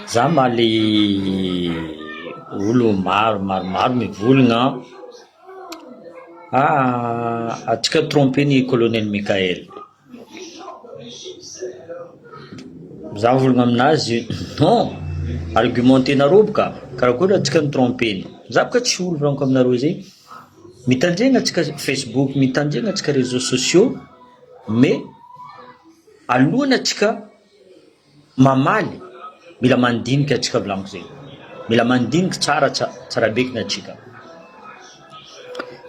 Za maly olo maromaro mivolagna atsika tromper ny colonel Michael. Za volagna aminazy non, argumentenareo boka karakory atsika nitrompeny. Za boka tsy olo volaniko aminareo zay. Mitandregna atsika Facebook, mitandregna atsika réseaux sociaux, mais alohany atsika mamaly mila mandinika atsika volaniko zay. Mila mandinika tsara bekiny atsika.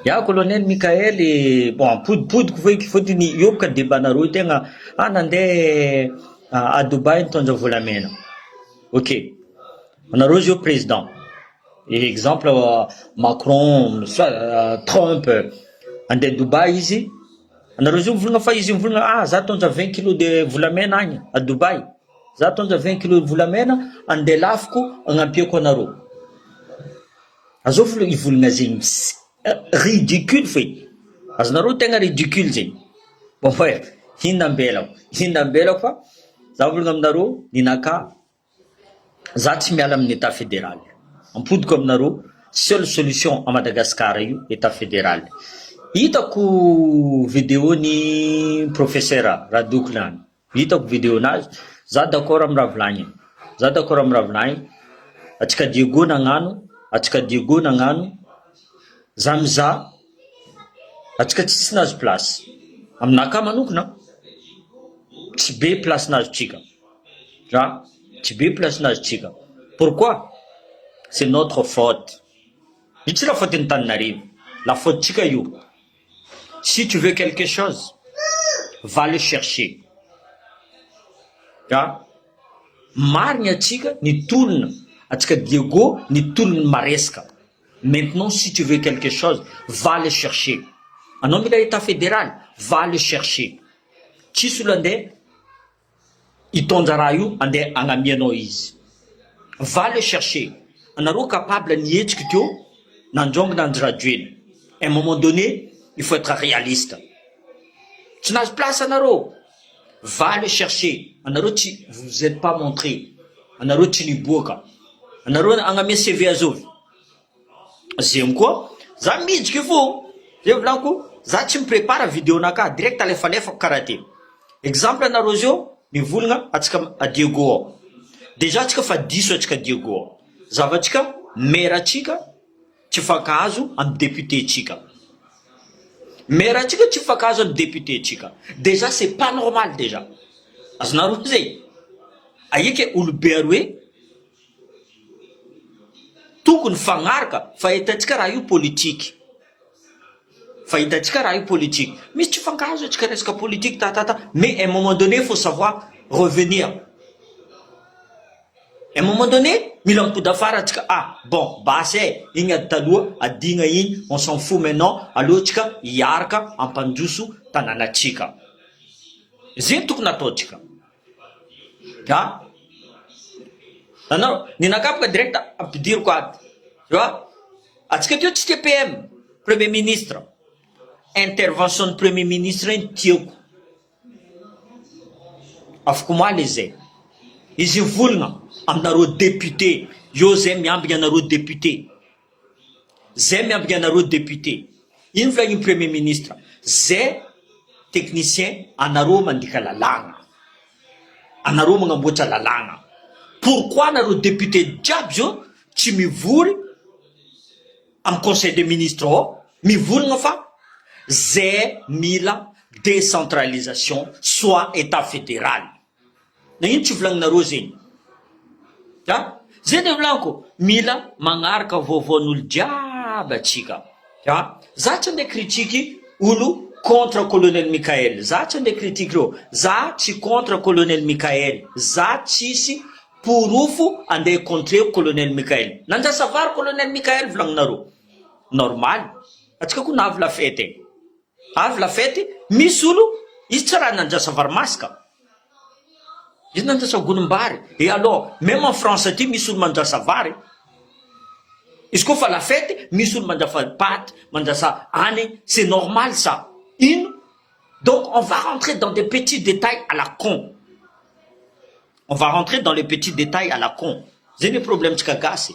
Ya colonel Michael bon podipodiko feky fotony io boka débatnareo tegna nandeha à Dubaï nitondra volamena. Ok, anareo zio président. Exemple Macron, Trump andeha Dubaï izy. Anareo zio volagna fa izy volagna za tondra 20 kg de volamena agny à Dubaï. Za tondra 20 kg de volamena andeha lafiko agnampihako anareo. Azao volagna zegny ridicule fe. Azonareo tegna ridicule zegny. Bon ouais, hinambelako fa za volagna aminareo ninaka za tsy miala amin'ny état fédéral. Ampodiko aminareo seule solution à Madagascar io état fédéral. Hitako vidéo ni professeur Radoklany. Hitako vidéo nazy, za d'accord amin'ny raha volagny. Za d'accord amin'ny raha volagny. Atsika Diego nagnano, za miza atsika tsisy nazy place. Aminaka manokana tsy be place nazy tsika. Tsy be place nazy tsika. Pourquoi? C'est notre faute. It's la faute d'Antananarivo. La faute tsika io. Si tu veux quelque chose, va le chercher. Marigna atsika nitolona atsika Diego nitolona maresaka. Maintenant, si tu veux quelque chose, va le chercher. Anao mila état fédéral, va le chercher. Tsisy olo andeha hitondra raha io andeha agnamianao izy. Va le chercher. Anareo capable nihetsiky teo nandrongona androaduena. À un moment donné, il faut être réaliste. Tsy nazy place anareo. Va le chercher. Anareo tsy vous êtes pas montré. Anareo tsy niboaka. Anareo agnamia CV azovy. Zegny koa, za midika fô. Zay volaniko, za tsy miprépare vidéo naka direct alefalefako karaha ty. Exemple anareo zio mivolagna atsika a Diego ao. Déjà atsika fa diso atsika Diego ao. Zavatsika maire atsika tsy fankahazo amin'ny député tsika. Maire atsika tsy fankahazo amin'ny député tsika. Déjà c'est pas normal déjà. Azonareo zay. Aike olobe aroe tokony fagnaraka fahitatsika raha io politique. Fahitatsika raha io politique. Misy tsy fankahazo atsika resaka politique mais à un moment donné il faut savoir revenir. À un moment donné, mila mipody afara atsika bon basy igny ady taloha adigna igny on s'en fout maintenant aleo tsika hiaraka ampandroso tanànatsika. Zegny tokony ataotsika. Anao ninakapaka direct ampidiriko ato. Tu vois? Atsika teo tsy TPM, Premier ministre. Intervention du Premier ministre iny tiako. Afaka omaly zay. Izy volagna aminareo député. Yo zay miambigna anareo député. Zay miambigna anareo député. Ino volagny Premier ministre? Zay technicien anareo mandika lalagna. Anareo magnamboatra lalagna. Pourquoi anareo député jiaby zio tsy mivory am conseil des ministres ao mivolagna fa zay mila décentralisation soit état fédéral. Na ino tsy volagninareo zegny? Zay de volaniko mila magnaraka vaovaon'olo jiaby atsika. Za tsy andeha critiquer olo contre colonel Michael. Za tsy andeha critiquer reo. Za tsy contre colonel Michael. Za tsisy porofo andeha contre colonel Michael. Nanjasa vary colonel Michael volagninareo. Normal. Atsika koa navy la fête. Avy la fête, misy olo izy tsy raha nanjasa vary masaka. Izy nanjasa gonimbary. Et alors, même en France aty misy olo manjasa vary. Izy koa fa la fête, misy olo manjasa pâte, manjasa ane, c'est normal ça. Donc on va rentrer dans des petits détails à la con. On va rentrer dans les petits détails à la con. C'est des problèmes qui cassent.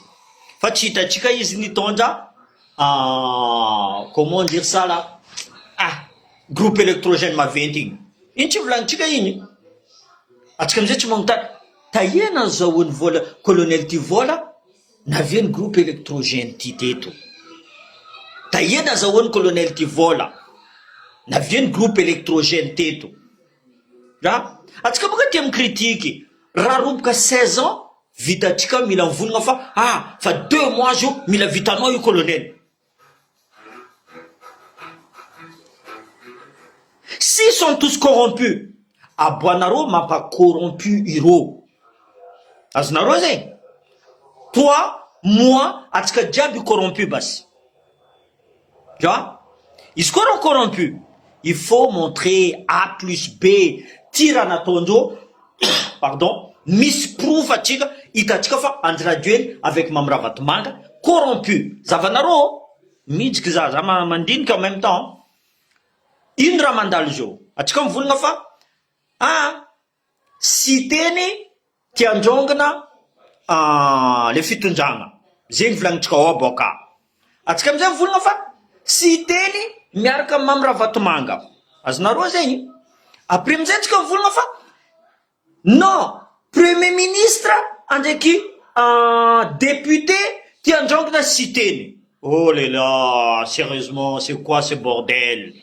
Fatchita chika izni tonja. Comment dire ça là? Groupe électrogène ma venting. Inchi vlang chika ini. Atsika mzee tsy magnontany tahiana zao ny vola colonel ty vola naviany groupe électrogène ty teto. Tahiana zao ny colonel ty vola naviany groupe électrogène teto. Ra atsika boka ty amin'ny critique raha roboka 16 ans vitatsika mila mivolagna fa 2 mois zo mila vitanao io colonel. S'ils sont tous corrompus, aboanaro mampa corrompu iro. Azonaro zegny. Toi, moi, atsika jiaby corrompu basi. Tu vois? Izy koa rao corrompu, il faut montrer A plus B, tira nataondreo, pardon, misy proof atsika, hitatsika fa Andradioely avec Mamravatomanga, corrompu. Zavanaro, mijiky za mandinika en même temps. Ino raha mandalo zao? Atsika mivolagna fa sy teny tiandrongana le fitondragna. Zegny volagnintsika ao boka. Atsika amizay mivolagna fa sy teny miaraka amin'ny Mamravatomanga. Azonareo zegny? Après amizay atsika mivolagna fa non, premier ministre andraiky député tiandrongana sy teny. Oh là là, sérieusement, c'est quoi ce bordel?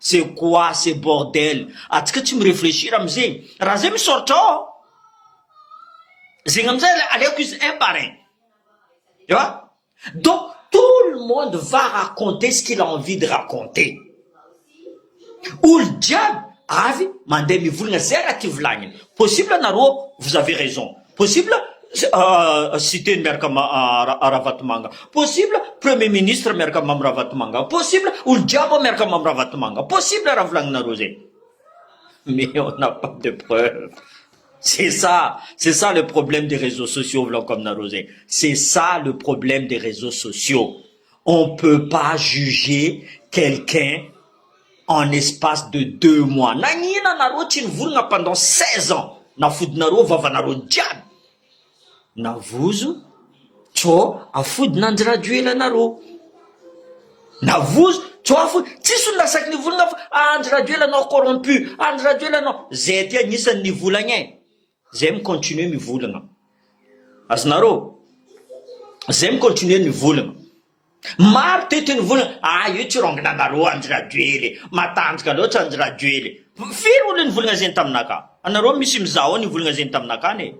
C'est quoi ce bordel? Atsika tsy miréfléchir amizegny. Raha zay misoratra ao. Zegny amizay aleoko izy un par un. Tu vois? Donc, tout le monde va raconter ce qu'il a envie de raconter. Olo jiaby avy mandeha mivolagna zay raha ty volagniny. Possible anareo, vous avez raison. Possible cité miaraka Ravatomanga. Possible premier ministre miaraka Ravatomanga. Possible olo jiaby miaraka Ravatomanga. Possible raha volagninareo zegny. Mais on n'a pas de preuves. C'est ça le problème des réseaux sociaux, comme Narosé. C'est ça le problème des réseaux sociaux. On peut pas juger quelqu'un en espace de 2 mois. Nanina naro tinvulna pendant 16 ans. Na fudnaro vavanaro diab. Na vuzu cho afud Andradioely naro. Na vuzu cho afud tisu na sakni vulna Andradioely no corrompu. Andradioely no zety nisan ni vulagna. J'aime continuer mivolagna. Azonaro. J'aime continuer mivolagna. Maro tety nivolagna io tsy rongana naro Andradioely. Matanjaka loatra Andradioely. Firy olo nivolagna zegny taminaka? Anareo misy mizao nivolagna zegny taminaka ne?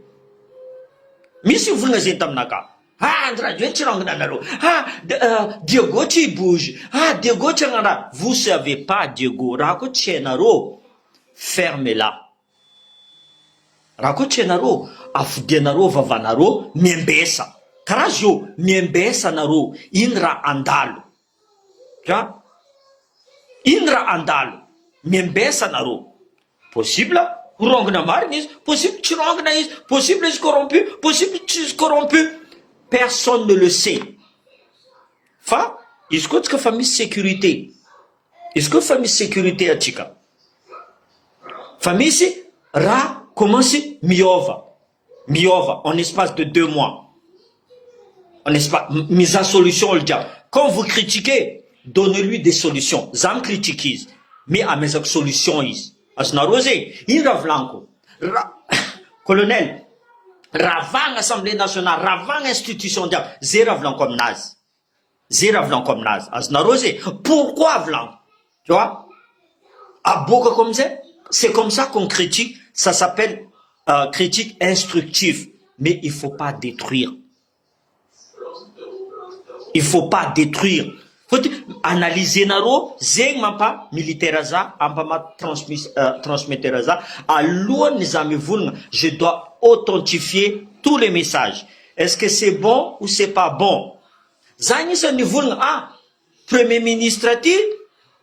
Misy nivolagna zegny taminaka. Andradioely tsy rongana naro. Diego tsy bouge. Diego tsy agnara. Vous savez pas Diego. Raha koa tsy hainareo. Fermez-la. Raha koa tsy hainareo, afodianareo vavanareo miembesa. Karaha zao, miembesa nareo. Ino raha andalo. Ka? Ino raha andalo. Miembesa nareo. Possible rongana marina izy, possible tsy rongana izy, possible izy corrompu, possible tsy izy corrompu. Personne ne le sait. Fa, izy koa tsika fa misy sécurité. Izy koa fa misy sécurité atsika. Fa misy raha commence miova en espace de 2 mois. En espace, mise en solution le diable. Quand vous critiquez, donnez-lui des solutions. Zam critiquez, mais à mes solutions is. Asnarosé, il ravlanko. Colonel, ravang Assemblée nationale, ravang institution diable. Zéro vlan comme naze. Zéro vlan comme naze. Asnarosé, pourquoi vlan? Tu vois? À beaucoup comme ça, c'est comme ça qu'on critique. Ça s'appelle critique instructive. Mais il ne faut pas détruire. Il ne faut pas détruire. Faut analyser naro, zeng mampa militaire za, ampa transmetteur za, à l'ouan nizami vulna, je dois authentifier tous les messages. Est-ce que c'est bon ou c'est pas bon? Zani sa ni vulna, premier ministre ati,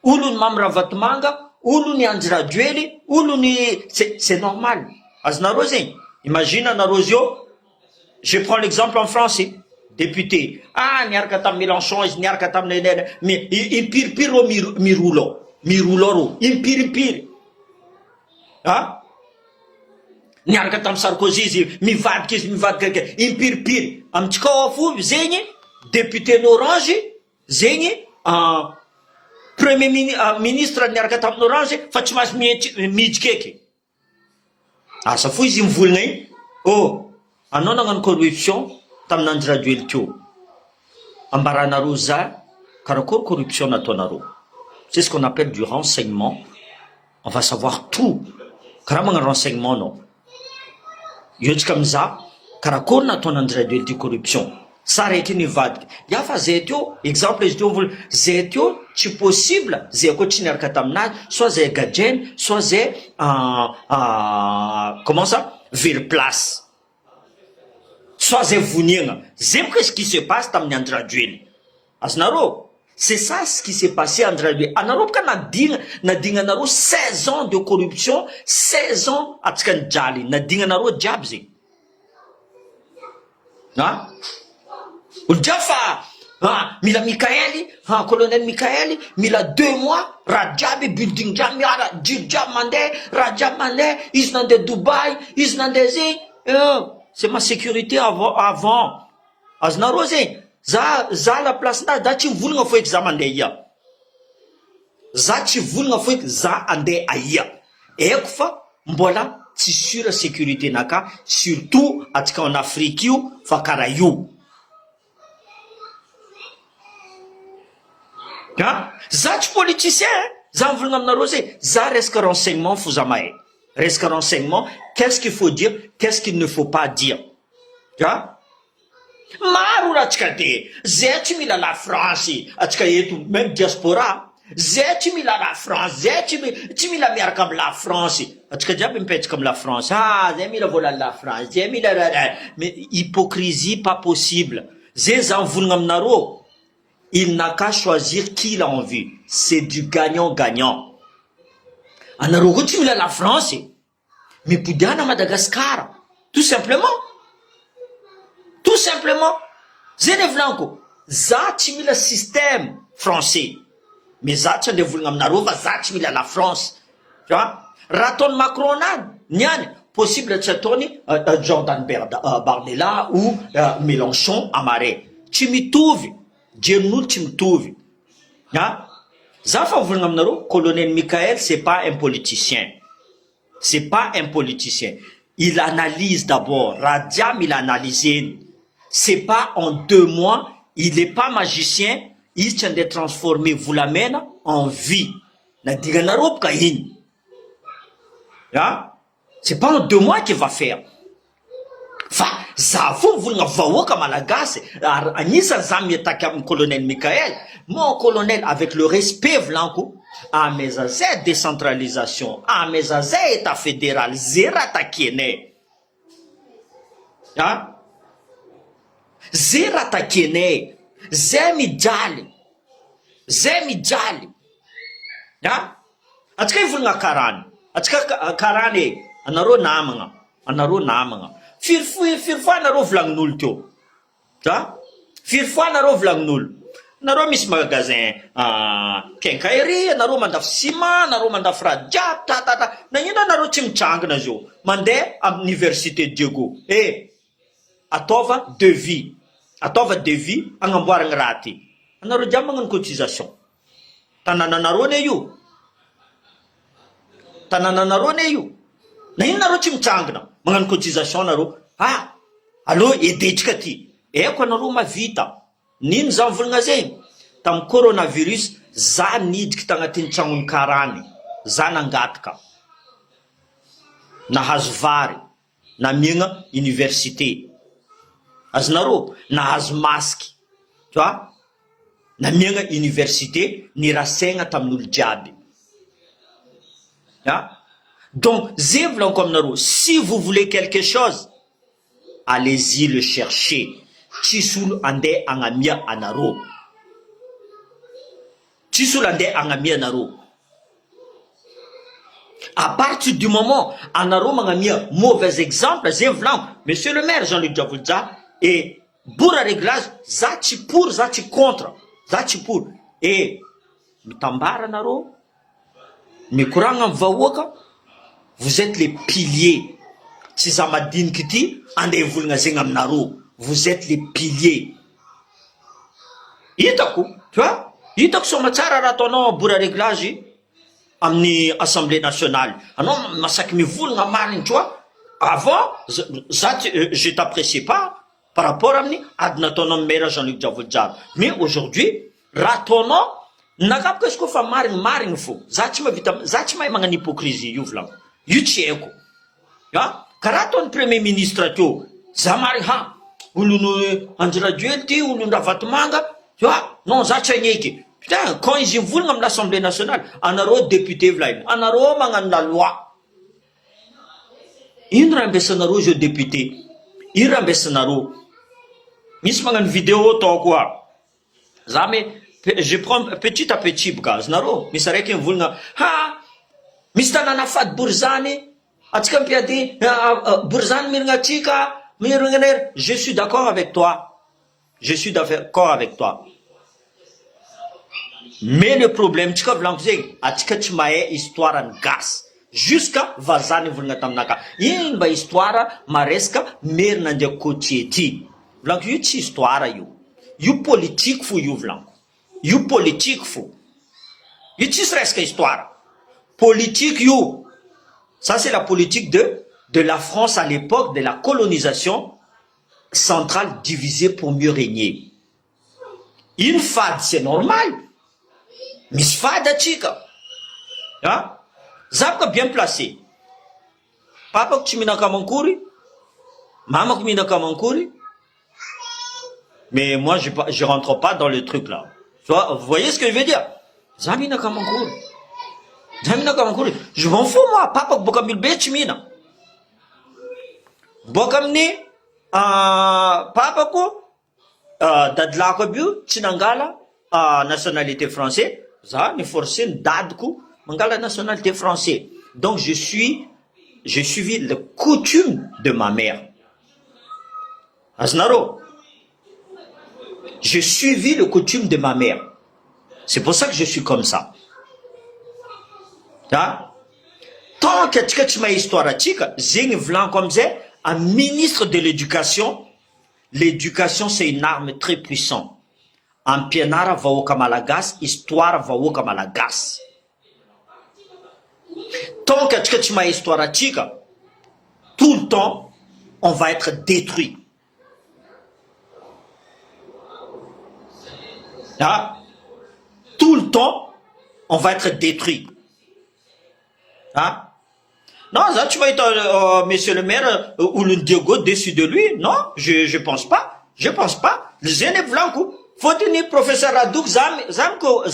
ulun Mamravatomanga, olo ni Andradioely, olo ni c'est normal. Aznaro zegny. Imagine Narozio, je prends l'exemple en français. Député. Niaraka tam Mélenchon, niaraka tam mais impirpiro mirulo. Miruloro. Impirpir. niaraka tamin'ny Sarkozy izy mivadika izy mivadika impiripiry amintsika ao fo zegny député Orange zegny premier ministre niaraka tamin'ny Orange fa tsy maintsy miditra eky asa fo izy mivolagna igny anao nagnano corruption tamin'Andry Rajoely teo ambaranareo za karakory corruption nataonareo. C'est ce qu'on appelle du renseignement. On va savoir tout. Karaha magnano renseignement non. Io tsika miza karakory nataon'Andry Rajoely ty corruption. Sara eky nivadika. Ya fa zay teo exemple izy teo vola zay teo tsy possible zay koa tsy niaraka taminazy soit zay gadgeny soit zay comment ça vers place soit zay voniagna zay moka ce qui se passe tamin'ny Andry Rajoely azonareo. C'est ça ce qui s'est passé Andry Rajoely. Anareo boka nadigna anareo 16 ans de corruption, 16 ans atsika nijaly nadigna anareo jiaby zegny olo jiaby fa mila Mikaely colonel Mikaely mila 2 mois raha jiaby building jiaby miara jiro jiaby mandeha raha jiaby mandeha izy nandeha Dubaï izy nandeha zegny c'est ma sécurité avant azonareo zegny za la place nda za tsy volagna fo eky za mandeha ia za tsy volagna fo eky za andeha aia eko fa mbola tsy sura sécurité naka surtout atsika en Afrique io fa karaha io za tsy politicien za mivolagna aminareo zegny za resaka renseignement fo za mahay resaka renseignement qu'est-ce qu'il faut dire qu'est-ce qu'il ne faut pas dire maro raha atsika te zay tsy mila la France atsika eto même diaspora zay tsy mila la France zay tsy mila miaraka amin'ny la France atsika jiaby mipetraka amin'ny la France zay mila vola la France zay mila mais hypocrisie pas possible zay za mivolagna aminareo il n'a qu'à choisir qui il a envie c'est du gagnant anareo koa tsy mila la France mipodiana Madagascar tout simplement zay ne volaniko za tsy mila système français mais za tsy andeha volagna aminareo fa za tsy mila la France raha ataony Macron niany possible tsy ataony Jordan Bardella ou Mélenchon Amarais tsy mitovy jeren'olo tsy mitovy za fa volagna aminareo colonel Mikael c'est pas un politicien il analyse d'abord raha jiaby il analyse c'est pas en 2 mois il est pas magicien izy tsy andeha transformer volamena en vie nadiganareo boka igny c'est pas en 2 mois qu'il va faire fa za fo mivolagna vahoaka malagasy agnisan'ny za miataky amin'ny colonel Mikael mon colonel avec le respect volaniko mais zay décentralisation mais zay état fédéral zay raha takenay zay raha takenay zay mijaly atsika ivolagna karany atsika karany anareo namagna firy anareo volagnin'olo teo firy anareo volagnin'olo nareo misy magasin quincaillerie anareo mandafy ciment anareo mandafy raha jiaby nagnino anareo tsy mitrangana zao mandeha amin'ny université Diego ataova devis agnamboaragna raha ty anareo jiaby magnano cotisation tanànanareo ne io nagnino nareo tsy mitrangana magnano cotisation nareo allo edetsika ty eko anareo mavita nino za mivolagna zegny tamin'ny coronavirus za nidika tagnatin'ny tragnony karany za nangataka nahazo vary namiagna université azonareo nahazo masky namiagna université nirasaigna tamin'olo jiaby donc zay volaniko aminareo si vous voulez quelque chose allez-y le chercher tsisy olo andeha agnamia anareo à partir du moment anareo magnamia mauvais exemple zay volaniko monsieur le maire Jean-Luc Diavolja et bora réglage za tsy pour za tsy contre za tsy pour mitambara anareo mikoragna amin'ny vahoaka vous êtes les piliers tsy za madiniky ity andeha volagna zegny aminareo. Vous êtes les piliers. Hitako, tu vois? Hitako soma tsara raha ataonao bourre à réglage amin'ny Assemblée nationale. Anao masaky mivolagna mariny, tu vois? Avant, je t'appréciais pas par rapport amin'ny ady nataonao maire Jean-Luc Javolojaro. Mais aujourd'hui, raha ataonao nakapaka izy koa fa mariny fo. Za tsy mahay magnano hypocrisie io volagno. Io tsy haiko. Ha? Karaha ataon'ny premier ministre teo. Za mariny ha. Olon'o Andry ty, olon-dra Vatomanga. Tu vois? Non, za tsy agneky. Putain, quand izy mivolagna amin'ny l'Assemblée nationale, anareo député volainy. Anareo magnano la loi. Ino raha ambesanareo je député? Ino raha ambesanareo? Misy magnano vidéo tao koa. Za me je prends petit à petit bgaz nareo. Misy araiky mivolagna, ha, misy tanàna fady Borizany, atsika mpiady Borizany miragna atsika, miragna. Je suis d'accord avec toi. Je suis d'accord avec toi. Mais le problème, tsika volanko zegny, atsika tsy mahay histoire ny gasy. Jusqu'à vazany volagna taminaka. Ino mba histoire maresaka mery nandeha côtier ty. Volanko io tsy histoire io. Io politique fo io volanko. Io politique fo. Io tsisy resaka histoire. Politique io. Ça c'est la politique de la France à l'époque de la colonisation centrale divisée pour mieux régner. Une fade, c'est normal. Misy fady atsika. Hein? Zapaka bien placé. Papako tsy minaka mankory. Mamako minaka mankory. Mais moi, je rentre pas dans le truc là. Tu vois, vous voyez ce que je veux dire? Za minaka mankory. Za minaka mankory. Je m'en fous moi. Papako boka milbe tsy mina. Boka amin'ny papako dadilako aby io tsy nangala nationalité française. Ça, ni forcé dadko mangala nationalité française. Donc j'ai suivi les coutumes de ma mère. Asnaro. J'ai suivi les coutumes de ma mère. C'est pour ça que je suis comme ça. Hein? Tant que tu m'as histoire à tika, zing vlan comme ça, un ministre de l'éducation. L'éducation c'est une arme très puissante. En pianara vaoka malagas, histoire vaoka malagas. Tant que tu m'as histoire à tika, tout le temps, on va être détruit. Hein? Tout le temps, on va être détruit. Hein? Non, ça, tu vas être, monsieur le maire, ou le Diego dessus de lui. Non, je pense pas. Je pense pas. Le Zéné Blanco. Faut tenir professeur Radouk, zamko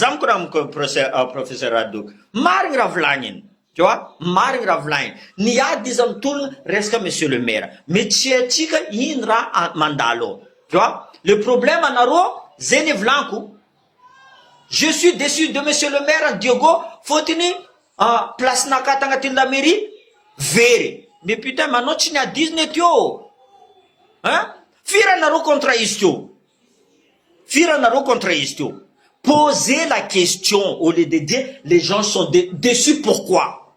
professeur Radouk. Maring Ravlanin. Tu vois? Maring Ravlanin. Ni a disant tout reste monsieur le maire. Mais tchètika inra mandalo. Tu vois? Le problème en aro, Zéné Blanco. Je suis déçu de monsieur le maire Diogo. Faut tenir place nakatanga la mairie. Vere. Mais putain, maintenant tu n'as 19 yo. Hein? Fira naro contre istio. Fira naro contre istio. Posez la question au lieu de dire les gens sont déçus pourquoi.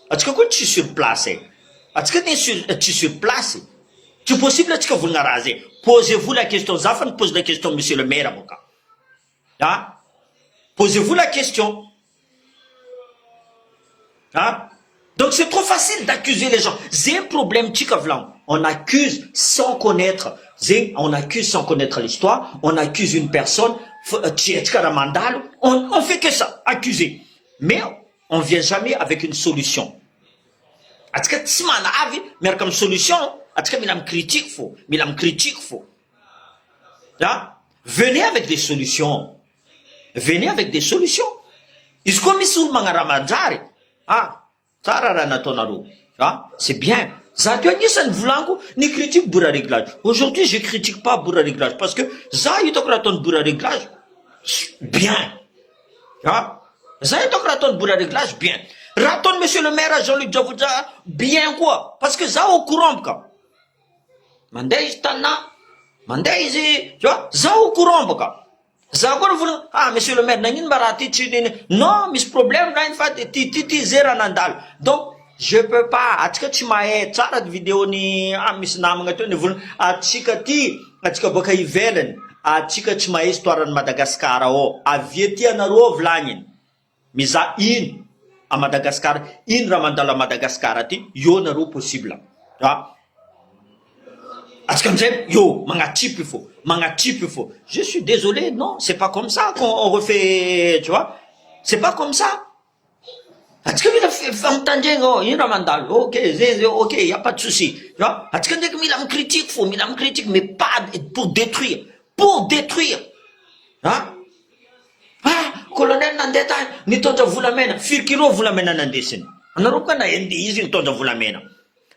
Est-ce que quand tu es sur place, est-ce que tu es sur place? Tu es possible que vous n'arrasez. Posez-vous la question. Zafan pose la question, monsieur le maire, avocat. Hein? Posez-vous la question. Hein? Donc c'est trop facile d'accuser les gens. C'est un problème, Tchikavlan. On accuse sans connaître. On accuse sans connaître l'histoire. On accuse une personne. On fait que ça, accuser. Mais on ne vient jamais avec une solution. Mais comme solution, critique faux. Venez avec des solutions. Venez avec des solutions. C'est bien. Ni critique bourra réglage. Aujourd'hui, je critique pas bourra réglage parce que ça y est bourra réglage bien. Ça y est bourra réglage bien. Raton monsieur le maire Jean-Luc Javolojaro bien quoi? Parce que ça au courant quoi. Mandei tana, mandei tu vois, ça au courant quoi. Monsieur le maire, non, mais ce problème là, il fait titi zéro nandal. Donc, je peux pas. Atsika tsy mahay tsara vidéo ni misy namagna teo nivolagna atsika ty atsika boka ivelany atsika tsy mahay histoire ny Madagasikara ao avy ety anareo volagniny miza ino à Madagascar ino raha mandalo à Madagascar aty io nareo possible atsika amizay yo magnatsipy fo magnatsipy fo. Je suis désolé, non, c'est pas comme ça qu'on refait, tu vois, c'est pas comme ça. Atsika mila famitandregna ino raha mandalo, ok ok, y a pas de souci, tu vois. Atsika ndraiky mila micritique fo, mila micritique, mais pas pour détruire, hein. Ah, colonel nandeha tany nitondra volamena, firy kilo volamena nandesiny, anareo koa na izy nitondra volamena,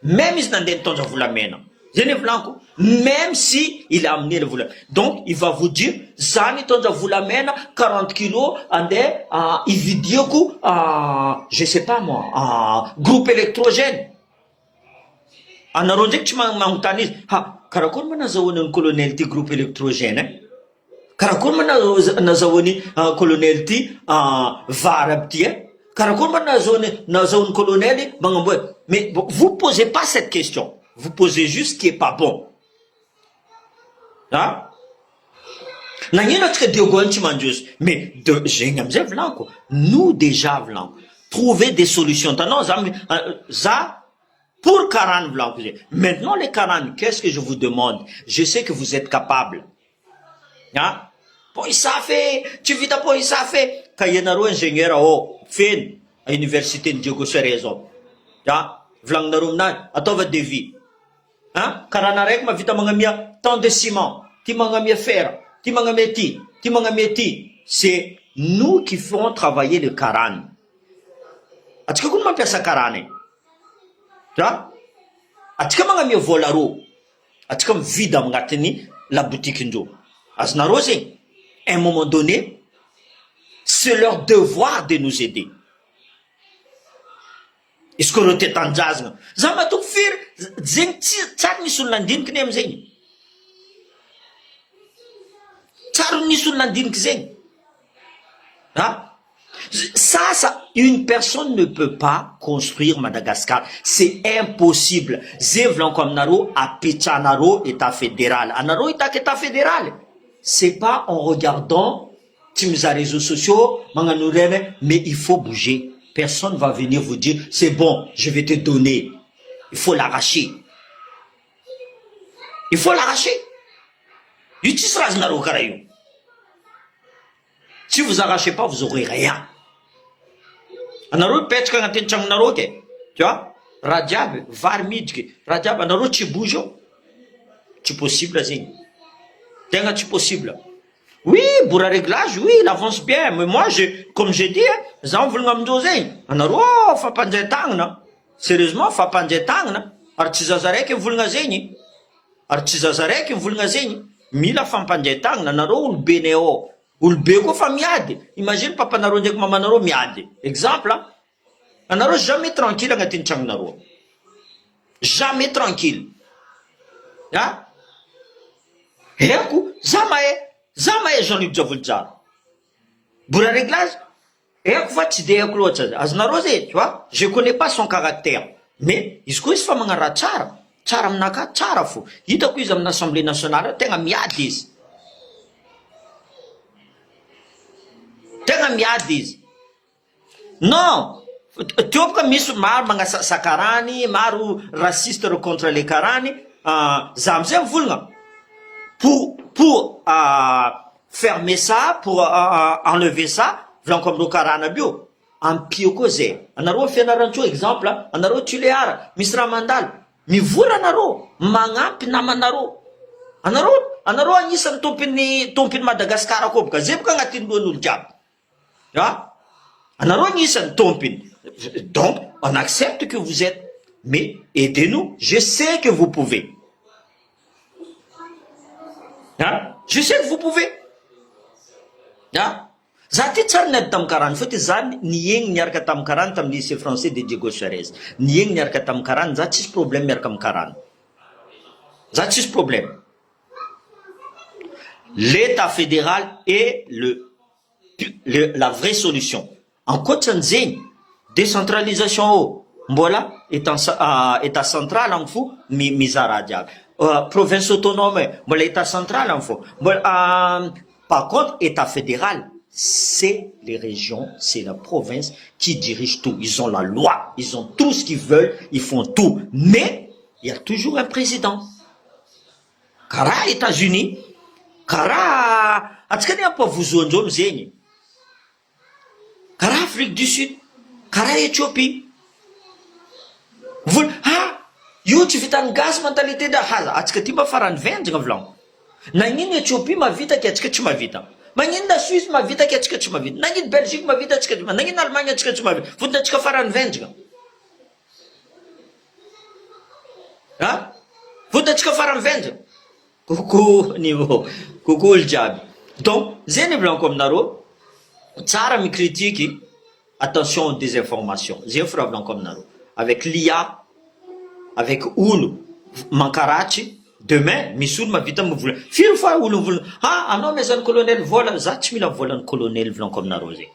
même izy nandeha nitondra volamena. Zay ne volaniko, même si il a amené le volamena. Donc il va vous dire za nitondra volamena 40 kilos andeha ividiako je sais pas moi groupe électrogène. Anareo ndraiky tsy magnontany izy karakory ma nazahoany ny colonel ty groupe électrogène karakory ma nazahoany colonel ty vary aby ty karakory ma nazahoany colonel magnamboatra. Mais vous posez pas cette question, vous posez juste ce qui est pas bon. Hein? Nagnino atsika Diogo tsy mandroso, mais zegny amizay volaniko, nous déjà volaniko trouver des solutions. Tanao za pour Karane volaniko zay. Maintenant les Karane, qu'est-ce que je vous demande? Je sais que vous êtes capable. Hein? Po isafe, tsy vita po isafe ka ianareo ingénieur feno à université de Diogo Ferez ao. Volagninareo aminazy ataova devis. Hein? Karana araiky mavita magnamia tant de ciment, ty magnamia fer, ty magnamia ty, ty magnamia ty. C'est nous qui ferons travailler le Karane. Atsika koa mampiasa Karane. Tu vois? Atsika magnamia volaro. Atsika mividy agnatiny la boutique indreo. Azonareo zegny, à un moment donné, c'est leur devoir de nous aider. Izy koa reo te tanjazana za matoko firy zegny tsary nisy olona andiniky ne amizegny, tsary nisy olona andiniky zegny. Ça, une personne ne peut pas construire Madagascar. C'est impossible. Zevlan comme Naro à Pichanaro, État fédéral. Anaro, État fédéral. C'est pas en regardant les réseaux sociaux, mais il faut bouger. Personne va venir vous dire, c'est bon, je vais te donner. Il faut l'arracher. Il faut l'arracher. Si vous arrachez pas, vous aurez rien. Anaro pète quand tu es tu vois, Rajab, Varmidke, Rajab, Anaro tu bouges. C'est possible, c'est possible. Oui, pour le réglage, oui, il avance bien. Mais moi, comme j'ai dit, j'en veux m'amdoser. Anaro, fa panjetang, sérieusement, fa panjetang, artizazarek et vulgazeni. Artizazarek et vulgazeni. Mila fa panjetang, Anaro, ou le bénéo. Ou le bégo fa miade. Imagine papa Naro dek maman Naro miade. Exemple, Anaro jamais tranquille à Gatinchang Naro. Jamais tranquille. Hein? Heku, Zamae Jean-Luc Javuljar. Pour le réglage, Heku va t'aider à clocher. Aznarosé, tu vois, je connais pas son caractère. Mais, il se couche fa mangara tchara. Tchara mnaka tchara fou. Il t'a couché à l'Assemblée nationale, t'es un miadis. Tenga miadis. Non. Tu vois comme mis mar manga sakarani, maru raciste contre les karani, zamzem vulga. Pour fermer ça, pour enlever ça, vlan comme le karana bio. En piokose. Anaro fenarancho exemple, anaro tuleara, misra mandal. Mi vula naro, mangampi namanaro. Anaro anisan tompin Madagascar ko ka zeb ka ngatin donul jab. Ya? Anaro anisan tompin. Donc, on accepte que vous êtes, mais aidez-nous. Je sais que vous pouvez. Hein? Je sais que vous pouvez. Hein? Zati tsarnet tam karan, faut zan nieng nyarka tam karan tam lycée français de Diego Suarez. Nieng nyarka tam karan, zatis problème nyarkam karan. Zatis problème. L'État fédéral est la vraie solution. En Côte-Sanzine, décentralisation, Mbola état central en fou mizara diaby. Province autonome mbola état central en fou. Par contre, état fédéral, c'est les régions, c'est la province qui dirige tout. Ils ont la loi, ils ont tout ce qu'ils veulent, ils font tout. Mais il y a toujours un président. Kara États-Unis, kara atsika ni ampavuzoandreo mizegny. Kara Afrique du Sud, kara Éthiopie. Io tsy vitan'ny gasy mentalité da haza atsika ty mba farany venjagna volagno. Nagnino Éthiopie mavita ke atsika tsy mavita. Magnino na Suisse mavita ke atsika tsy mavita. Nagnino Belgique mavita atsika tsy mavita. Nagnino Allemagne atsika tsy mavita. Fotony atsika farany venjagna. Fotony atsika farany venjagna. Coucou niveau, coucou le diable. Donc, zay volaniko aminareo, tsara micritique, attention aux désinformations. Zay fora volaniko aminareo. Avec l'IA, avec olo mankaratsy, demain misy olo mavita mivola. Firy fa olo mivola, anao mezan'ny colonel vola, za tsy mila volan'ny colonel volaniko aminareo zay.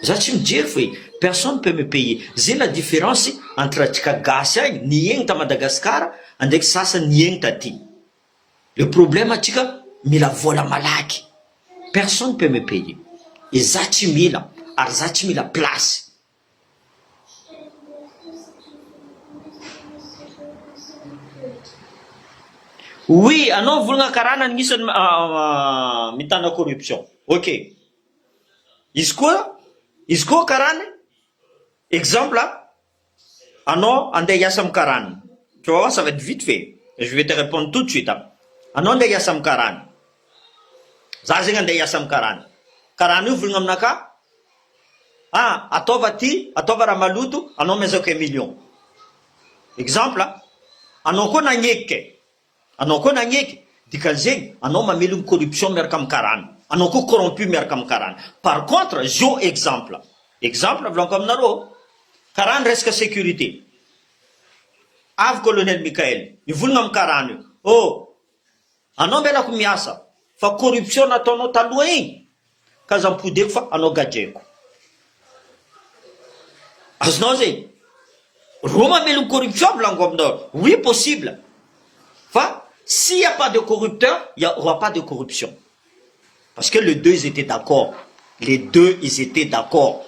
Za tsy mijery fa personne peut me payer. Zay la différence entre atsika gasy agny niegny ta Madagascar andraiky sasany niegny taty. Le problème atsika mila vola malaky. Personne peut me payer. Et za tsy mila, ary za tsy mila place. Oui, anao volagna karana agnisan'ny mitana corruption. Ok. Izy koa karana, exemple, anao andeha hiasa amin'ny karana. Tu vas voir, ça va être vite fait. Je vais te répondre tout de suite. Anao andeha hiasa amin'ny karana. Za zegny andeha hiasa amin'ny karana. Karana io volagna aminaka, ataova ty, ataova raha maloto, anao mezako 1 million. Exemple, anao koa nagneky. Anao koa nagneky, dikan'izegny anao mamelogno corruption miaraka amin'ny karana. Anao koa corrompu miaraka amin'ny karana. Par contre, zao exemple volaniko aminareo, karana resaka sécurité. Avy colonel Michael, mivolagna amin'ny karana io. Anao mbelako miasa, fa corruption nataonao taloha igny, ka za mipodeko fa anao gadjeko. Azonao zegny? Ro mamelogno corruption volaniko aminareo. Oui, possible. Fa s'il n'y a pas de corrupteur, il n'y aura pas de corruption. Parce que les deux, ils étaient d'accord. Les deux, ils étaient d'accord.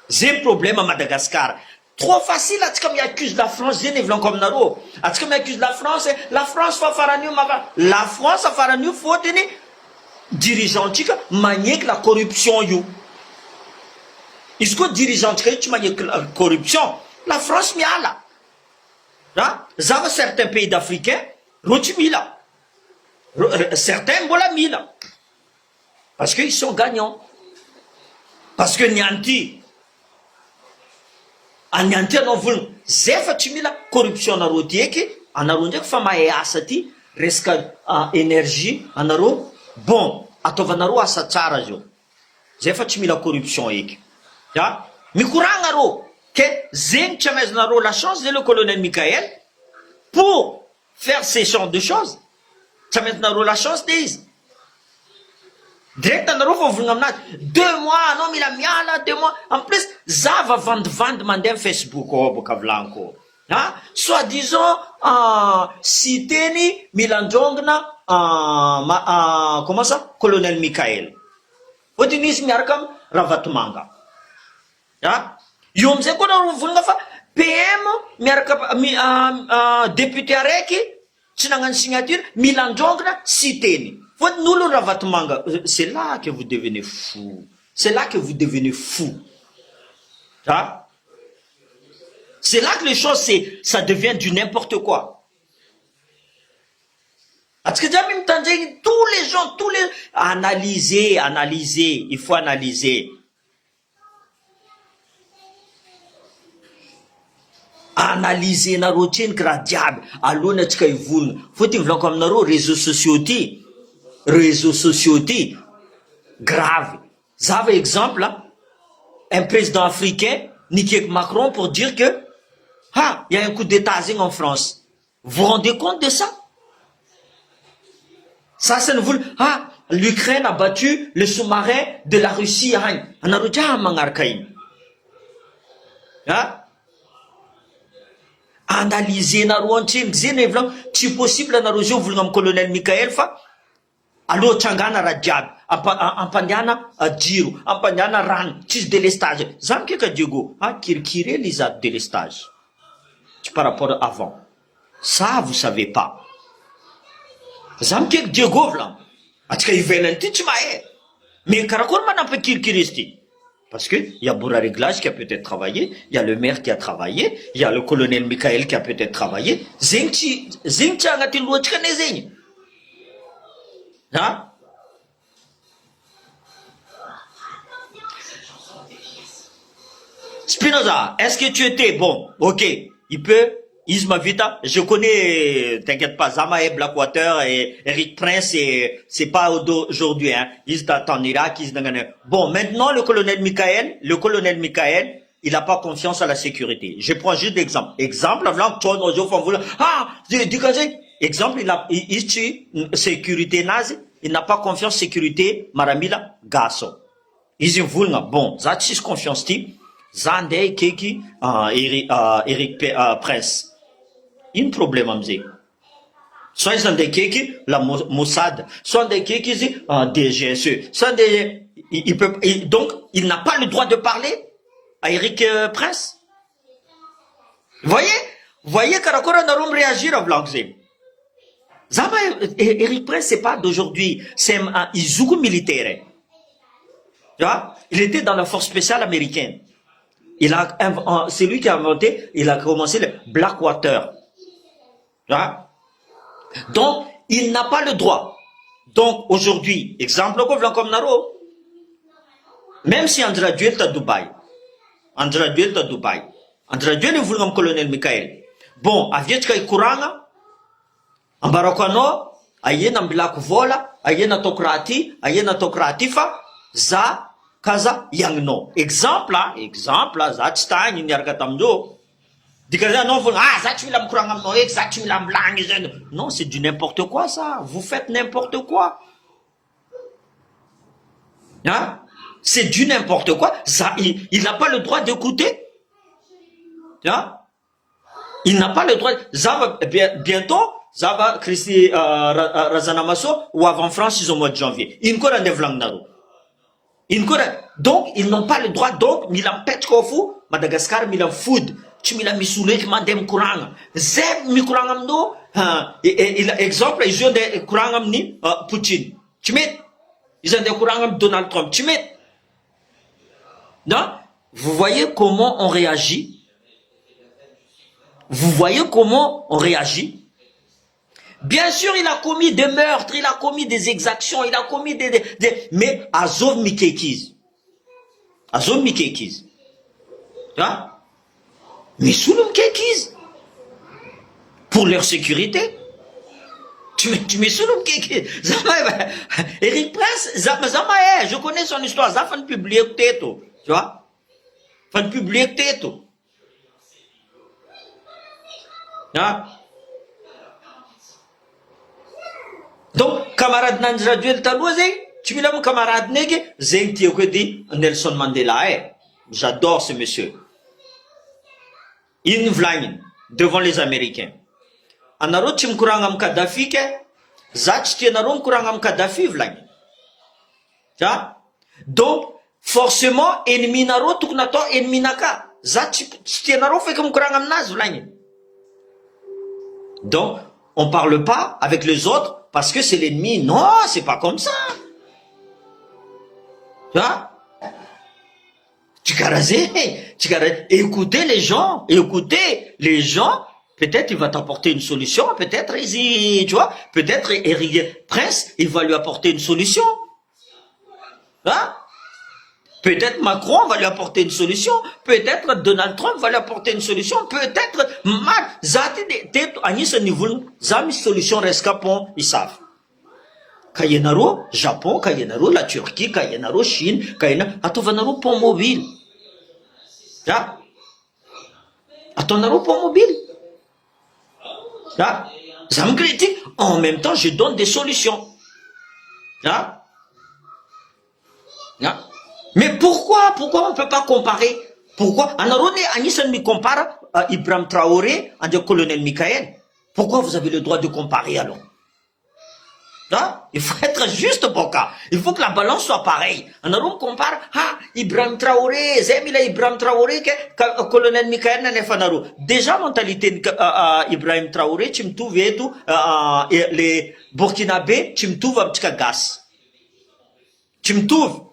J'ai un problème à Madagascar. Trop facile, atsika accuse la France, j'ai ne comme naro. Atsika accuse la France fa farani mava. La France fa farani fotini dirigeant tika maniek la corruption you. Est-ce que dirigeant tika tu maniek la corruption? La France miala. Zava certains pays d'Africains, Roti Mila. Certains voilà Mila. Parce qu'ils sont gagnants. Parce que Nyanti, a Nyanti non voulons. Zefa Timila, corruption na rotieki, en arrondek fama e asati, resca énergie, en aro, bon, atovanaro asa tsara jo. Zefa Timila corruption eki. Mikuranga ro. Que Zeng Chameznaro la chance de le colonel Michael pour faire ces genres de choses. Chameznaro la chance des. Direct en Arofo, vous n'avez 2 mois, non, mais la miala, 2 mois. En plus, ça va vendre mandem Facebook, Bokavlanko. Soit disant, Siteni, Milandjongna, comment ça? Colonel Michael. Odinis Miarkam, Ravatmanga. Io amizay koa na volagna fa PM miaraka député araiky tsy nagnano signature milandrongana sy teny. Fotony olo Ravatomanga. C'est là que vous devenez fou. C'est là que vous devenez fou. C'est là que les choses, ça devient du n'importe quoi. Parce que tous les gens, analyser, il faut analyser. Analyser na routine kra diable alona tsika ivolona fotiny volanko aminareo réseaux sociaux ty grave. Zava exemple un président africain Nicky Macron pour dire que il y a un coup d'état en France. Vous vous rendez compte de ça? Ça, c'est nous. Ah, l'Ukraine a battu le sous-marin de la Russie. Anaruja mangarkain. Ah? Analyser na rouantin, xénévlan, si possible, na rojo, voulons colonel Michael fa. Allo Changana Rajab, Ampanyana Adjiro, Ampanyana Ran, tis délestage. Zamke Kadiogo, Kirkire les délestage. Par rapport à avant. Ça, vous savez pas. Zamke Diogo, là. Atka Ivenanti, tu m'as. Mais Karakor m'a pas Kirkiristi. Parce que il y a Boura Réglage qui a peut-être travaillé, il y a le maire qui a travaillé, il y a le colonel Michael qui a peut-être travaillé. Zengchi Angatil Louachka Nezeng. Hein? Spinoza, est-ce que tu étais bon? Ok, il peut. Isma Vita, je connais, t'inquiète pas, Zamae Blackwater et Eric Prince, c'est pas aujourd'hui, hein. Ils sont en Irak, ils sont Bon, maintenant, le colonel Michael, il n'a pas confiance à la sécurité. Je prends juste d'exemple. Exemple, avant que toi, exemple, il tue sécurité nazi, il n'a pas confiance sécurité Maramila Gasso. Ils voulent, bon, ça, c'est confiance type, Zande, Keki, Eric Prince. Un problème am zé. Soit ils ont des keki la Mossad, soit des keki DGSE, soit des donc il n'a pas le droit de parler à Eric Prince. Voyez Karakora Narum réagir à Blanczé. Zama Eric Prince c'est pas d'aujourd'hui, c'est un Izuku militaire. Tu vois, il était dans la force spéciale américaine. C'est lui qui a inventé, il a commencé le Blackwater. Hein? Donc, il n'a pas le droit. Donc, aujourd'hui, exemple, comme Naro, même si Andra Duel est à Dubaï, Andra Duel est voulu comme colonel Michael. Bon, Avietka et Kuranga, en Barakano, Ayena Black Vola, Ayena Tokratifa, Za, Kaza, Yangno. Exemple, Zatstein, Yargatamdo. Non, c'est du n'importe quoi ça. Vous faites n'importe quoi. Hein? C'est du n'importe quoi. Ça, il n'a pas le droit d'écouter. Hein? Il n'a pas le droit. Bientôt, ça va Christy Razanamaso ou avant France, au mois de janvier. Donc, ils n'ont pas le droit. Donc, Milan Petkofu, Madagascar, Milan Food. Tu m'as mis sous les mandem courant. Zeb mi courant amno. Exemple, ils ont des courants amni Poutine. Tu mets. Ils ont des courants am Donald Trump. Tu mets. Non? Vous voyez comment on réagit? Vous voyez comment on réagit? Bien sûr, il a commis des meurtres, il a commis des exactions, il a commis mais Azov Mikekiz. Azov Mikekiz. Hein? Mais sous le Mkekiz. Pour leur sécurité. Tu mets sous le Mkekiz. Eric Prince, je connais son histoire. Ça fait publier tout. Tu vois? Fait publier tout. Hein? Donc, camarade Nandra Duel Talouze, tu me l'as mon camarade Nege, Zengti dit Nelson Mandela. J'adore ce monsieur. In Vlagin, devant les Américains. Anaro tim kurangam Kadhafi ke, zach tienaron kurangam Kadhafi Vlagin. Donc, forcément, ennemi naro tuknato ennemi naka. Zach tienaro fait comme kurangam naz Vlagin. Donc, on parle pas avec les autres parce que c'est l'ennemi. Non, c'est pas comme ça. Tu vois? Écoutez les gens, peut-être il va t'apporter une solution, peut-être, tu vois, peut-être Eric Prince, il va lui apporter une solution. Hein? Peut-être Macron va lui apporter une solution, peut-être Donald Trump va lui apporter une solution, peut-être Zami solution rescapon, ils savent. Kayenaro, Japon, Kayenaro, la Turquie, Kayenaro, Chine, Kayenaro, Atovanaro, pont mobile. Atovanaro, pont mobile. Ça me critique. En même temps, je donne des solutions. Hein? Hein? Mais pourquoi on ne peut pas comparer? Pourquoi? Anissan me compare à Ibrahim Traoré et le colonel Michael. Pourquoi vous avez le droit de comparer alors? Hein? Il faut être juste, Boka. Il faut que la balance soit pareille. On compare, Ibrahim Traoré, Zemila Ibrahim Traoré, colonel Michael Nanefanaro. Déjà, mentalité Ibrahim Traoré, tu me trouves les Burkinabé, tu me trouves un petit gas. Tu me trouves.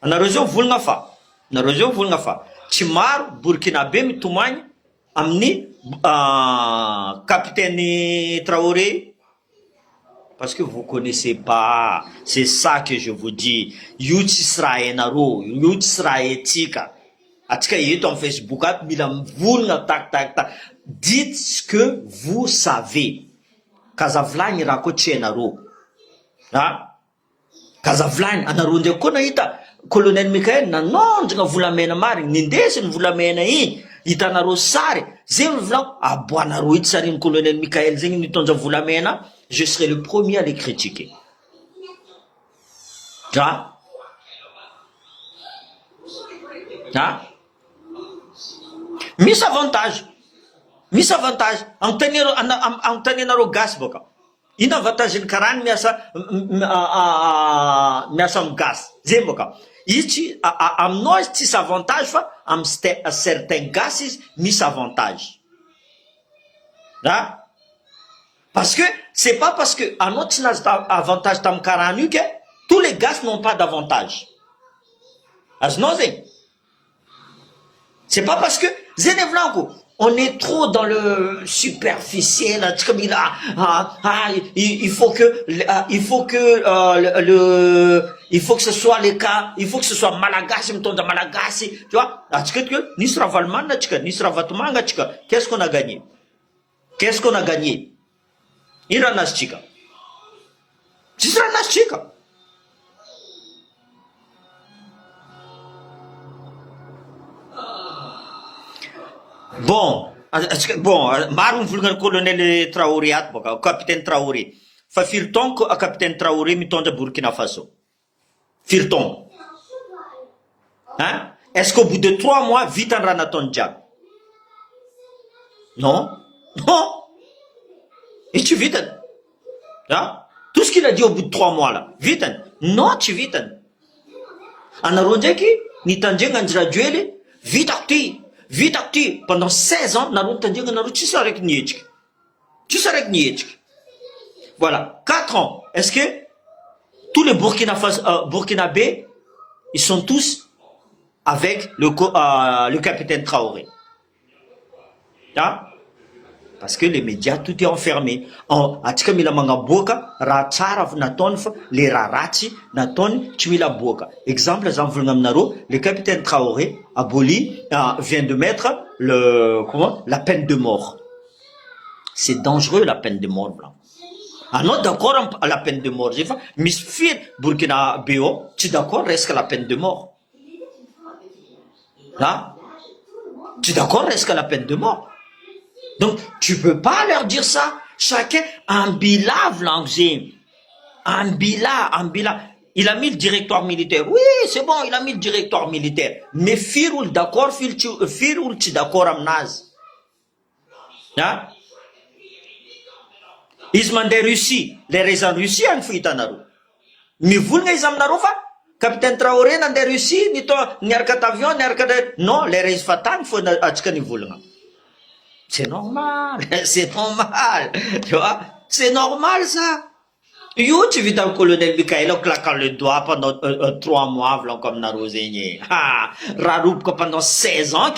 On a raison, vous l'avez fait. On a raison, vous l'avez fait. Timar, Burkinabé, me toumagne, amni, capitaine Traoré. Parce que vous ne connaissez pas. C'est ça que je vous dis. Youti Srae Naro, Youti Srae Tika. Atika yé ton Facebook, milam vulna tak. Dites ce que vous savez. Kazavlan rakoche Naro. Hein? Kazavlan, anaro nde kona ita. Colonel Michael, non, nga vulamena mari, nindesin vulamena i. Ita naro sare. Zem vlan, aboanaro ita sarin colonel Michael, zeng nitonja vulamena. Je serai le premier à les critiquer. Hein? Hein? Mis avantage. En tenir au gas boka. In avantage in karan miasa gas. Zemboka. Ici, am nós tis avantage fa, am certain gases mis avantage. Hein? Parce que c'est pas parce que à notre avantage tam karanu que tous les gaz n'ont pas d'avantage. C'est pas parce que Zenevlanko, on est trop dans le superficiel, comme il faut que ce soit les cas, il faut que ce soit Malagasy, Malagasy, tu vois? Qu'est-ce qu'on a gagné? Qu'est-ce qu'on a gagné? Iranastika. Bon, Maroun vulgar colonel Traoré, capitaine Traoré. Fa firton que capitaine Traoré miton de Burkina Faso. Firton. Hein? Est-ce qu'au bout de 3 mois, vite en ranaton diable? Non? Non? Et tu vite. Hein? Tout ce qu'il a dit au bout de 3 mois là. Vite. Non, tu vite. En arrondeki, ni tandjeng andraduele, vite acti. Pendant 16 ans, Naruto tandjeng naru tu seras avec Nietchik. Voilà. 4 ans. Est-ce que tous les Burkinabés, ils sont tous avec le capitaine Traoré? Hein? Parce que les médias, tout est enfermé. Atika mila manga boka, ratsara naton les rarati naton tumila boka. Exemple, le capitaine Traoré aboli vient de mettre la peine de mort. C'est dangereux la peine de mort blanc. Ah non, d'accord à la peine de mort. Miss Fir Burkina Béo, tu es d'accord, reste à la peine de mort. Là, tu es d'accord, reste à la peine de mort. Donc, tu peux pas leur dire ça. Chacun, ambilave l'angzim. Ambila. Il a mis le directoire militaire. Oui, c'est bon, il a mis le directoire militaire. Mais firoul d'accord, firoul tu d'accord amnaz. Hein? Ils demandent des Russie. Les raisons Russie, en fuitanaru. Mais vous, les amnaroufa? Capitaine Traoré, dans des Russie, ni toi, ni arcat avion, ni arcat. Non, les raisons fatang, faut atchkani voulanga. C'est normal, tu vois, c'est normal ça. Yo, tu vis dans le colonel Michael, on claquant le doigt pendant 3 mois, comme Narozénier. Raroup pendant 16 ans,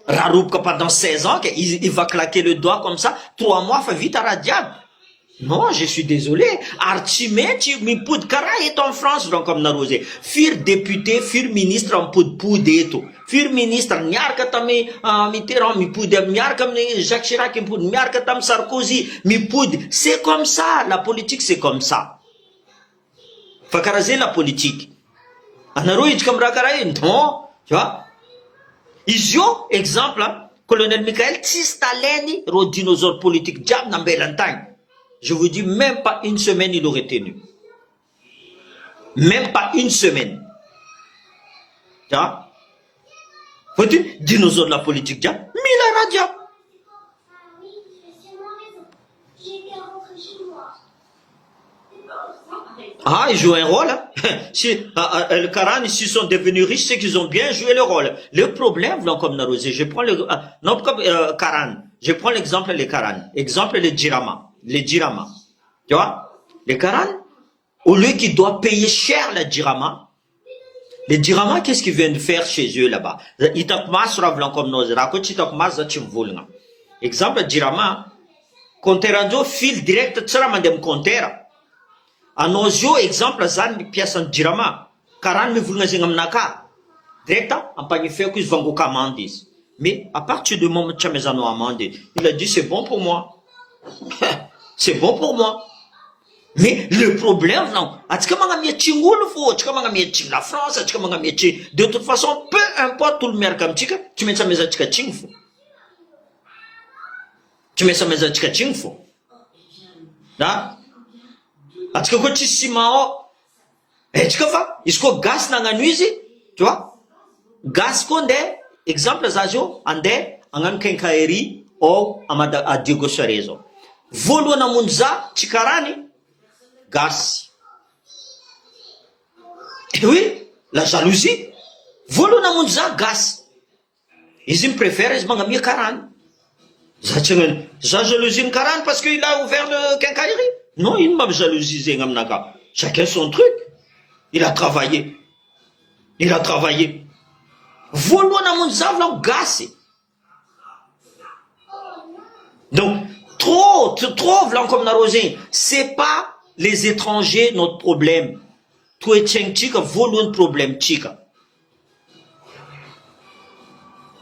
Raroup pendant 16 ans, il va claquer le doigt comme ça, 3 mois, fait vite à la diable. Non, je suis désolé. Archimé, tu me poud cara est en France, donc comme Narosé. Fir député, fir ministre en poud et tout. Fir ministre, nyarka tami, Mitterrand, mi poud, nyarka Jacques Chirac, mi poud, nyarka tam Sarkozy, mi poud. C'est comme ça. La politique, c'est comme ça. Fakaraze la politique. Anaroïd comme Rakaraï, non. Tu vois? Isio, exemple, colonel Michael, Tistaleni, ro dinosaure politique, diable, n'ambelantang. je vous dis, même pas une semaine, il aurait tenu. Même pas une semaine. Tu vois? Faut-il dinosaure de la politique, dia? Mila dia. Ah, ils jouent un rôle. Hein? Si le Karan, s'ils sont devenus riches, c'est qu'ils ont bien joué le rôle. Le problème, là, comme Narosé, je prends le non comme Karan. Je prends l'exemple les Karan. Exemple les Jirama. Les Jirama. Tu vois? Les Karan, au lieu qu'ils doivent payer cher les Jirama, les Jirama, qu'est-ce qu'ils viennent faire chez eux là-bas? Ils t'accroissent comme nous. Raconte, ils t'accroissent, tu me exemple Jirama, Conteranzo fil direct, tu seras madame Contera. À nos yeux, exemple, zan pièce en Jirama, 40 000 voulons zingam naka. Direct, en panier fait que je vais commander. Mais à partir du moment où tu as amendé, il a dit c'est bon pour moi. C'est bon pour moi. Mais le problème, non, la France, de toute façon, peu importe tout le mercam, tu mets ça mais tu mets ça mais Parce que quand tu sais tu vois, il faut gaz dans la nuit, tu vois, gaz qu'on est, exemple, zajo, ande, angan kenkaeri, ou amada a Diego Sorezo. Volo na munza, chikarani, gaz. Et oui, la jalousie, volo na munza, gaz. Ils préfèrent, ils m'ont mis karani. Ça jalousie karani parce qu'il a ouvert le kenkaeri. Non, il m'a jalousé, chacun son truc. Il a travaillé. Il a travaillé. Volo na mon zavlan gassé. Donc, trop, vlan comme Narosé. C'est pas les étrangers notre problème. Tout est tchika, volo un problème, tchika.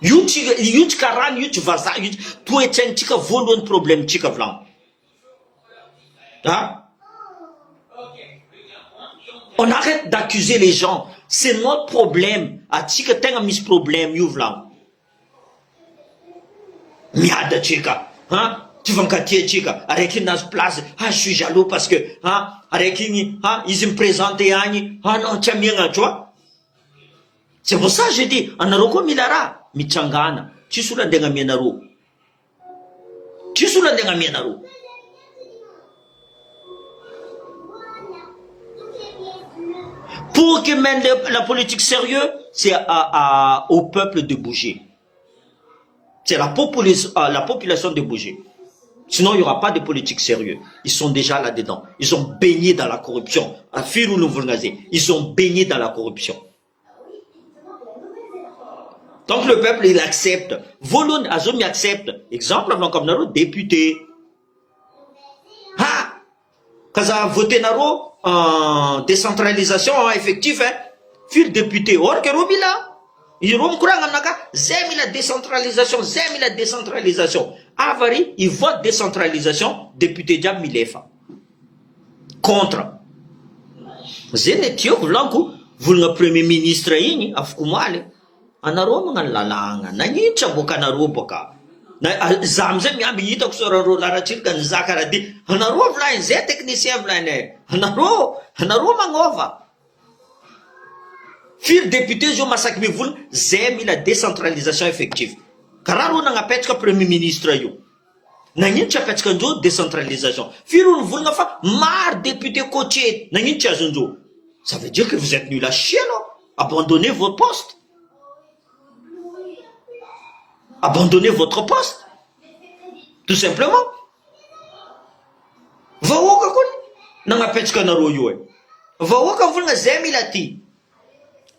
Yut karan, yut vaza, tout est tchika, volo un problème, tchika vlan. Hein? On arrête d'accuser les gens. C'est notre problème. Atika tenga mis problème youvlan. Miada chika. Hein? Tu vas me cacher chika. Avec une place. Ah, je suis jaloux parce que, hein? Avec une, hein? Ils me présentent ani. Ah non, tu as bien, tu vois? C'est pour ça que j'ai dit, anaroko milara. Michangana. Tu soula denga mienaro. Tu soula denga mienaro. Pour que mène la politique sérieuse, c'est au peuple de bouger. C'est la population de bouger. Sinon, il n'y aura pas de politique sérieuse. Ils sont déjà là-dedans. Ils sont baignés dans la corruption. Ils sont baignés dans la corruption. Donc le peuple, il accepte. Volon, Azom, il accepte. Exemple, comme Naro, député. Ah! Quand ça a voté Naro, en décentralisation effective, hein, fil député, or que Robila, il rom courant amnaka, zemi la décentralisation. Avari, il vote décentralisation, député Jam Milefa. Contre. Zenetio, blanco, vous le premier ministre, afkumale, anaro lalanga, nanyicha boka naroboka. Zamzem ya biyita kusora rola rachil kan zakaradi hanaro vlain ze technicien vlain hanaro mangova fil député jo masak mi vul zemi la décentralisation effective kararo na ngapetka premier ministre yo nanyin cha petka jo décentralisation fil vul nga fa mar député coché nanyin cha zonjo ça veut dire que vous êtes nul à chier non abandonnez votre poste. Abandonnez votre poste. Tout simplement. Vaoka kun nanga petska naro yoe. Vaoka vul nga zemi lati.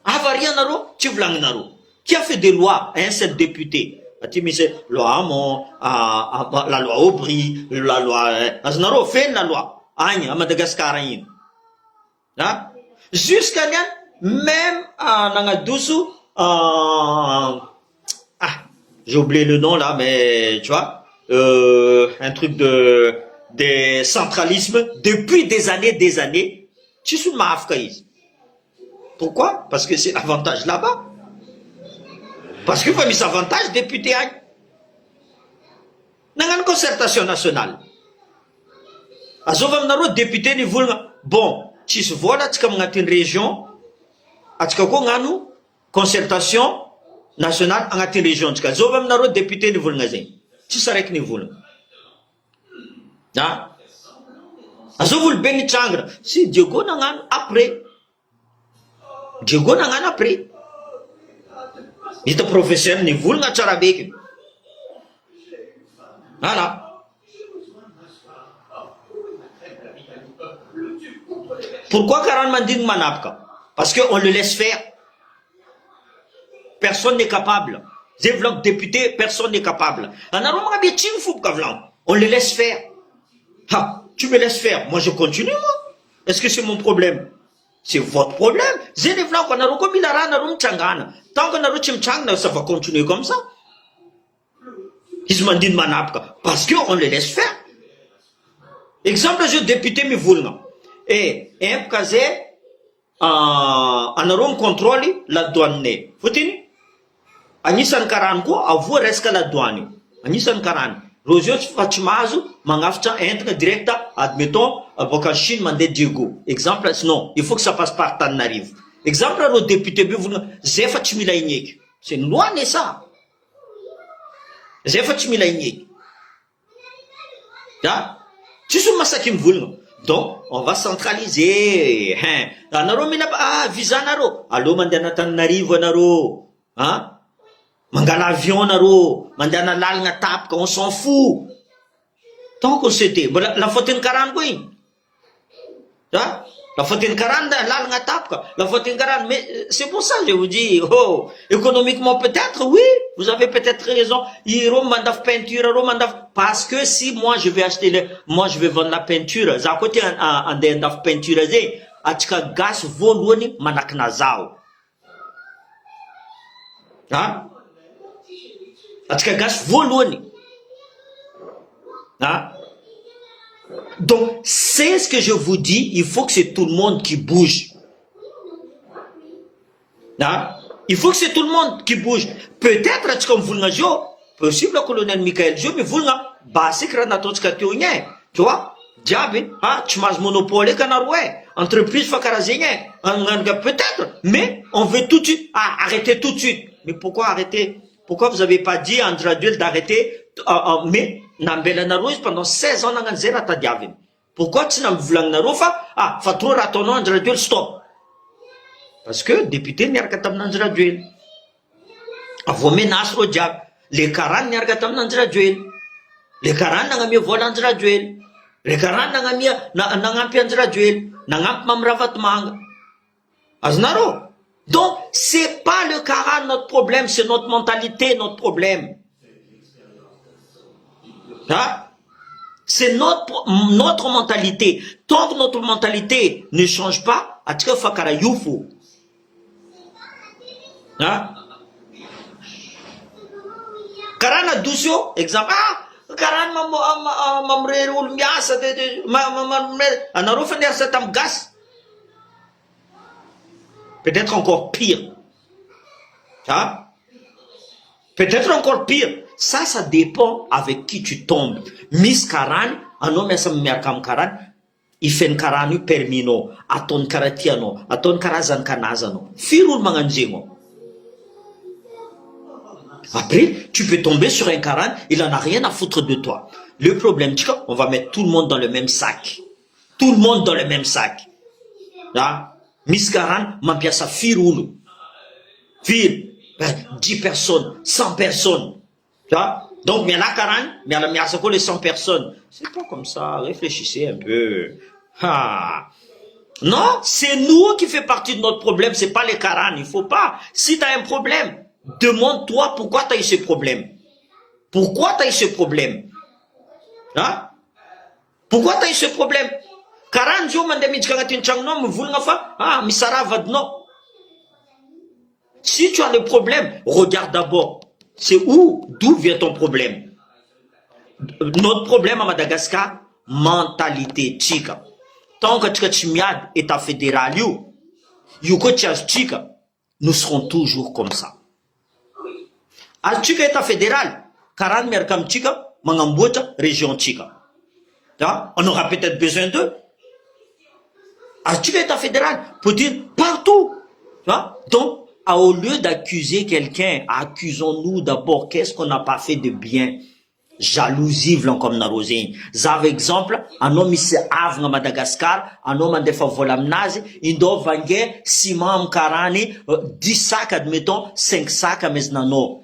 Avaria naro, chivlang naro. Qui a fait des lois, un seul député. Ati mise loi mon la loi Aubry, la loi Aznaro fait la loi. Agne à Madagascar agne. Hein? Jusqu'à même nanga dusu j'ai oublié le nom là, mais tu vois, un truc de centralisme depuis des années, tu suis ma Afghaïs. Pourquoi? Parce que c'est l'avantage là-bas. Parce que vous avez mis avantage député à une concertation nationale. azova aminareo député nivolagna bon tsisy vola atsika agnatin'ny région atsika koa gnano concertation nationale agnatin'ny région tsika azova aminareo député nivolagna zegny tsisy araiky nivolagna azova olobe nitrangana si Diego nagnano après Diego nagnano après hita professeur nivolagna tsara beky voilà. Pourquoi Karan Manding Manapka? Parce qu'on le laisse faire. Personne n'est capable. Développe député, personne n'est capable. On le laisse faire. Ha, tu me laisses faire. Moi, je continue, moi. Est-ce que c'est mon problème? C'est votre problème. Tant que ça va continuer comme ça. Ils m'ont dit Manapka. Parce qu'on le laisse faire. Exemple, je député me voulons. Et un casé en aron contrôle la douane. Faut-il? Anisan Karanko, à vous reste la douane. Anisan Karan. Rosios Fatimazu, Mangafta entre direct, admettons, avocat Chine mandé Diego. Exemple, non, il faut que ça passe par Tanarive. Exemple, le député Bivuna, Zefatimila Inyek. C'est une loi, n'est ça? Zefatimila Inyek. Tu sais, Massakim Vulno. Donc, on va centraliser. Naro minaba visa naro. Allo mandana Tanarive naro. Mangala avion naro. Mandana lalnga tap, on s'en fout. Tant qu'on c'était. La faute en 40 oui. La faute en 40, lalnga tap. La faute en 40. Mais c'est pour ça que je vous dis, oh, économiquement peut-être, oui. Vous avez peut-être raison. Parce que si moi je vais acheter moi je vais vendre la peinture, à côté en peinture, atika gas voloni manaknazao. Atika gas voloni. Donc, c'est ce que je vous dis, il faut que c'est tout le monde qui bouge. Il faut que c'est tout le monde qui bouge. Peut-être, comme vous le dites, possible, le colonel Michael, je me vous le basique, tu vois, diable, tu m'as monopole, entreprise, peut-être, mais on veut tout de suite, arrêter tout de suite. Mais pourquoi arrêter? Pourquoi vous n'avez pas dit à André Duel d'arrêter, mais, Nambela Narouis pendant 16 ans, pourquoi tu n'as voulu Naroufa? Fatro ratono André Duel, stop. Parce que député n'y a pas de duel. Vous menaces au diable. Les Karan n'y a pas de duel. Les Karan n'ont pas volé en duel. Les Karan n'ont pas duel. N'ont pas mamravat manga. Aznaro. Donc, c'est pas le Karan notre problème, c'est notre mentalité notre problème. C'est notre mentalité. Tant que notre mentalité ne change pas, à tout fakara yufu. Karana dusyo, exemple, karan mamre ulmiasa de anarofen der satam gas. Peut-être encore pire. Peut-être encore pire. Ça dépend avec qui tu tombes. Miss Karan, un homme comme Karan, il fait un Karanu permino, à ton karatiano, à ton karazan kanazano. Firul manganjimo. Après, tu peux tomber sur un Karan, il n'en a rien à foutre de toi. Le problème, on va mettre tout le monde dans le même sac. Tout le monde dans le même sac. Miss Karan, m'ampiasa firulu. Fir, 10 personnes, 100 personnes. Donc, mais la Karan, mais la miasako les 100 personnes. C'est pas comme ça, réfléchissez un peu. Non, c'est nous qui fait partie de notre problème, c'est pas les Karan, il faut pas. Si tu as un problème, demande-toi pourquoi tu as eu ce problème. Pourquoi tu as eu ce problème? Pourquoi tu as eu ce problème? Karan jo mandemij kangatin changno me vulnga fa misara vadno. Si tu as le problème, regarde d'abord. C'est d'où vient ton problème? Notre problème à Madagascar, mentalité chica. Tant que tu miad état fédéral, chica, nous serons toujours comme ça. À chica état fédéral, Karan merkam chica, mangambota région chica. Hein? On aura peut-être besoin d'eux. L'État fédéral peut dire partout. Hein? Donc, au lieu d'accuser quelqu'un, accusons-nous d'abord qu'est-ce qu'on n'a pas fait de bien. Jalousie vlan comme narosé. Zav exemple, un homme ici à Madagascar, un homme en défa volamnazi, il doit vendre 6 mois karani, 10 sacs admettons, 5 sacs à mesnano.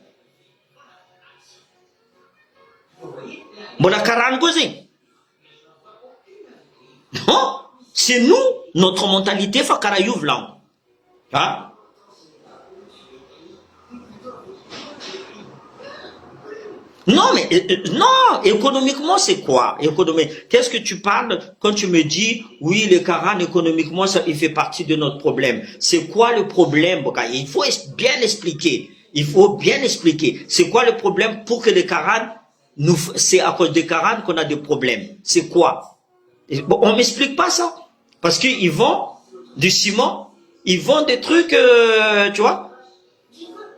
Bon la karani gozi. Non, c'est nous, notre mentalité fa karayou vlan. Hein? Non, mais non, économiquement, c'est quoi? Économique. Qu'est-ce que tu parles quand tu me dis, oui, le Karan, économiquement, ça, il fait partie de notre problème. C'est quoi le problème, Boka? Il faut bien expliquer. Il faut bien expliquer. C'est quoi le problème pour que le Karan, c'est à cause des Karan qu'on a des problèmes. C'est quoi? Bon, on m'explique pas ça. Parce qu'ils vendent du ciment, ils vendent des trucs, tu vois?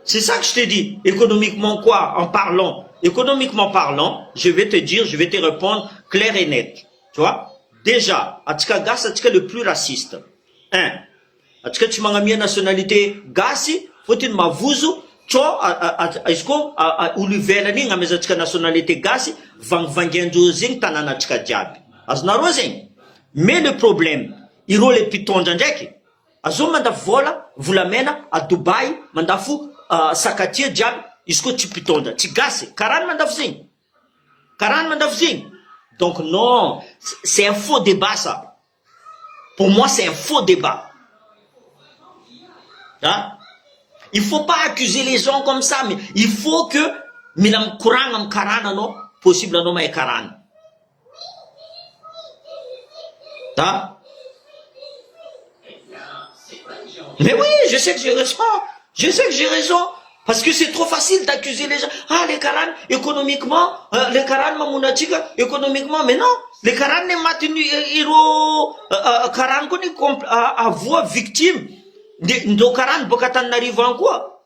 C'est ça que je te dis. Économiquement quoi? En parlant. Économiquement parlant, je vais te dire, je vais te répondre clair et net. Tu vois? Déjà, Atika Gas, Atika le plus raciste. Un. Atika tu m'as mis nationalité Gassi, faut-il m'avouzu, tu vois, est-ce qu'on a ou le vélani, n'a mais Atika nationalité Gassi, vangenjo zing tanana Atika diabi. Aznarozing. Mais le problème, il roule les pitons d'Andjaki. Azo manda vola, vous l'amène à Dubaï, manda fou, Sakatia diable, isko tu pitonda, tu gasses, Karan mandafzing. Karan mandafzing. Donc non, c'est un faux débat ça. Pour moi, c'est un faux débat. Hein? Il faut pas accuser les gens comme ça, mais il faut que milam courant am Karan non, possible non mais Karan. Hein? Mais oui, je sais que j'ai raison. Je sais que j'ai raison. Parce que c'est trop facile d'accuser les gens. Ah, les Karan, économiquement, les Karan, Mamounachika, économiquement, mais non. Les Karan n'est maintenu, Karan, qu'on est à voix victime. De Karan, Bokatan n'arrive en quoi?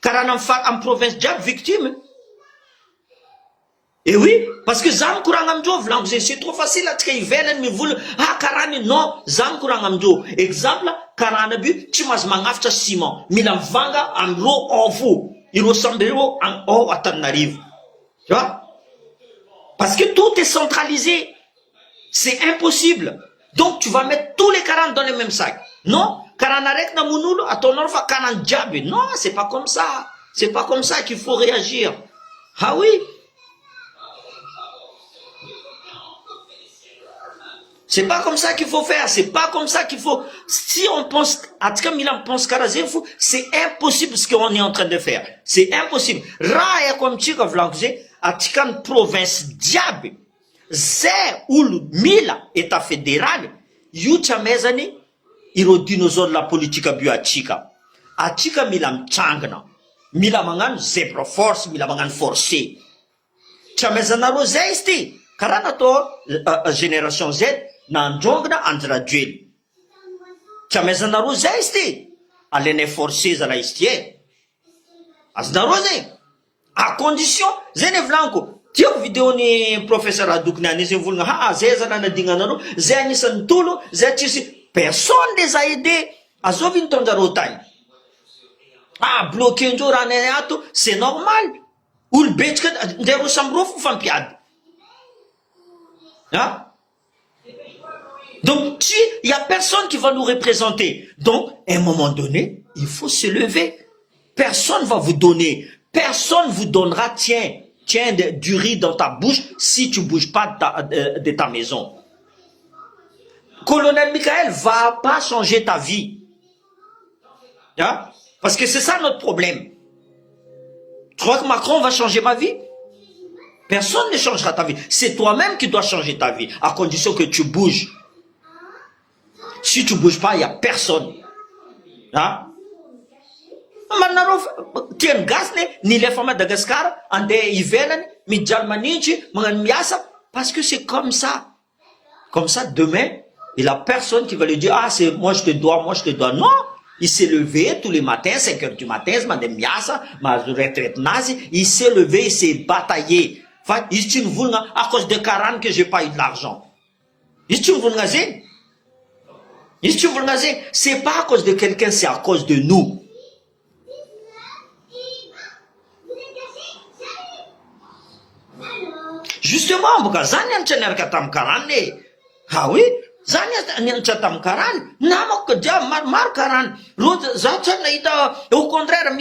Karan en province, diable, victime. Et oui, parce que Zam Kurangamjo, c'est trop facile à traiter, mais vous, ah, Karani, non, Zam Kurangamjo. Exemple, Karanabu, tu m'as mangafta ciment, Milan Vanga, en ro ofu, il ressemble en haut à Tanarive. Tu vois? Parce que tout est centralisé. C'est impossible. Donc, tu vas mettre tous les Karan dans le même sac. Non? Karanarek na mounoul, à ton orfa Karan Djabe. Non, c'est pas comme ça. C'est pas comme ça qu'il faut réagir. Ah oui? C'est pas comme ça qu'il faut faire, c'est pas comme ça qu'il faut. Si on pense, en tout cas, Milan pense Karazefou, c'est impossible ce qu'on est en train de faire. C'est impossible. Raya comme Tika Vlangze, à Tikan province diable, Zé ou Mila, État fédéral, Yucha Mezani, Iro dinosaure de la politique à Tika. À Tika Milan Changna, Mila Mangan, Zebra Force, Mila Mangan forcé. Chamezanaro Zesti, Karanato, génération Z, Nanjongna andra duel. Chamezanaro Zesti, Alene forcé à la istie. Asdarose, à condition, Zene Blanco. Tiens, vidéo ni professeur Adoukna, ni Zevulna, ah, Zezana Dinganano, Zeni Santulo, Zetisi, personne les a aidés à Zovinton Darotagne. Ah, bloquer un jour en anéato, c'est normal. Ou le bête que des ressemblants ou fampiade. Hein? Donc, il n'y a personne qui va nous représenter. Donc, à un moment donné, il faut se lever. Personne va vous donner. Personne vous donnera, tiens, du riz dans ta bouche si tu ne bouges pas de ta maison. Colonel Michael va pas changer ta vie. Hein? Parce que c'est ça notre problème. Tu crois que Macron va changer ma vie? Personne ne changera ta vie. C'est toi-même qui dois changer ta vie, à condition que tu bouges. Si tu ne bouges pas, il n'y a personne. Hein? Tiens, gaz, ni les femmes de Madagascar, en des hivers, mi Jalmanichi, parce que c'est comme ça. Comme ça, demain, il n'y a personne qui va lui dire, ah, c'est moi je te dois, moi je te dois. Non! Il s'est levé tous les matins, 5 heures du matin, ma retraite nazi, il s'est levé, il s'est bataillé. Ici, nous voulons, à cause de Karan que j'ai pas eu de l'argent. Ici, nous voulons, c'est pas à cause de quelqu'un, c'est à cause de nous. Justement, ah oui, au contraire,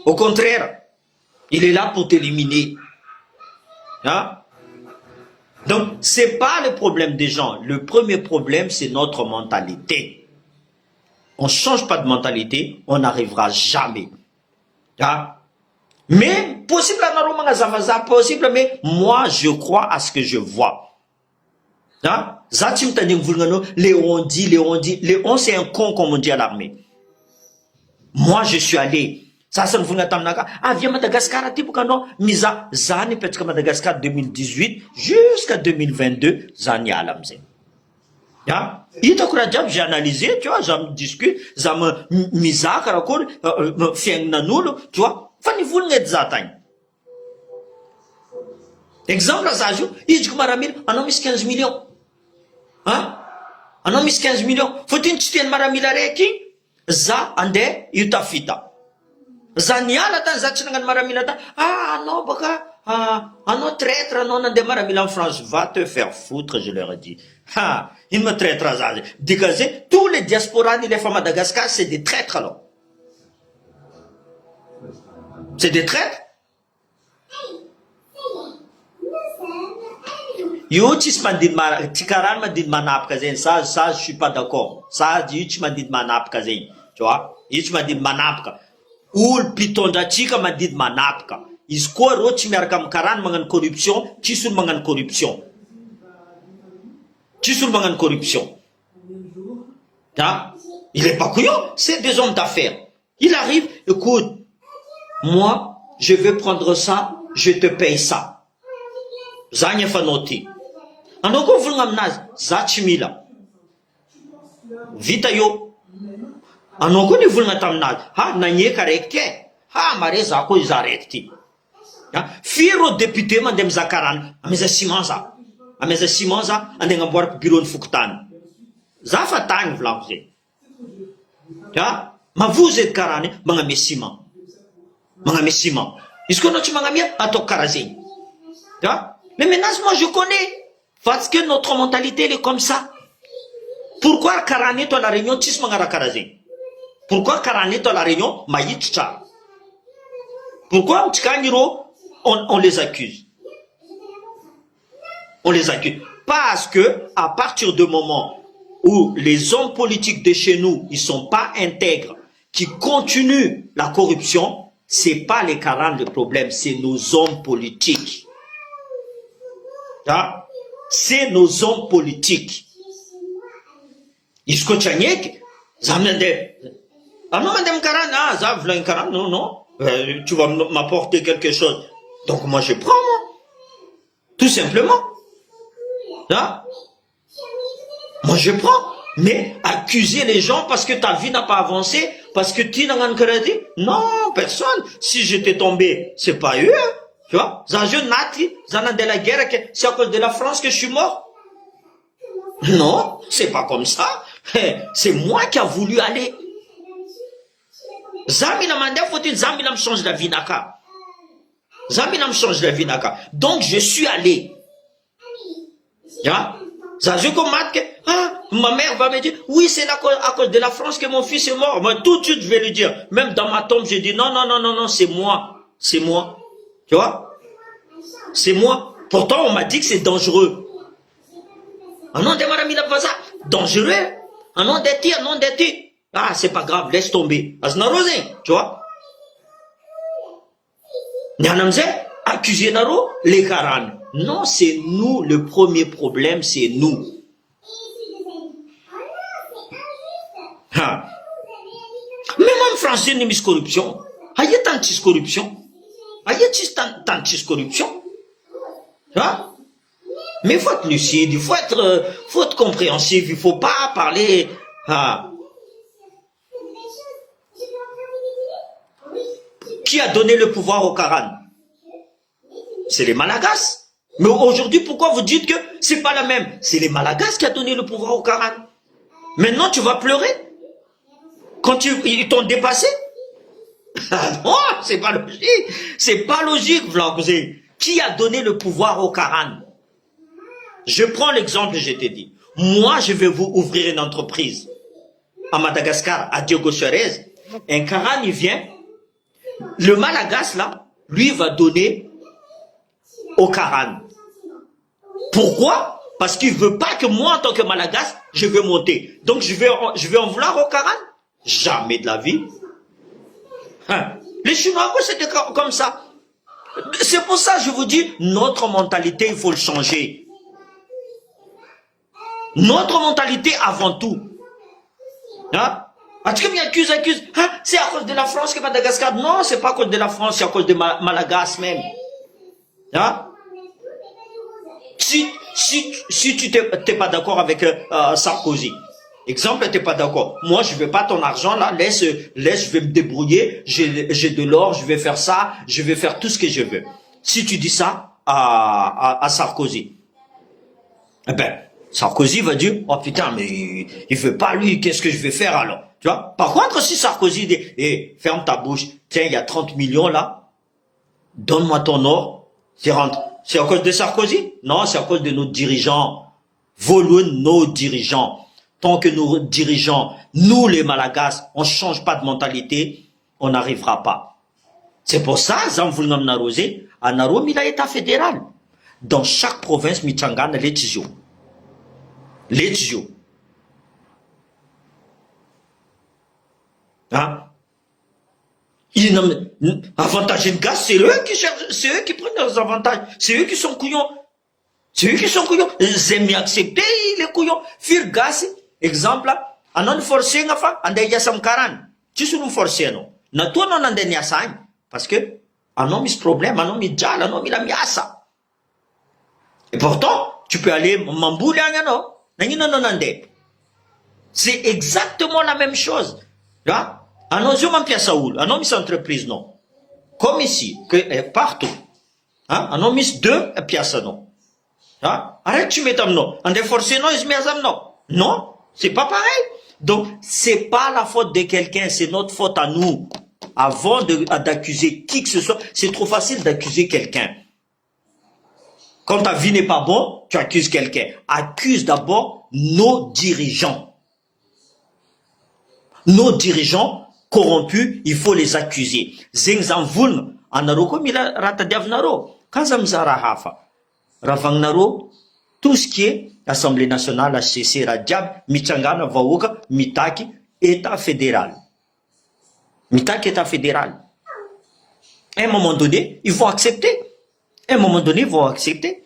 au contraire, il est là pour t'éliminer. Hein? Donc, c'est pas le problème des gens. Le premier problème, c'est notre mentalité. On change pas de mentalité, on n'arrivera jamais. Hein? Mais, possible, possible, mais moi, je crois à ce que je vois. Hein? Léon dit, Léon, c'est un con, comme on dit à l'armée. Moi, je suis allé. Ça, c'est viens Madagascar, Misa, Zani, peut-être Madagascar 2018, jusqu'à 2022, Zani Alamze. J'ai analysé, tu vois, j'en discute, j'en Misa, Karakor, Fieng Nanoul, tu vois, Fanny Voulnet Zatagne. Exemple, ça joue, il dit Maramil, un homme 15 millions. Hein? Un homme 15 millions. Faut-il que Maramil Areki? Za, ande, Yutafita. Zaniala tan zachinangan maramilata. Ah non, baka. Ah non, traître, non, on maramil en France. Va te faire foutre, je leur ai dit. Ah, il me traître à Dégazé, tous les diasporas et les femmes à Madagascar, c'est des traîtres alors. C'est des traîtres. Yo, tu m'as dit, Tikaran m'a dit manap kazen. Ça, je suis pas d'accord. Ça, tu m'as dit manap kazen. Tu vois? Tu m'as dit manap. Ou le piton d'Achika m'a dit manapka. Il se croit rochi merkam karan mangan corruption, tisul mangan corruption. Tisul mangan corruption. Hein? Il est pas couillon, c'est des hommes d'affaires. Il arrive, écoute, moi, je vais prendre ça, je te paye ça. Zanya fanoti. Anoko vulngamnaz, zachimila. Vita yo. Anoko ni vulngatamnaz, ha, nanye karekte. Ha, mare zako izarekti. Firo député mandem zakaran, ameza simanza. Ameza simanza, andenga boar bureau de fuktan. Zafa tang vlamze. Ma vous êtes karane, mangame siman. Mangame siman. Est-ce que notre mangamia a to karazé? Mais maintenant, moi je connais. Parce que notre mentalité elle est comme ça. Pourquoi karane to la réunion tis mangara karazé? Pourquoi karane to la réunion maïtcha? Pourquoi on les accuse? On les accuse. Parce que, à partir du moment où les hommes politiques de chez nous, ils sont pas intègres, qui continuent la corruption, c'est pas les Karans le problème, c'est nos hommes politiques. C'est nos hommes politiques. Ils se coachent, non, non. Tu vas m'apporter quelque chose. Donc moi je prends, moi. Tout simplement. Moi je prends. Mais accuser les gens parce que ta vie n'a pas avancé, parce que tu n'as pas de crédit, non, personne. Si j'étais tombé, c'est pas eux. Hein. Tu vois, de la guerre, c'est à cause de la France que je suis mort. Non, c'est pas comme ça. C'est moi qui a voulu aller. Zamina manda faut-il Zamina me change la vie naka. Zamina me change la vie naka. Donc je suis allé. Ça je comme ma mère va me dire oui c'est à cause de la France que mon fils est mort. Moi tout de suite je vais lui dire. Même dans ma tombe je dis non c'est moi. C'est moi. Tu vois? C'est moi. Pourtant on m'a dit que c'est dangereux. Un nom de madame il a pas ça. Dangereux. Un nom d'été. Ah, c'est pas grave, laisse tomber. Tu vois? Nyanamze, accuser Naro, les Karan. Non, c'est nous, le premier problème, c'est nous. Mais même français n'est mis corruption. Aïe, tant de corruption. Aïe, tant de corruption. Mais il faut être lucide, il faut être compréhensif, il faut pas parler. Qui a donné le pouvoir au Karan? C'est les Malagasy. Mais aujourd'hui, pourquoi vous dites que c'est pas la même? C'est les Malagasy qui a donné le pouvoir au Karan. Maintenant, tu vas pleurer quand ils t'ont dépassé? Non, c'est pas logique. C'est pas logique, Vlagozé. Qui a donné le pouvoir au Karan? Je prends l'exemple que je t'ai dit. Moi, je vais vous ouvrir une entreprise à Madagascar, à Diogo Suarez. Un Karan, il vient. Le Malagasy, là, lui, va donner au Karan. Pourquoi? Parce qu'il veut pas que moi, en tant que Malagasy, je veux monter. Donc, je vais en vouloir au Karan? Jamais de la vie. Hein? Les Chinois, c'était comme ça. C'est pour ça que je vous dis, notre mentalité, il faut le changer. Notre mentalité avant tout. Hein? Accuse. Hein? C'est à cause de la France que Madagascar. Non, c'est pas à cause de la France, c'est à cause de Malagasy même. Hein? Si tu t'es pas d'accord avec Sarkozy, exemple, t'es pas d'accord. Moi, je veux pas ton argent là. Laisse, je vais me débrouiller. J'ai de l'or, je vais faire ça, je vais faire tout ce que je veux. Si tu dis ça à Sarkozy, eh ben, Sarkozy va dire, oh putain, mais il veut pas lui, qu'est-ce que je vais faire alors? Tu vois? Par contre, si Sarkozy dit, ferme ta bouche, tiens, il y a 30 millions là, donne-moi ton or, c'est rentre. C'est à cause de Sarkozy? Non, c'est à cause de nos dirigeants. Volons nos dirigeants. Tant que nos dirigeants, nous les Malagasy, on change pas de mentalité, on n'arrivera pas. C'est pour ça, Zamvulngam Narosé, à Naro, il a état fédéral. Dans chaque province, Michangana, les Tizio. Les Tizio. Hein? Avantage de gaz, c'est eux qui cherchent, c'est eux qui prennent leurs avantages. C'est eux qui sont couillons. C'est eux qui sont couillons. Ils aiment accepter les couillons. Fir gaz, exemple, anon forcé nga fa, ande yasam karan. Tu sais nous forcer non. Na toi non ande yasam. Parce que, anon mis problème, anon mis jal, anon mis la miasa. Et pourtant, tu peux aller mamboule non. Nangi non ande. C'est exactement la même chose. Tu vois? Anon zo mampia Saoul, anon mis entreprise non. Comme ici, que partout. Hein? Anon mis deux pièces non. Hein? Arrête tu mets non. Ande forcé non, ils mettent non. Non, c'est pas pareil. Donc, c'est pas la faute de quelqu'un, c'est notre faute à nous. Avant d'accuser qui que ce soit, c'est trop facile d'accuser quelqu'un. Quand ta vie n'est pas bonne, tu accuses quelqu'un. Accuse d'abord nos dirigeants. Nos dirigeants corrompus, il faut les accuser. Zengzamvuln, anaroko mila ratadiavnaro. Kazamzara hafa. Ravangnaro, tout ce qui est Assemblée nationale, HCC, Radiab, Michangana, Vaouka, Mitaki, État fédéral. Mitaki, État fédéral. À un moment donné, ils vont accepter. À un moment donné, ils vont accepter.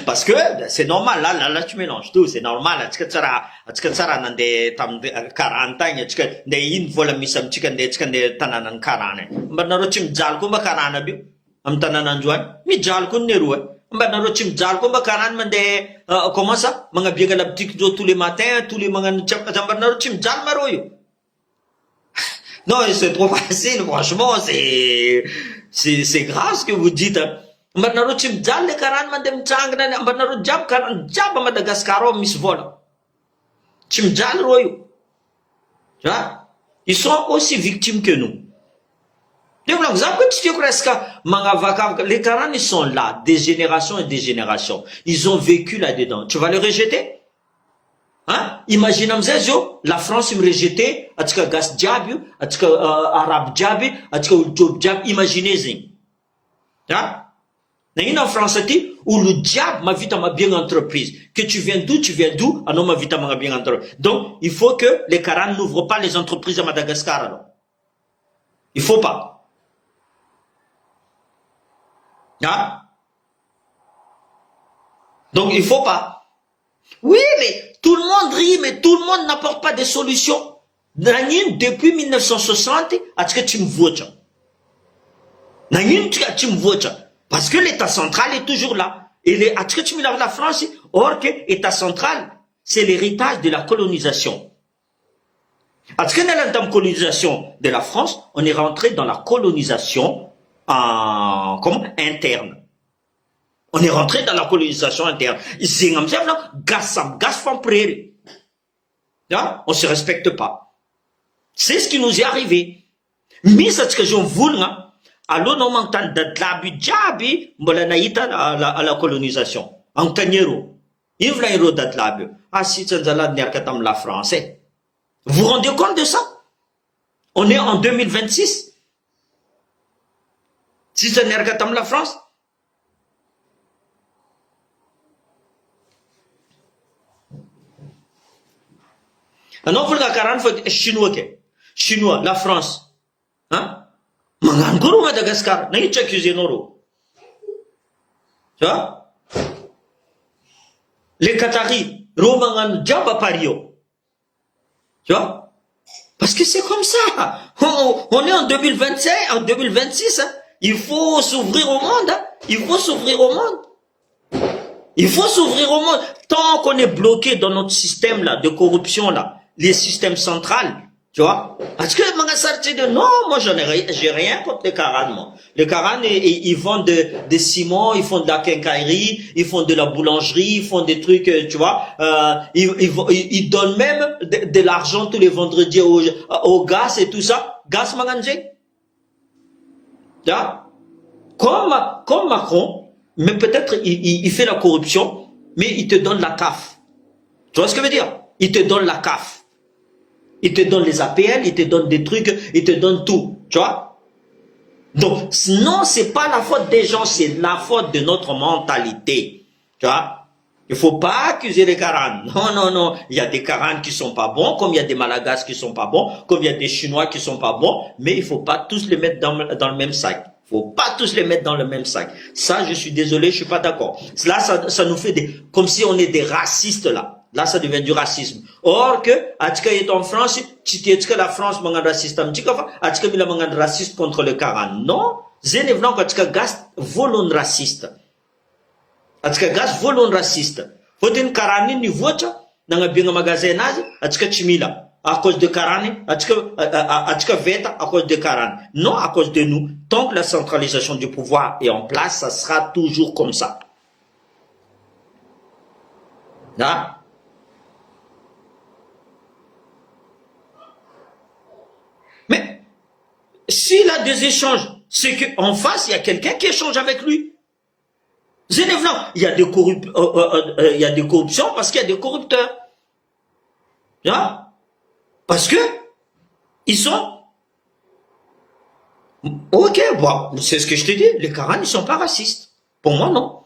Parce que c'est normal, là tu mélanges tout, c'est normal. Est-ce que tu as nande tam 40 ans, est-ce que des in vola misam chicken de tananan karane. Mbanaro chim jal ko makarana bi. Am tananan juan, mi jal ko neru. Mbanaro chim jal ko makaran mande comment ça? Mga biega la petite jo tous les matins, tous les mangan mbanaro chim jal maroyo. Non, c'est trop facile, franchement, c'est grave ce que vous dites. Mbanaro chim jal le karan mandem changna mbanaro jab karan jab Madagascar miss vola. Chim jal royo. Tu vois? Ils sont aussi victimes que nous. Les Karans, ils sont là, des générations et des générations. Ils ont vécu là-dedans. Tu vas les rejeter? Hein? Imaginons, la France, me rejetait, à ce que Gas Djabi, à ce que Arabe Djabi, à ce que Job Djabi, imaginez-y. Hein? En France, où le diable m'a vite à ma bien entreprise. Que tu viens d'où, ah non, ma vite à ma bien entreprise. Donc, il faut que les Karans n'ouvrent pas les entreprises à Madagascar, alors. Il faut pas. Hein? Donc, il faut pas. Oui, mais tout le monde rit, mais tout le monde n'apporte pas des solutions. Depuis 1960, est-ce que tu me votes? Tu me votes? Parce que l'État central est toujours là. Et la France, or que l'État central, c'est l'héritage de la colonisation. En colonisation de la France, on est rentré dans la colonisation interne. On est rentré dans la colonisation interne. On se respecte pas. C'est ce qui nous est arrivé. Mais c'est ce que je voulais, alors non m'entend de l'abidjabi, à la colonisation. En Cagnero. Il voulait un d'atlabu. Ah, si tu as la France. Vous vous rendez compte de ça? On est en 2026. Si tu as la France. Non, vous le chinois, chinois, la France. Hein? Manganguru Madagascar, n'a pas accusé Noro. Tu vois? Les Qataris, Romangan Djaba Pario. Tu vois? Parce que c'est comme ça. On est en 2025, en 2026. Hein? Il faut s'ouvrir au monde. Hein? Il faut s'ouvrir au monde. Il faut s'ouvrir au monde. Tant qu'on est bloqué dans notre système là de corruption là, les systèmes centrales, tu vois. Parce que non, moi j'ai rien contre les Karanes, moi. Les Karanes, ils vendent des ciments, ils font de la quincaillerie, ils font de la boulangerie, ils font des trucs, tu vois. Ils donnent même de l'argent tous les vendredis au gaz et tout ça. Gaz Manganje. Tu vois. Comme Macron, mais peut-être il fait la corruption, mais il te donne la CAF. Tu vois ce que je veux dire? Il te donne la CAF. Il te donne les APL, il te donne des trucs, il te donne tout. Tu vois? Donc, non, c'est pas la faute des gens, c'est la faute de notre mentalité. Tu vois? Il faut pas accuser les Karanes. Non, non, non. Il y a des Karanes qui sont pas bons, comme il y a des Malagasy qui sont pas bons, comme il y a des Chinois qui sont pas bons, mais il faut pas tous les mettre dans le même sac. Faut pas tous les mettre dans le même sac. Ça, je suis désolé, je suis pas d'accord. Là, ça nous fait comme si on est des racistes là. Là, ça devient du racisme. Or que, Atika est en France, tu dis que la France m'a raciste, Atika il a raciste contre le Karan. Non, Zénévlan, Atika gas volon raciste. Atika gas volon raciste. Faut une Karani ni vote, dans un bien magasin, Atika chimila. À cause de Karani, Atika veta à cause de Karan. Non, à cause de nous. Tant que la centralisation du pouvoir est en place, ça sera toujours comme ça. Là. Mais s'il a des échanges, c'est qu'en face, il y a quelqu'un qui échange avec lui. Zénévlan, il y a des corruptions parce qu'il y a des corrupteurs. Hein? Parce que ils sont... Ok, bon, c'est ce que je te dis. Les Karanes, ils sont pas racistes. Pour moi, non.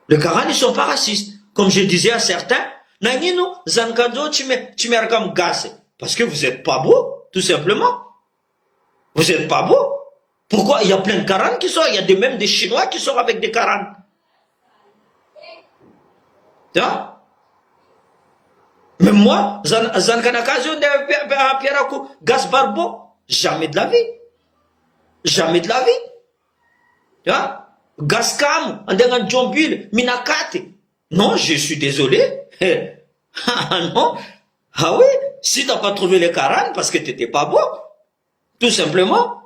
Les Karanes, ils sont pas racistes. Comme je disais à certains, Nanino, Zankado, tu me comme gasse. Parce que vous êtes pas beau, tout simplement. Vous êtes pas beau. Pourquoi? Il y a plein de Karanes qui sortent. Il y a même des Chinois qui sortent avec des Karanes. Tu vois? Mais moi, Zankanakazion de Pierakou, Gas Barbo, jamais de la vie. Jamais de la vie. Tu vois? Gaskam, Andengan Djombil, Minakate. Non, je suis désolé. Ah non. Ah oui, si t'as pas trouvé les Karanes parce que t'étais pas beau. Tout simplement.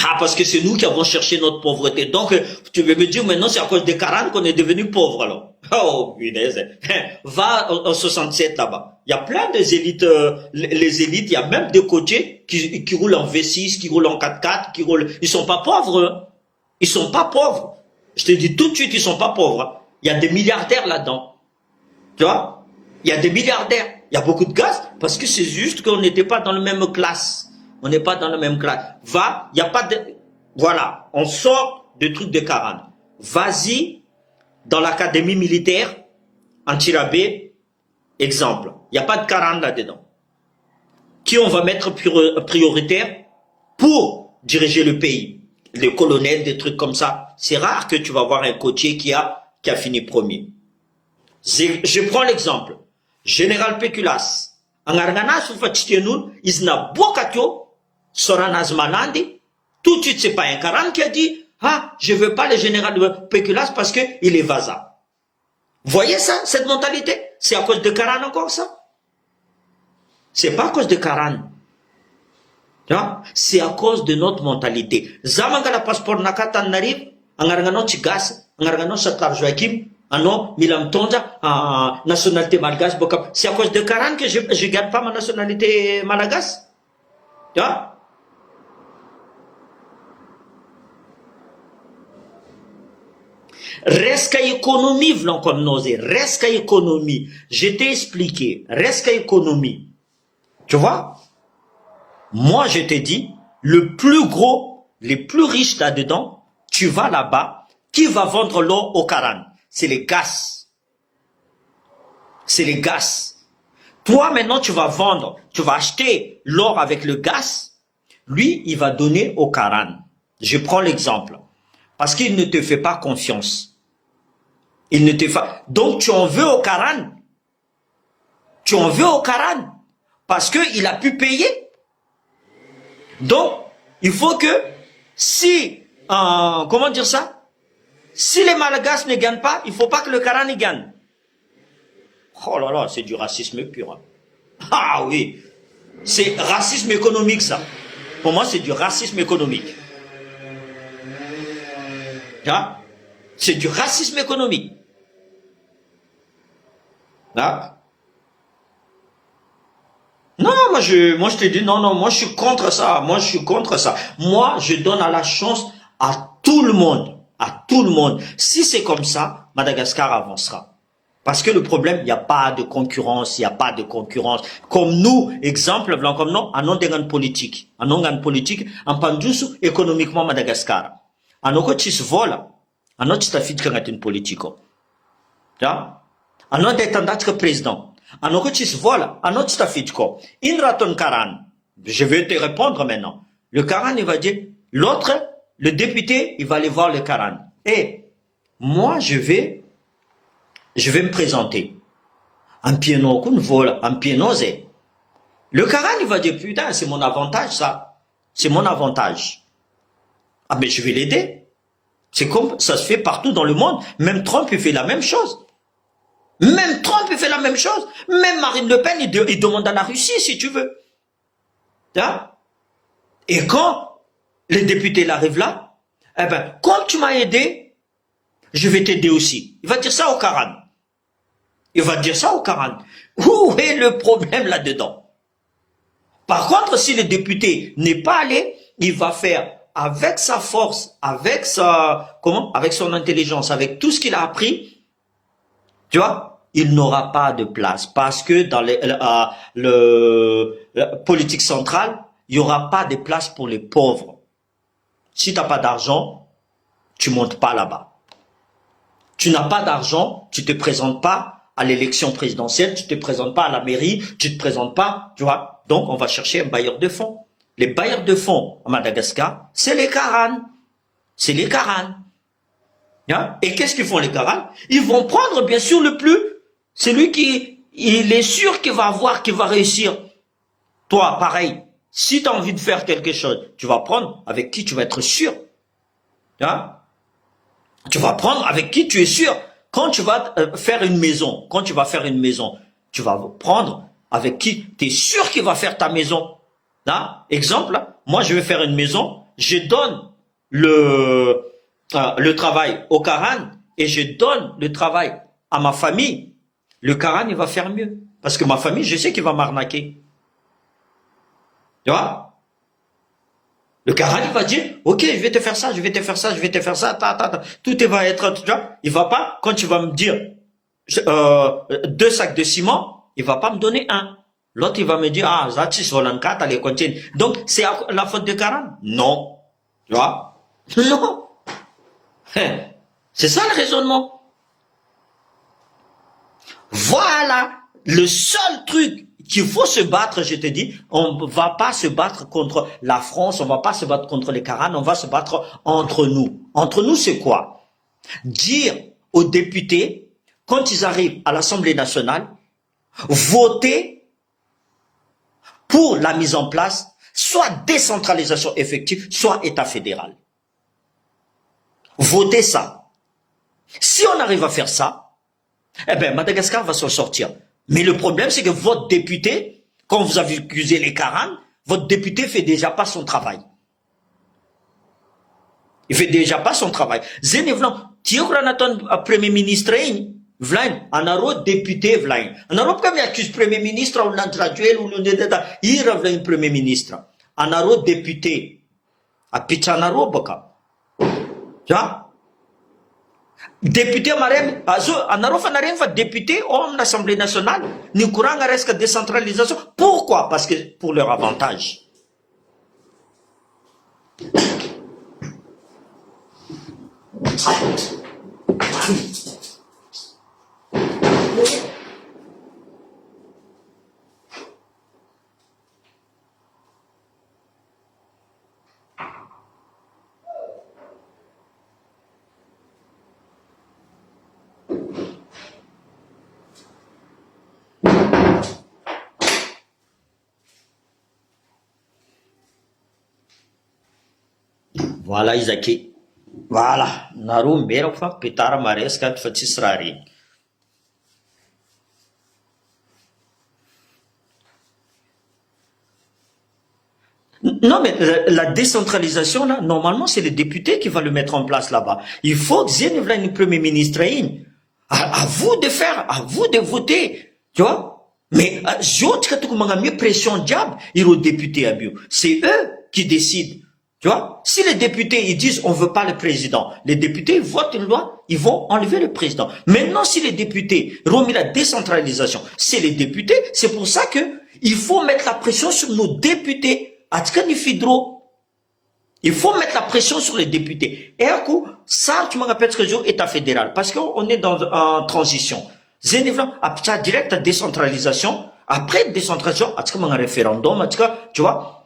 Ah, parce que c'est nous qui avons cherché notre pauvreté. Donc, tu veux me dire maintenant c'est à cause des Karanes qu'on est devenu pauvre alors. Oh, punaise. Va en 67 là-bas. Il y a plein des élites, les élites, il y a même des côtiers qui roulent en V6, qui roulent en 4x4, qui roulent. Ils sont pas pauvres. Ils sont pas pauvres. Je te dis tout de suite, ils sont pas pauvres. Il y a des milliardaires là-dedans. Tu vois? Il y a des milliardaires. Il y a beaucoup de gaz parce que c'est juste qu'on n'était pas dans la même classe. On n'est pas dans la même classe. Va, il n'y a pas de... Voilà, on sort de trucs de Karanes. Vas-y dans l'académie militaire, en Tirabé, exemple. Il n'y a pas de Karanes là-dedans. Qui on va mettre prioritaire pour diriger le pays? Les colonels, des trucs comme ça. C'est rare que tu vas voir un côtier qui a fini premier. Je prends l'exemple. Général Péculas. En Argana, Isna Bokatio, Soranaz Malandi, tout de suite, c'est pas un Karan qui a dit, Ah, je veux pas le général de Péculas parce que il est Vaza. Voyez ça, cette mentalité? C'est à cause de Karan encore ça? C'est pas à cause de Karan. C'est à cause de notre mentalité. Zamanga la passeport nakata n'arrive, angarangano chigas, angarangano satlar joakim, ano milam tonja, nationalité malgache, c'est à cause de Karan que je garde pas ma nationalité malgache. Tu vois? Reste qu'à économie, v'lon comme nausée. Reste qu'à économie. Je t'ai expliqué. Reste qu'à économie. Tu vois? Moi, je te dis, le plus gros, les plus riches là-dedans, tu vas là-bas, qui va vendre l'or au Karan? C'est les gaz. C'est les gaz. Toi, maintenant, tu vas vendre, tu vas acheter l'or avec le gaz. Lui, il va donner au Karan. Je prends l'exemple. Parce qu'il ne te fait pas confiance. Il ne te fait... Donc, tu en veux au Karan. Tu en veux au Karan. Parce qu'il a pu payer. Donc, il faut que si, comment dire ça? Si les Malagasy ne gagnent pas, il ne faut pas que le Karan y gagne. Oh là là, c'est du racisme pur. Ah oui, c'est racisme économique ça. Pour moi, c'est du racisme économique. Hein? C'est du racisme économique. Hein? Non, moi je te dis, non, moi je suis contre ça, moi je suis contre ça. Moi, je donne la chance à tout le monde, Si c'est comme ça, Madagascar avancera. Parce que le problème, il n'y a pas de concurrence, Comme nous, exemple, comme nous, en non politique, en pandousu économiquement Madagascar. En non tis vola, en non tis tafid une politique. En non d'étendard président. En tis vola, en non tis tafid ko. In raton Karan. Je vais te répondre maintenant. Le Karan, il va dire, l'autre, le député, il va aller voir le Karan. Et moi, je vais me présenter. En piano, en pianosé. Le Karan, il va dire, putain, c'est mon avantage, ça. C'est mon avantage. Ah, mais je vais l'aider. C'est comme ça se fait partout dans le monde. Même Trump, il fait la même chose. Même Marine Le Pen, il demande à la Russie, si tu veux. Hein? Et quand les députés arrivent là, eh ben, comme tu m'as aidé, je vais t'aider aussi. Il va dire ça au Karan. Où est le problème là-dedans? Par contre, si le député n'est pas allé, il va faire avec sa force, avec son intelligence, avec tout ce qu'il a appris, tu vois, il n'aura pas de place. Parce que dans la politique centrale, il n'y aura pas de place pour les pauvres. Si tu n'as pas d'argent, tu montes pas là-bas. Tu n'as pas d'argent, tu te présentes pas à l'élection présidentielle, tu te présentes pas à la mairie, tu te présentes pas, tu vois. Donc, on va chercher un bailleur de fonds. Les bailleurs de fonds à Madagascar, c'est les Karan. Hein? Et qu'est-ce qu'ils font les Karan? Ils vont prendre, bien sûr, celui qui, il est sûr qu'il va réussir. Toi, pareil. Si tu as envie de faire quelque chose, tu vas prendre avec qui tu vas être sûr. Hein? Tu vas prendre avec qui tu es sûr. Quand tu vas faire une maison, tu vas prendre avec qui tu es sûr qu'il va faire ta maison. Hein? Exemple, moi je vais faire une maison, je donne le travail au Karan et je donne le travail à ma famille. Le Karan, il va faire mieux. Parce que ma famille, je sais qu'il va m'arnaquer. Tu vois? Le Karan, il va dire, ok, je vais te faire ça, tout va être, tu vois? Il va pas, quand tu vas me dire 2 sacs de ciment, il va pas me donner 1. L'autre, il va me dire, ah, Zatis Volanka, t'as les contiennent. Donc, c'est la faute de Karan? Non. Tu vois? Non. C'est ça le raisonnement. Voilà le seul truc qu'il faut se battre, je te dis, on ne va pas se battre contre la France, on ne va pas se battre contre les Karan, on va se battre entre nous. Entre nous, c'est quoi? Dire aux députés, quand ils arrivent à l'Assemblée nationale, voter pour la mise en place, soit décentralisation effective, soit État fédéral. voter ça. Si on arrive à faire ça, eh bien, Madagascar va s'en sortir. Mais le problème, c'est que votre député, quand vous avez accusé les Karen, votre député fait déjà pas son travail. Il fait déjà pas son travail. Zénévlan, Tiogranaton, premier ministre, Vlain, un autre député, Vlain. Un autre comme il accuse premier ministre, ou l'intraduel, ou l'undédata, il a premier ministre. Un autre député, à Pichanaro, Boka. Tu vois? Député Marem, un autre fanarem va député, en l'Assemblée nationale, ni courant à risque de décentralisation. Pourquoi? Parce que pour leur avantage. Voilà, Isaki. Voilà. Narum, Berofa, Petara, Mareska, Fatisrari. Non, mais la décentralisation, là, normalement, c'est le député qui va le mettre en place là-bas. Il faut que Zénévla, le premier ministre, à vous de faire, à vous de voter. Tu vois? Mais, pression diable, il y a députés à bio. C'est eux qui décident. Tu vois? Si les députés, ils disent, on veut pas le président, les députés votent une loi, ils vont enlever le président. Maintenant, si les députés remettent la décentralisation, c'est les députés, c'est pour ça que il faut mettre la pression sur nos députés. Il faut mettre la pression sur les députés. Et à coup, ça, tu me rappelles ce que je dis, État fédéral. Parce qu'on est en transition. Zénévlan, après direct à décentralisation, après décentralisation, à un référendum, tu vois.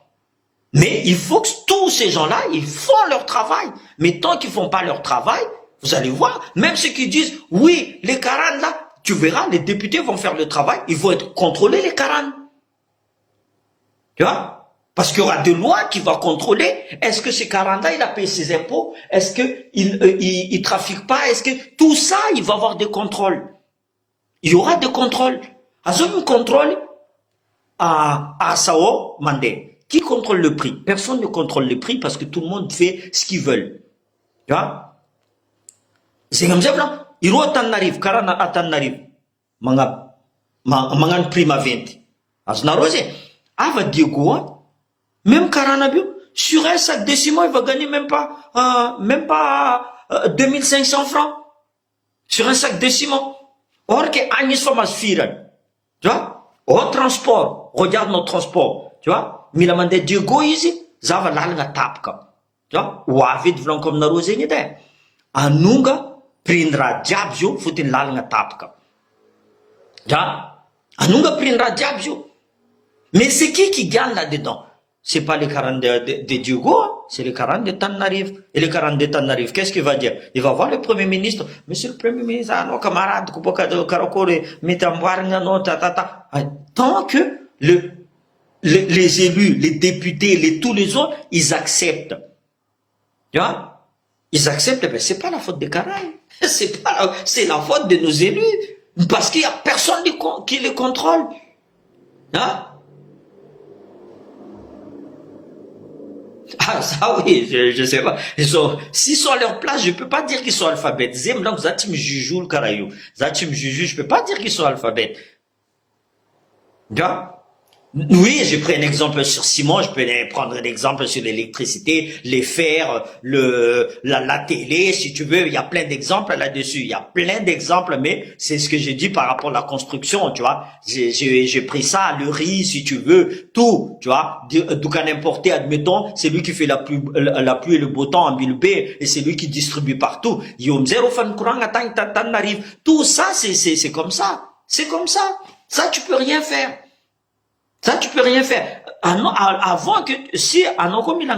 Mais il faut que tous ces gens-là, ils font leur travail. Mais tant qu'ils font pas leur travail, vous allez voir, même ceux qui disent, oui, les Karen là, tu verras, les députés vont faire le travail, ils vont être contrôlés, les Karen. Tu vois? Parce qu'il y aura des lois qui vont contrôler, est-ce que ce Karen-là, il a payé ses impôts? Est-ce qu'il trafique pas? Est-ce que tout ça, il va avoir des contrôles? Il y aura des contrôles. À ce contrôle, à Sao Mandé. Qui contrôle le prix? Personne ne contrôle le prix parce que tout le monde fait ce qu'ils veulent. Tu vois? C'est comme ça, là. Il y a un arrive, Karana atan arrive. Mangan prima 20. Asnarose. Ava Diego, même Karana bio, sur un sac de ciment, il va gagner même pas 2500 francs. Sur un sac de ciment. Or que Agnès Famas Firan. Tu vois? Au transport. Regarde notre transport. Tu vois? Mila mandeha Diego izy, zava lalagna tapaka. Tu vois? Ho avy edy volaniko aminareo zegny edy e. Anonga prindra diaby io, fotony lalagna tapaka. Tu vois? Anonga prindra diaby io. Mais c'est qui gagne là-dedans? C'est pas les 40 de Diego, hein? C'est les 40 de Tananarive. Et les 40 de Tananarive, qu'est-ce qu'il va dire? Il va voir le Premier ministre. Monsieur le Premier ministre, nos camarades, tant que les élus, les députés, tous les autres, ils acceptent. Tu vois? Ils acceptent, ben c'est pas la faute des Karen. C'est la faute de nos élus. Parce qu'il y a personne qui les contrôle. Hein? Ah, ça oui, je sais pas. S'ils sont à leur place, je peux pas dire qu'ils sont alphabétisés. Donc, Zatim Jujou le Karayou. Zatim Jujou, je peux pas dire qu'ils sont alphabètes. Tu vois? Oui, j'ai pris un exemple sur Simon, je peux prendre un exemple sur l'électricité, les fers, la télé, si tu veux, il y a plein d'exemples là-dessus, il y a plein d'exemples, mais c'est ce que j'ai dit par rapport à la construction, tu vois. J'ai pris ça, le riz, si tu veux, tout, tu vois. D'où qu'à importé, admettons, c'est lui qui fait la pluie et le beau temps en Bilbé, et c'est lui qui distribue partout. Tout ça, c'est comme ça. C'est comme ça. Ça, tu peux rien faire. Ça, tu peux rien faire. Avant que, si, comme il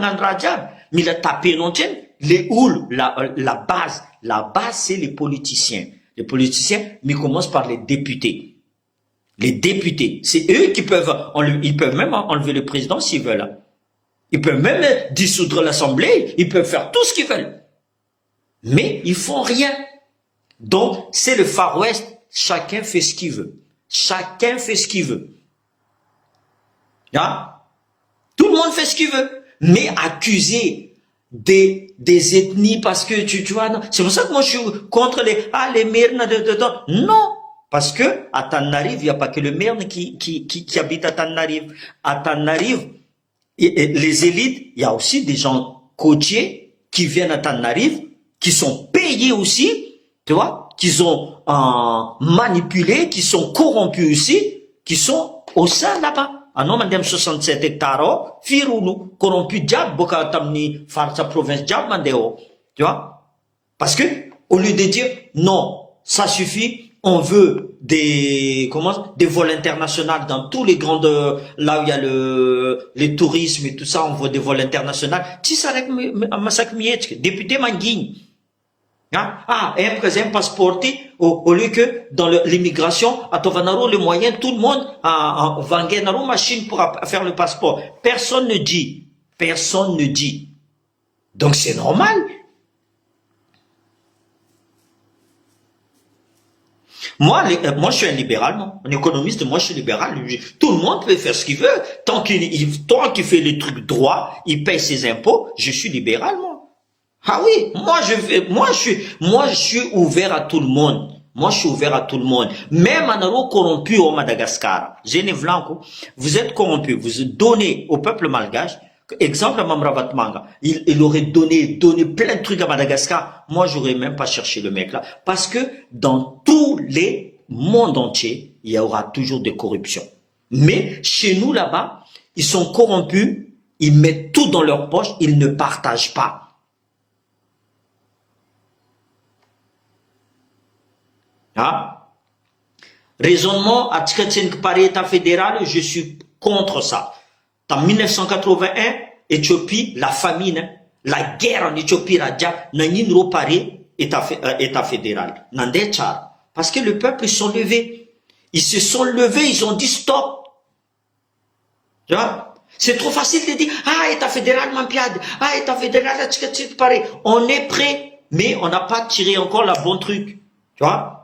a tapé l'antenne, les houles, la base, c'est les politiciens. Les politiciens, mais commencent par les députés. Les députés, c'est eux qui ils peuvent même enlever le président s'ils veulent. Ils peuvent même dissoudre l'Assemblée, ils peuvent faire tout ce qu'ils veulent. Mais ils font rien. Donc, c'est le Far West. Chacun fait ce qu'il veut. Chacun fait ce qu'il veut. Hein? Tout le monde fait ce qu'il veut. Mais accuser des ethnies parce que tu vois, c'est pour ça que moi je suis contre les Myrnes non. Parce que à Tananarive, il n'y a pas que le Myrne qui habite à Tananarive. À Tananarive, les élites, il y a aussi des gens côtiers qui viennent à Tananarive, qui sont payés aussi, tu vois, qui ont manipulés, qui sont corrompus aussi, qui sont au sein là-bas. Anao mandem 67 hectares, firounou, corrompu diable, boka tamni farsa province diable mandeo. Tu vois? Parce que, au lieu de dire, non, ça suffit, on veut des vols internationaux dans tous les grandes, là où il y a les tourismes et tout ça, on veut des vols internationaux. Tu sais, avec masak mietke, député Manguigne. Hein? Ah, un présent passeport, au lieu que dans l'immigration, à Tovanaro, les moyens, tout le monde va gagner une machine pour faire le passeport. Personne ne dit. Personne ne dit. Donc c'est normal. Moi, je suis un libéral, non? Un économiste, moi, je suis libéral. Tout le monde peut faire ce qu'il veut. Tant qu'il fait les trucs droits, il paye ses impôts, je suis libéral, moi. Ah oui, moi je suis ouvert à tout le monde. Moi, je suis ouvert à tout le monde. Même en corrompu au Madagascar. Géné Blanco, vous êtes corrompu. Vous donnez au peuple malgache. Exemple, Mamravat Manga. Il aurait donné plein de trucs à Madagascar. Moi, j'aurais même pas cherché le mec là. Parce que dans tous les mondes entiers, il y aura toujours des corruptions. Mais chez nous là-bas, ils sont corrompus. Ils mettent tout dans leur poche. Ils ne partagent pas. Ah. Raisonnement à Tchèque par État fédéral, je suis contre ça. En 1981, Éthiopie, la famine, la guerre en Éthiopie, n'a ni reparé État fédéral. Parce que le peuple, ils sont levés. Ils se sont levés, ils ont dit stop. Tu vois? C'est trop facile de dire, ah, État fédéral, Mampiade, ah, État fédéral, pareil. On est prêt, mais on n'a pas tiré encore la bonne truc. Tu vois?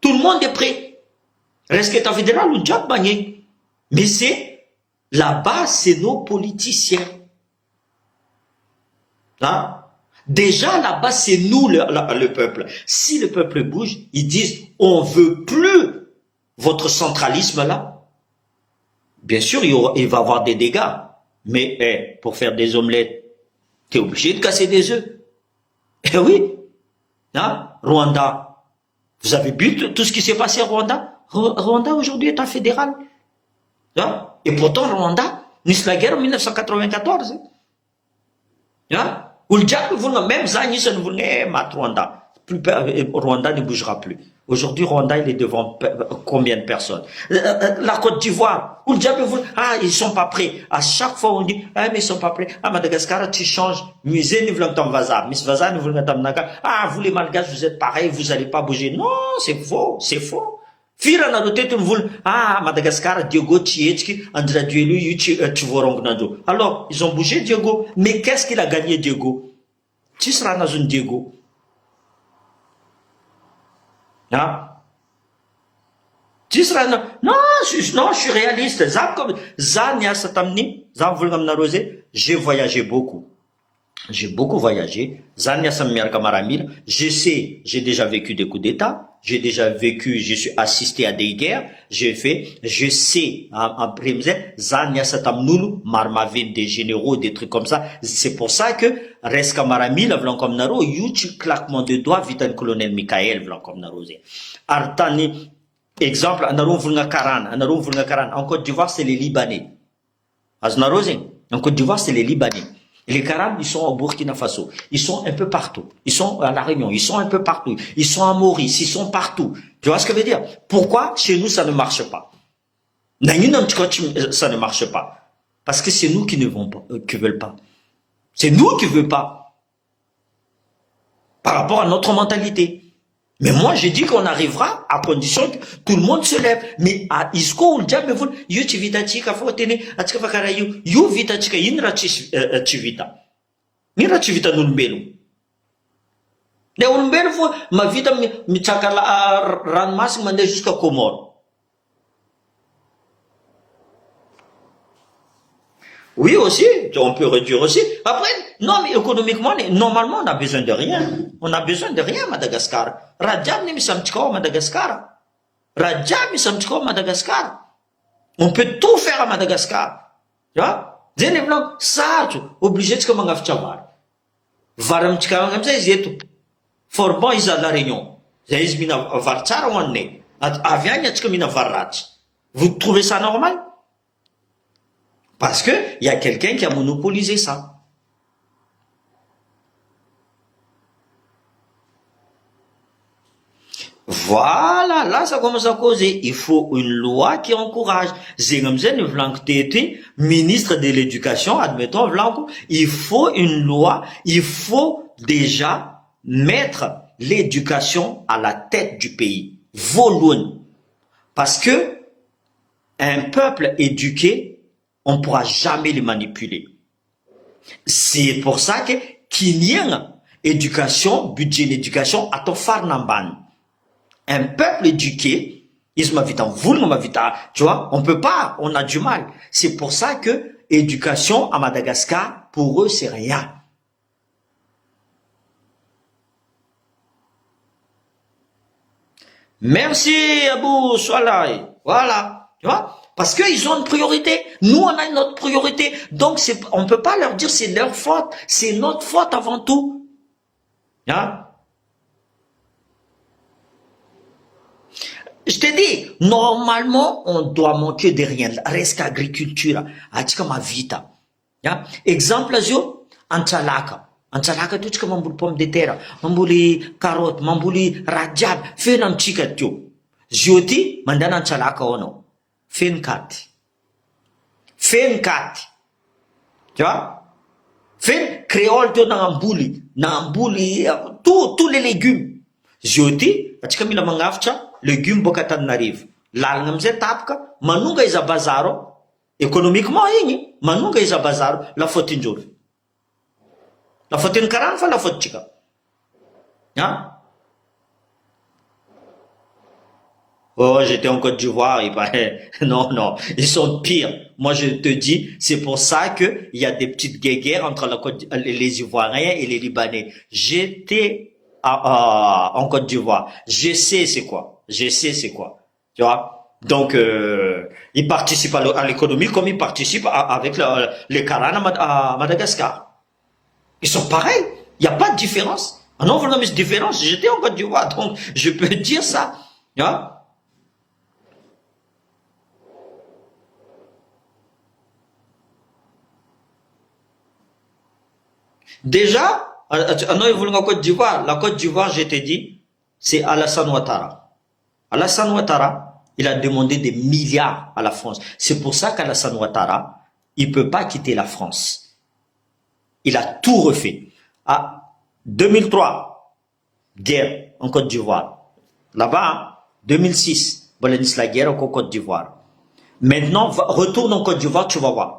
Tout le monde est prêt. Reste État fédéral ou Jack Bagné. Mais c'est, là-bas, c'est nos politiciens. Hein? Déjà, là-bas, c'est nous, le peuple. Si le peuple bouge, ils disent, on veut plus votre centralisme là. Bien sûr, il va y avoir des dégâts. Mais, pour faire des omelettes, t'es obligé de casser des œufs. Eh oui. Hein? Rwanda. Vous avez vu tout ce qui s'est passé à Rwanda? Rwanda aujourd'hui est un fédéral. Hein? Et pourtant, Rwanda, ni la guerre en 1994. Hein? Même Zani, ça ne voulait pas Rwanda. Rwanda ne bougera plus. Aujourd'hui, Rwanda, il est devant combien de personnes? La Côte d'Ivoire, ils sont pas prêts. À chaque fois, on dit, ah, mais ils sont pas prêts. Ah, Madagascar, tu changes. Musée, nous voulons Vaza. Miss Vaza, nous voulons Ah, vous les Malgaches, vous êtes pareils, vous allez pas bouger. Non, c'est faux, c'est faux. Fira na tête Madagascar, Diogo Tietski, Andra Duelu, Tuvorong Nado. Alors, ils ont bougé, Diogo. Mais qu'est-ce qu'il a gagné, Diogo? Tu seras dans une Diogo. Hein? Tu seras, non, je suis réaliste. J'ai voyagé beaucoup. J'ai beaucoup voyagé. Je sais, j'ai déjà vécu des coups d'État. J'ai déjà vécu, je suis assisté à des guerres. Je sais, après, des généraux, des trucs comme ça. C'est pour ça que, Reska Maramil, comme Naro, Yuchi claquement de doigts, vite un colonel Michael, comme Naro. Artani, exemple, en Côte d'Ivoire, c'est les Libanais. En Côte d'Ivoire, c'est les Libanais. Les Karans, ils sont au Burkina Faso. Ils sont un peu partout. Ils sont à La Réunion. Ils sont un peu partout. Ils sont à Maurice. Ils sont partout. Tu vois ce que je veux dire? Pourquoi chez nous, ça ne marche pas? Ça ne marche pas. Parce que c'est nous qui ne veulent pas. C'est nous qui ne veulent pas. Par rapport à notre mentalité. Mais moi, j'ai dit qu'on arrivera à condition que tout le monde se lève. Mais à Isko ou le diable, vous, tu vita chika, faut tenir, à tika fakarayu, you vita chika, inra chivita. Nira chivita nulbelu. Le olombelo fo mavita mitsaka ranomasina mandeha jusqu'à Comore. Oui, aussi, on peut réduire aussi. Après, non, mais économiquement, normalement, on a besoin de rien. On a besoin de rien, Madagascar. Rajab ni misamtiko Madagascar. Rajab misamtiko Madagascar. On peut tout faire à Madagascar. Tu vois? Zay le volako, sarotra, obligé tsika magnafitra vary. Vary amitsika amizay izy eto. Forban izy à la Réunion. Zay izy mihina vary tsara ho annay. Avy any atsika mihina vary ratsy. Vous trouvez ça normal? Parce que il y a quelqu'un qui a monopolisé ça. Voilà, là ça commence à causer. Il faut une loi qui encourage. Ministre de l'Éducation, admettons, il faut une loi, il faut déjà mettre l'éducation à la tête du pays. Volontairement. Parce que un peuple éduqué, on ne pourra jamais les manipuler. C'est pour ça que qu'il y a éducation, budget d'éducation, à ton farnamban. Un peuple éduqué, ils m'invitent en vous, tu vois, on peut pas, on a du mal. C'est pour ça que éducation à Madagascar, pour eux, c'est rien. Merci, Abou Swalai. Voilà, tu vois. Parce qu'ils ont une priorité. Nous, on a notre priorité. Donc, on ne peut pas leur dire c'est leur faute. C'est notre faute avant tout. Hein? Je te dis, normalement, on doit manquer de rien. Reste agriculture. Atika ma vita. Hein? Exemple, Azio, Anchalaka. Anchalaka, tout ce que mambouli pomme de terre, mambouli carotte, mambouli rajab, fait un petit katio. Zioti, mandana Anchalaka ono. Fait 4. Tu vois? Fait créole de nambouli, tous les légumes. Zioti, atika mila mangafcha, légumes bokatan n'arrive. L'alngamze tapka, manunga isa bazaro, économiquement, manunga isa bazaro, la faute injure. La faute in karan fa la faute chika. Hein? Oh, j'étais en Côte d'Ivoire, il paraît. Non, non, ils sont pires. Moi, je te dis, c'est pour ça que il y a des petites guerres entre les Ivoiriens et les Libanais. J'étais en Côte d'Ivoire. Je sais c'est quoi. Tu vois? Donc, ils participent à l'économie comme ils participent avec les Karans à Madagascar. Ils sont pareils. Il n'y a pas de différence. Ah non, vraiment, c'est différence. J'étais en Côte d'Ivoire, donc je peux dire ça. Tu vois? Déjà, en Côte d'Ivoire, la Côte d'Ivoire, je t'ai dit, c'est Alassane Ouattara. Alassane Ouattara, il a demandé des milliards à la France. C'est pour ça qu'Alassane Ouattara, il peut pas quitter la France. Il a tout refait. À 2003, guerre en Côte d'Ivoire. Là-bas, 2006, Bolanis la guerre en Côte d'Ivoire. Maintenant, retourne en Côte d'Ivoire, tu vas voir.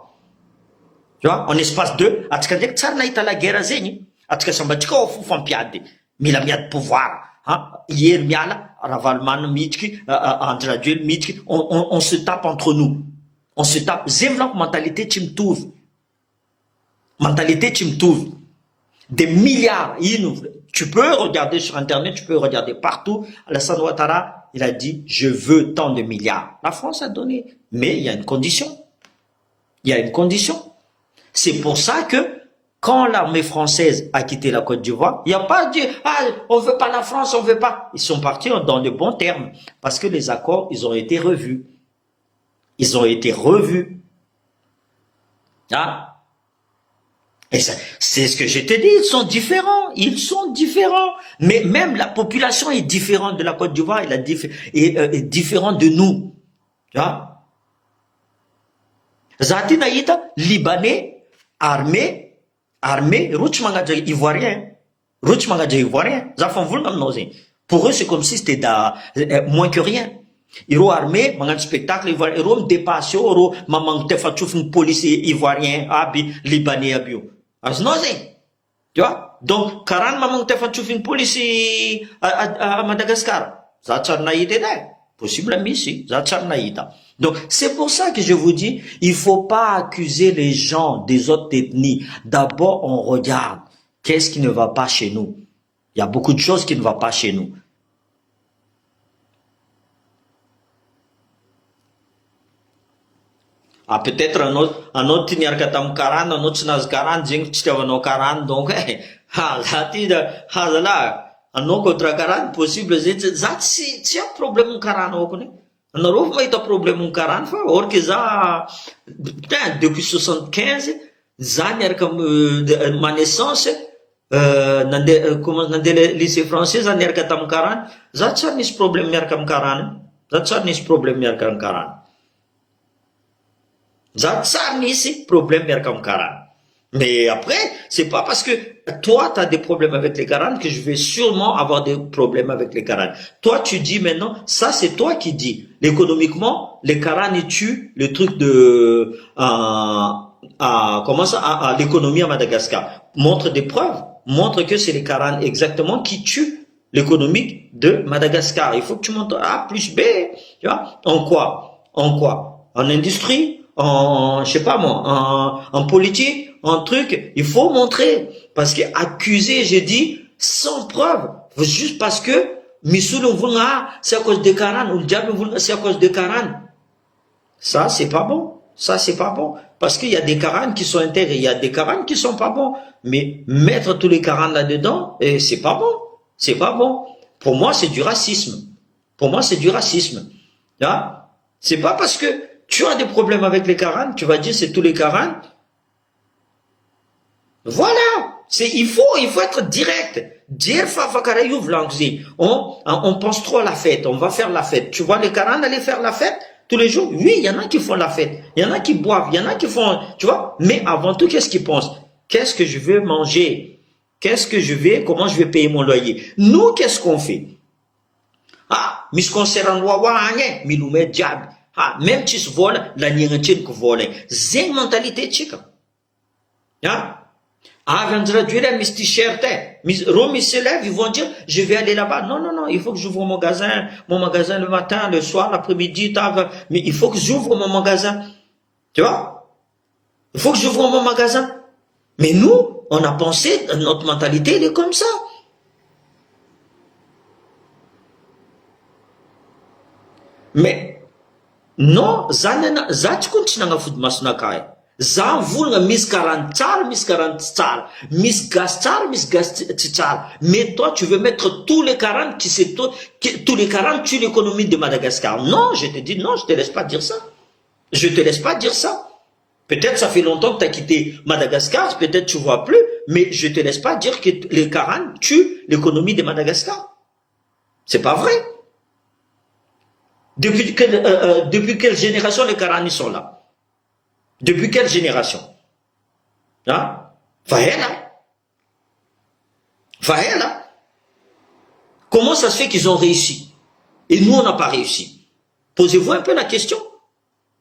Tu vois, en espace 2, atika ndraiky tsara nahita la guerre zegny, atika sambatsika ao fo fampiady, mila miady pouvoir, hein, hier miala, Ravalman midriky, André Rajoelina midriky, on se tape entre nous. On se tape. Zevlak mentalité tsy mitovy. Mentalité tsy mitovy. Des milliards, tu peux regarder sur internet, tu peux regarder partout, Alassane Ouattara, il a dit, je veux tant de milliards. La France a donné, mais il y a une condition. Il y a une condition. C'est pour ça que quand l'armée française a quitté la Côte d'Ivoire, il n'y a pas dit ah on veut pas la France, on veut pas. Ils sont partis dans de bons termes parce que les accords ils ont été revus. Ils ont été revus. Ah. Et c'est ce que je te dis, ils sont différents, Mais même la population est différente de la Côte d'Ivoire, elle est différente de nous. Tu vois? Zati naïta Libanais armée, roach mangadja ivoirien, Pour eux, c'est comme si c'était moins que rien. Iro armé, mangan spectacle ivoirien, iro dépassé, iro mamang tefachouf une police ivoirien, abi, libanais, abio. Tu vois? Donc, karan mamang tefatsufin police à Madagascar. Ça tcharnaïta là. Possible missi. Ça tcharnaïta. Donc, c'est pour ça que je vous dis, il faut pas accuser les gens des autres ethnies. D'abord, on regarde qu'est-ce qui ne va pas chez nous. Il y a beaucoup de choses qui ne vont pas chez nous. Ah, peut-être un autre tinyarkatam karan, un autre sinaz karan, zing tchitavano karan, donc, un autre contre karan, possible, c'est un problème karan, on connaît. On a un problème karan, or que ça, depuis 75, zanyar comme, ma naissance, comment, dans le lycée français, zanyar katam karan, ça, c'est problème yarkam karan, ça, c'est problème yarkam karan. Ça c'est problème comme Karan. Mais après, c'est pas parce que toi, tu as des problèmes avec les Karan que je vais sûrement avoir des problèmes avec les Karan. Toi, tu dis maintenant, ça c'est toi qui dis. Économiquement, les Karan, ils tuent le truc de, comment ça, à l'économie à Madagascar. Montre des preuves. Montre que c'est les Karan exactement qui tuent l'économie de Madagascar. Il faut que tu montres A plus B. Tu vois? En quoi? En quoi? En industrie? En, je sais pas moi, en politique, en truc, il faut montrer. Parce que accuser, j'ai dit, sans preuve, juste parce que, Missoulou c'est à cause de Karan, ou le diable c'est à cause de Karan. Ça, c'est pas bon. Ça, c'est pas bon. Parce qu'il y a des Karan qui sont intègres, il y a des Karan qui sont pas bons. Mais mettre tous les Karan là-dedans, c'est pas bon. C'est pas bon. Pour moi, c'est du racisme. Pour moi, c'est du racisme. Hein? C'est pas parce que tu as des problèmes avec les Karan, tu vas dire c'est tous les Karan. Voilà. Il faut être direct. On pense trop à la fête, on va faire la fête. Tu vois les Karan aller faire la fête tous les jours? Oui, il y en a qui font la fête. Il y en a qui boivent, il y en a qui font, tu vois. Mais avant tout, qu'est-ce qu'ils pensent? Qu'est-ce que je vais manger? Comment je vais payer mon loyer? Nous, qu'est-ce qu'on fait? Ah, misconserant wawa, miloumet diable. Ah, même si tu voles, la nirentine que vole. C'est une mentalité chica. Hein? Ah, vendra du mis t-shirt. Romis se lèvent, ils vont dire, je vais aller là-bas. Non, non, non, il faut que j'ouvre mon magasin le matin, le soir, l'après-midi, mais il faut que j'ouvre mon magasin. Tu vois? Il faut que j'ouvre mon magasin. Mais nous, on a pensé, notre mentalité, elle est comme ça. Mais, non, za tsy kontinagna fody masona kay. Za volagna misy karan tsara, misy karan tsy tsara, misy gas tsara, misy gas tsy tsara. Mais toi, tu veux mettre tous les Karan qui c'est tous les Karan tuent l'économie de Madagascar. Non, je te dis non, je te laisse pas dire ça. Je te laisse pas dire ça. Peut-être ça fait longtemps que tu as quitté Madagascar, peut-être tu vois plus, mais je te laisse pas dire que les Karan tuent l'économie de Madagascar. C'est pas vrai. Depuis quelle génération les Karani sont là? Depuis quelle génération? Hein? Voilà. Comment ça se fait qu'ils ont réussi? Et nous, on n'a pas réussi. Posez-vous un peu la question.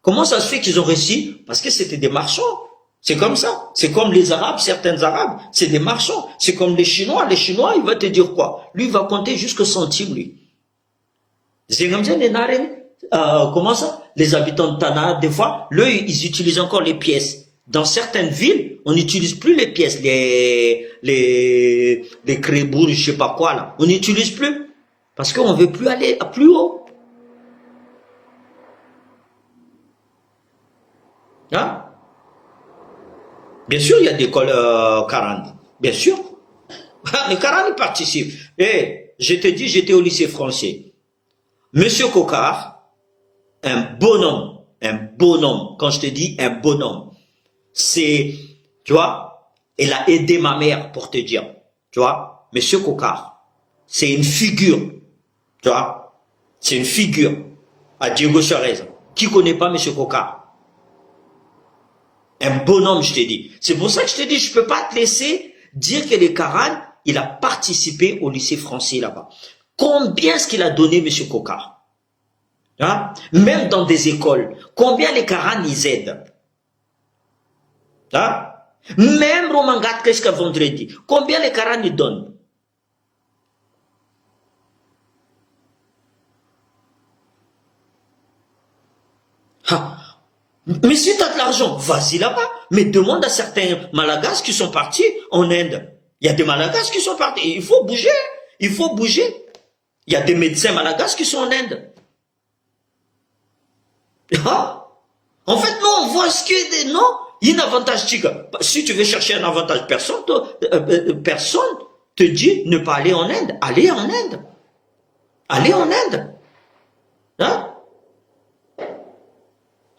Comment ça se fait qu'ils ont réussi? Parce que c'était des marchands. C'est comme ça. C'est comme les Arabes, certains Arabes, c'est des marchands. C'est comme les Chinois. Les Chinois, il va te dire quoi? Lui, il va compter jusqu'au centime, lui. C'est comme ça, comment ça? Les habitants de Tana, des fois, ils utilisent encore les pièces. Dans certaines villes, on n'utilise plus les pièces, les crébours, je sais pas quoi, là. On n'utilise plus. Parce qu'on veut plus aller à plus haut. Hein? Bien sûr, il y a des écoles Karan. Bien sûr. Les Karan, ils participent. Je te dis, j'étais au lycée français. Monsieur Kokar, un bonhomme. Quand je te dis un bonhomme, c'est, tu vois, il a aidé ma mère pour te dire, tu vois, Monsieur Kokar, c'est une figure, tu vois, c'est une figure à Diego Suarez. Qui connaît pas Monsieur Kokar? Un bonhomme, je te dis. C'est pour ça que je te dis, je peux pas te laisser dire que les Karan, il a participé au lycée français là-bas. Combien est-ce qu'il a donné, Monsieur Kokar? Hein? Même dans des écoles. Combien les Karan, ils aident? Hein? Même Romangat, qu'est-ce que vendredi? Combien les Karans ils donnent? Ah. Mais si tu as de l'argent, vas-y là-bas. Mais demande à certains Malagas qui sont partis en Inde. Il y a des Malagas qui sont partis. Il faut bouger. Il faut bouger. Il y a des médecins Malagas qui sont en Inde. Ah. En fait, non, on voit ce que... Non, il y a un avantage, chica. Si tu veux chercher un avantage, personne te dit ne pas aller en Inde. Allez en Inde. Allez en Inde. Hein?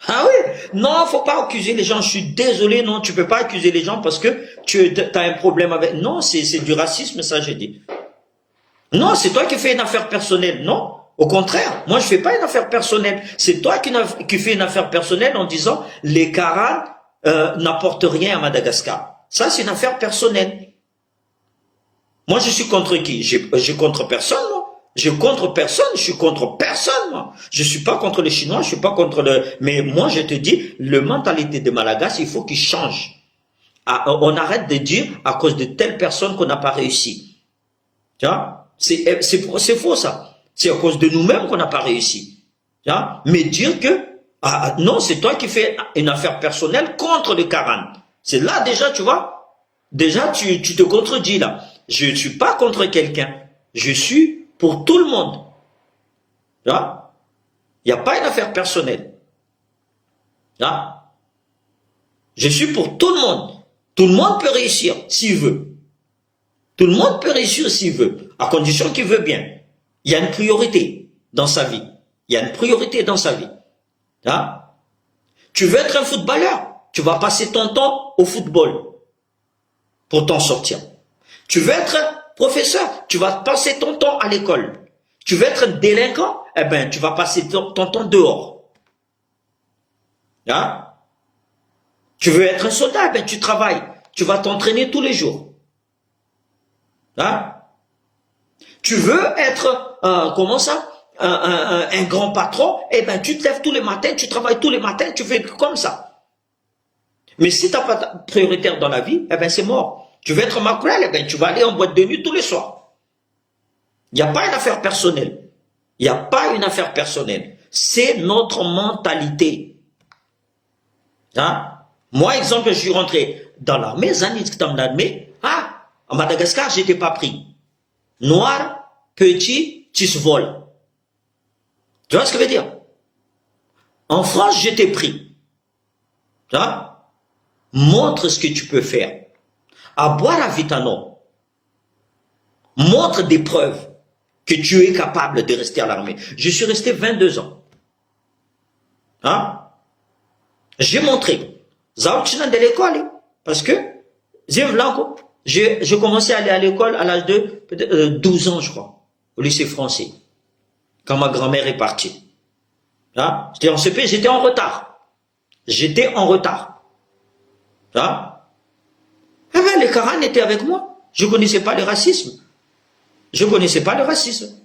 Ah oui, non, faut pas accuser les gens. Je suis désolé, non, tu peux pas accuser les gens parce que tu as un problème avec. Non, c'est du racisme, ça, j'ai dit. Non, c'est toi qui fais une affaire personnelle. Non, au contraire, moi je fais pas une affaire personnelle. C'est toi qui fais une affaire personnelle en disant les Karans n'apportent rien à Madagascar. Ça, c'est une affaire personnelle. Moi, je suis contre qui? J'ai contre personne, moi. Je contre personne, je suis contre personne, moi. Je suis pas contre les Chinois, je suis pas contre le... Mais moi, je te dis, la mentalité des Malagas, il faut qu'il change. Ah, on arrête de dire, à cause de telle personne qu'on n'a pas réussi. Tu vois? C'est faux, ça. C'est à cause de nous-mêmes qu'on n'a pas réussi. Tu vois? Mais dire que, non, c'est toi qui fais une affaire personnelle contre les Karans. C'est là, déjà, tu vois? Déjà, tu te contredis, là. Je ne suis pas contre quelqu'un. Je suis pour tout le monde. Là, il n'y a pas une affaire personnelle. Là, je suis pour tout le monde. Tout le monde peut réussir s'il veut. Tout le monde peut réussir s'il veut, à condition qu'il veut bien. Il y a une priorité dans sa vie. Il y a une priorité dans sa vie. Là, tu veux être un footballeur, tu vas passer ton temps au football pour t'en sortir. Tu veux être professeur, tu vas passer ton temps à l'école. Tu veux être délinquant, eh ben, tu vas passer ton temps dehors. Hein? Tu veux être un soldat, eh ben, tu travailles. Tu vas t'entraîner tous les jours. Hein? Tu veux être, comment ça? Un grand patron, eh ben, tu te lèves tous les matins, tu travailles tous les matins, tu fais comme ça. Mais si tu n'as pas prioritaire dans la vie, eh ben, c'est mort. Tu veux être Macron, eh ben, tu vas aller en boîte de nuit tous les soirs. Il n'y a pas une affaire personnelle. Il n'y a pas une affaire personnelle. C'est notre mentalité. Hein? Moi, exemple, je suis rentré dans l'armée, dans l'armée. Ah, à Madagascar, je n'étais pas pris. Noir, petit, tu se voles. Tu vois ce que je veux dire? En France, j'étais pris. Tu vois? Montre ce que tu peux faire. À boire à Vitano, montre des preuves que tu es capable de rester à l'armée. Je suis resté 22 ans. Hein? J'ai montré. De l'école, parce que j'ai commencé à aller à l'école à l'âge de 12 ans, je crois, au lycée français, quand ma grand-mère est partie. Hein? J'étais en CP, j'étais en retard. J'étais en retard. Hein? Eh bien, les Karans étaient avec moi. Je ne connaissais pas le racisme. Je ne connaissais pas le racisme.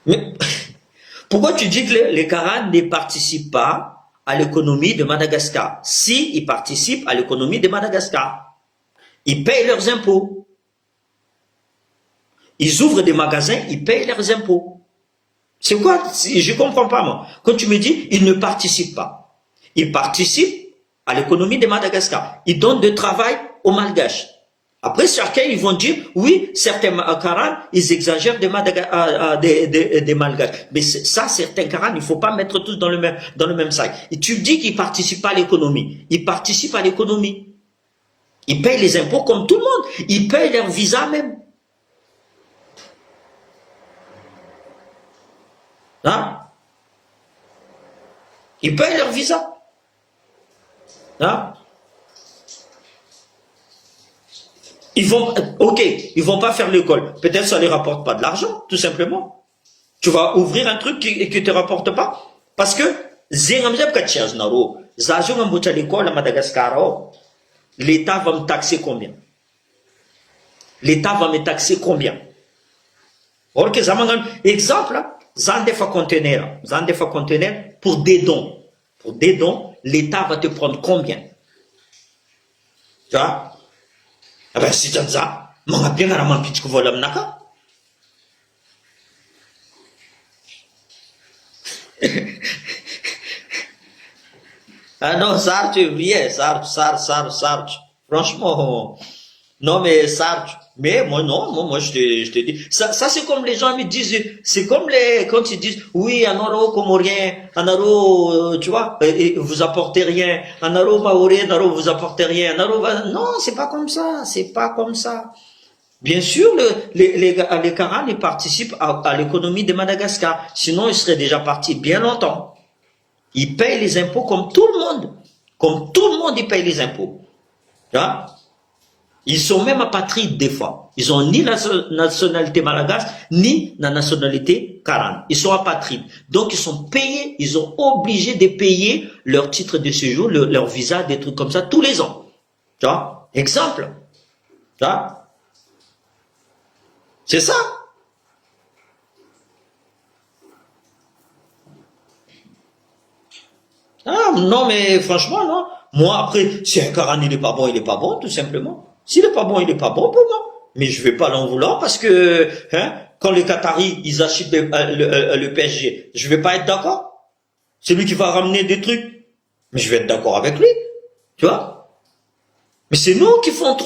Mais pourquoi tu dis que les Karans ne participent pas à l'économie de Madagascar? Si, ils participent à l'économie de Madagascar. Ils payent leurs impôts. Ils ouvrent des magasins, ils payent leurs impôts. C'est quoi? Je ne comprends pas, moi. Quand tu me dis, ils ne participent pas. Ils participent à l'économie de Madagascar. Ils donnent du travail aux Malgaches. Après, certains, ils vont dire, oui, certains Karans, ils exagèrent des Malgaches. Mais ça, certains Karans, il ne faut pas mettre tous dans le même sac. Et tu dis qu'ils ne participent pas à l'économie. Ils participent à l'économie. Ils payent les impôts comme tout le monde. Ils payent leur visa même. Hein? Ils payent leur visa. Hein? Ils vont pas faire l'école. Peut-être ça ne les rapporte pas de l'argent, tout simplement. Tu vas ouvrir un truc qui ne te rapporte pas. Parce que, l'école à Madagascar, l'État va me taxer combien? L'État va me taxer combien? Or que Zamangan, exemple, Zandefa conteneur, pour des dons. Pour des dons, l'État va te prendre combien? Tu vois? Ah ben, si tu as ça, manga bien à la main pitch que voilà m'naka. Ah non, Sartre, bien, Sartre. Franchement, non mais Sartre. Mais moi non, moi je te dis. Ça c'est comme les gens me disent, c'est comme quand ils disent, oui, un euro comorien, un euro, tu vois, vous apportez rien, un euro maoré, un euro vous apportez rien, un euro, non, c'est pas comme ça, c'est pas comme ça. Bien sûr, les Karans ils participent à l'économie de Madagascar. Sinon, ils seraient déjà partis bien longtemps. Ils payent les impôts comme tout le monde. Comme tout le monde, ils payent les impôts. Tu vois? Ils sont même apatrides des fois. Ils ont ni la nationalité malgache, ni la nationalité Karan. Ils sont apatrides. Donc, ils sont payés, ils sont obligés de payer leur titre de séjour, leur visa, des trucs comme ça, tous les ans. Tu vois? Exemple. Tu vois? C'est ça. Ah, non, mais franchement, non. Moi, après, si un Karan, il est pas bon, tout simplement. S'il est pas bon, il est pas bon pour moi. Mais je vais pas l'en vouloir parce que, hein, quand les Qataris, ils achètent le PSG, je vais pas être d'accord. C'est lui qui va ramener des trucs. Mais je vais être d'accord avec lui. Tu vois? Mais c'est nous qui font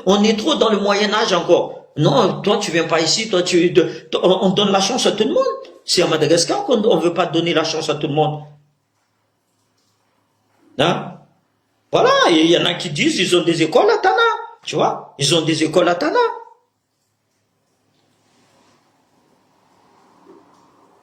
on est trop dans le Moyen-Âge encore. Non, toi, tu viens pas ici, on donne la chance à tout le monde. C'est à Madagascar qu'on veut pas donner la chance à tout le monde. Hein? Voilà, il y en a qui disent ils ont des écoles à Tana, tu vois, ils ont des écoles à Tana.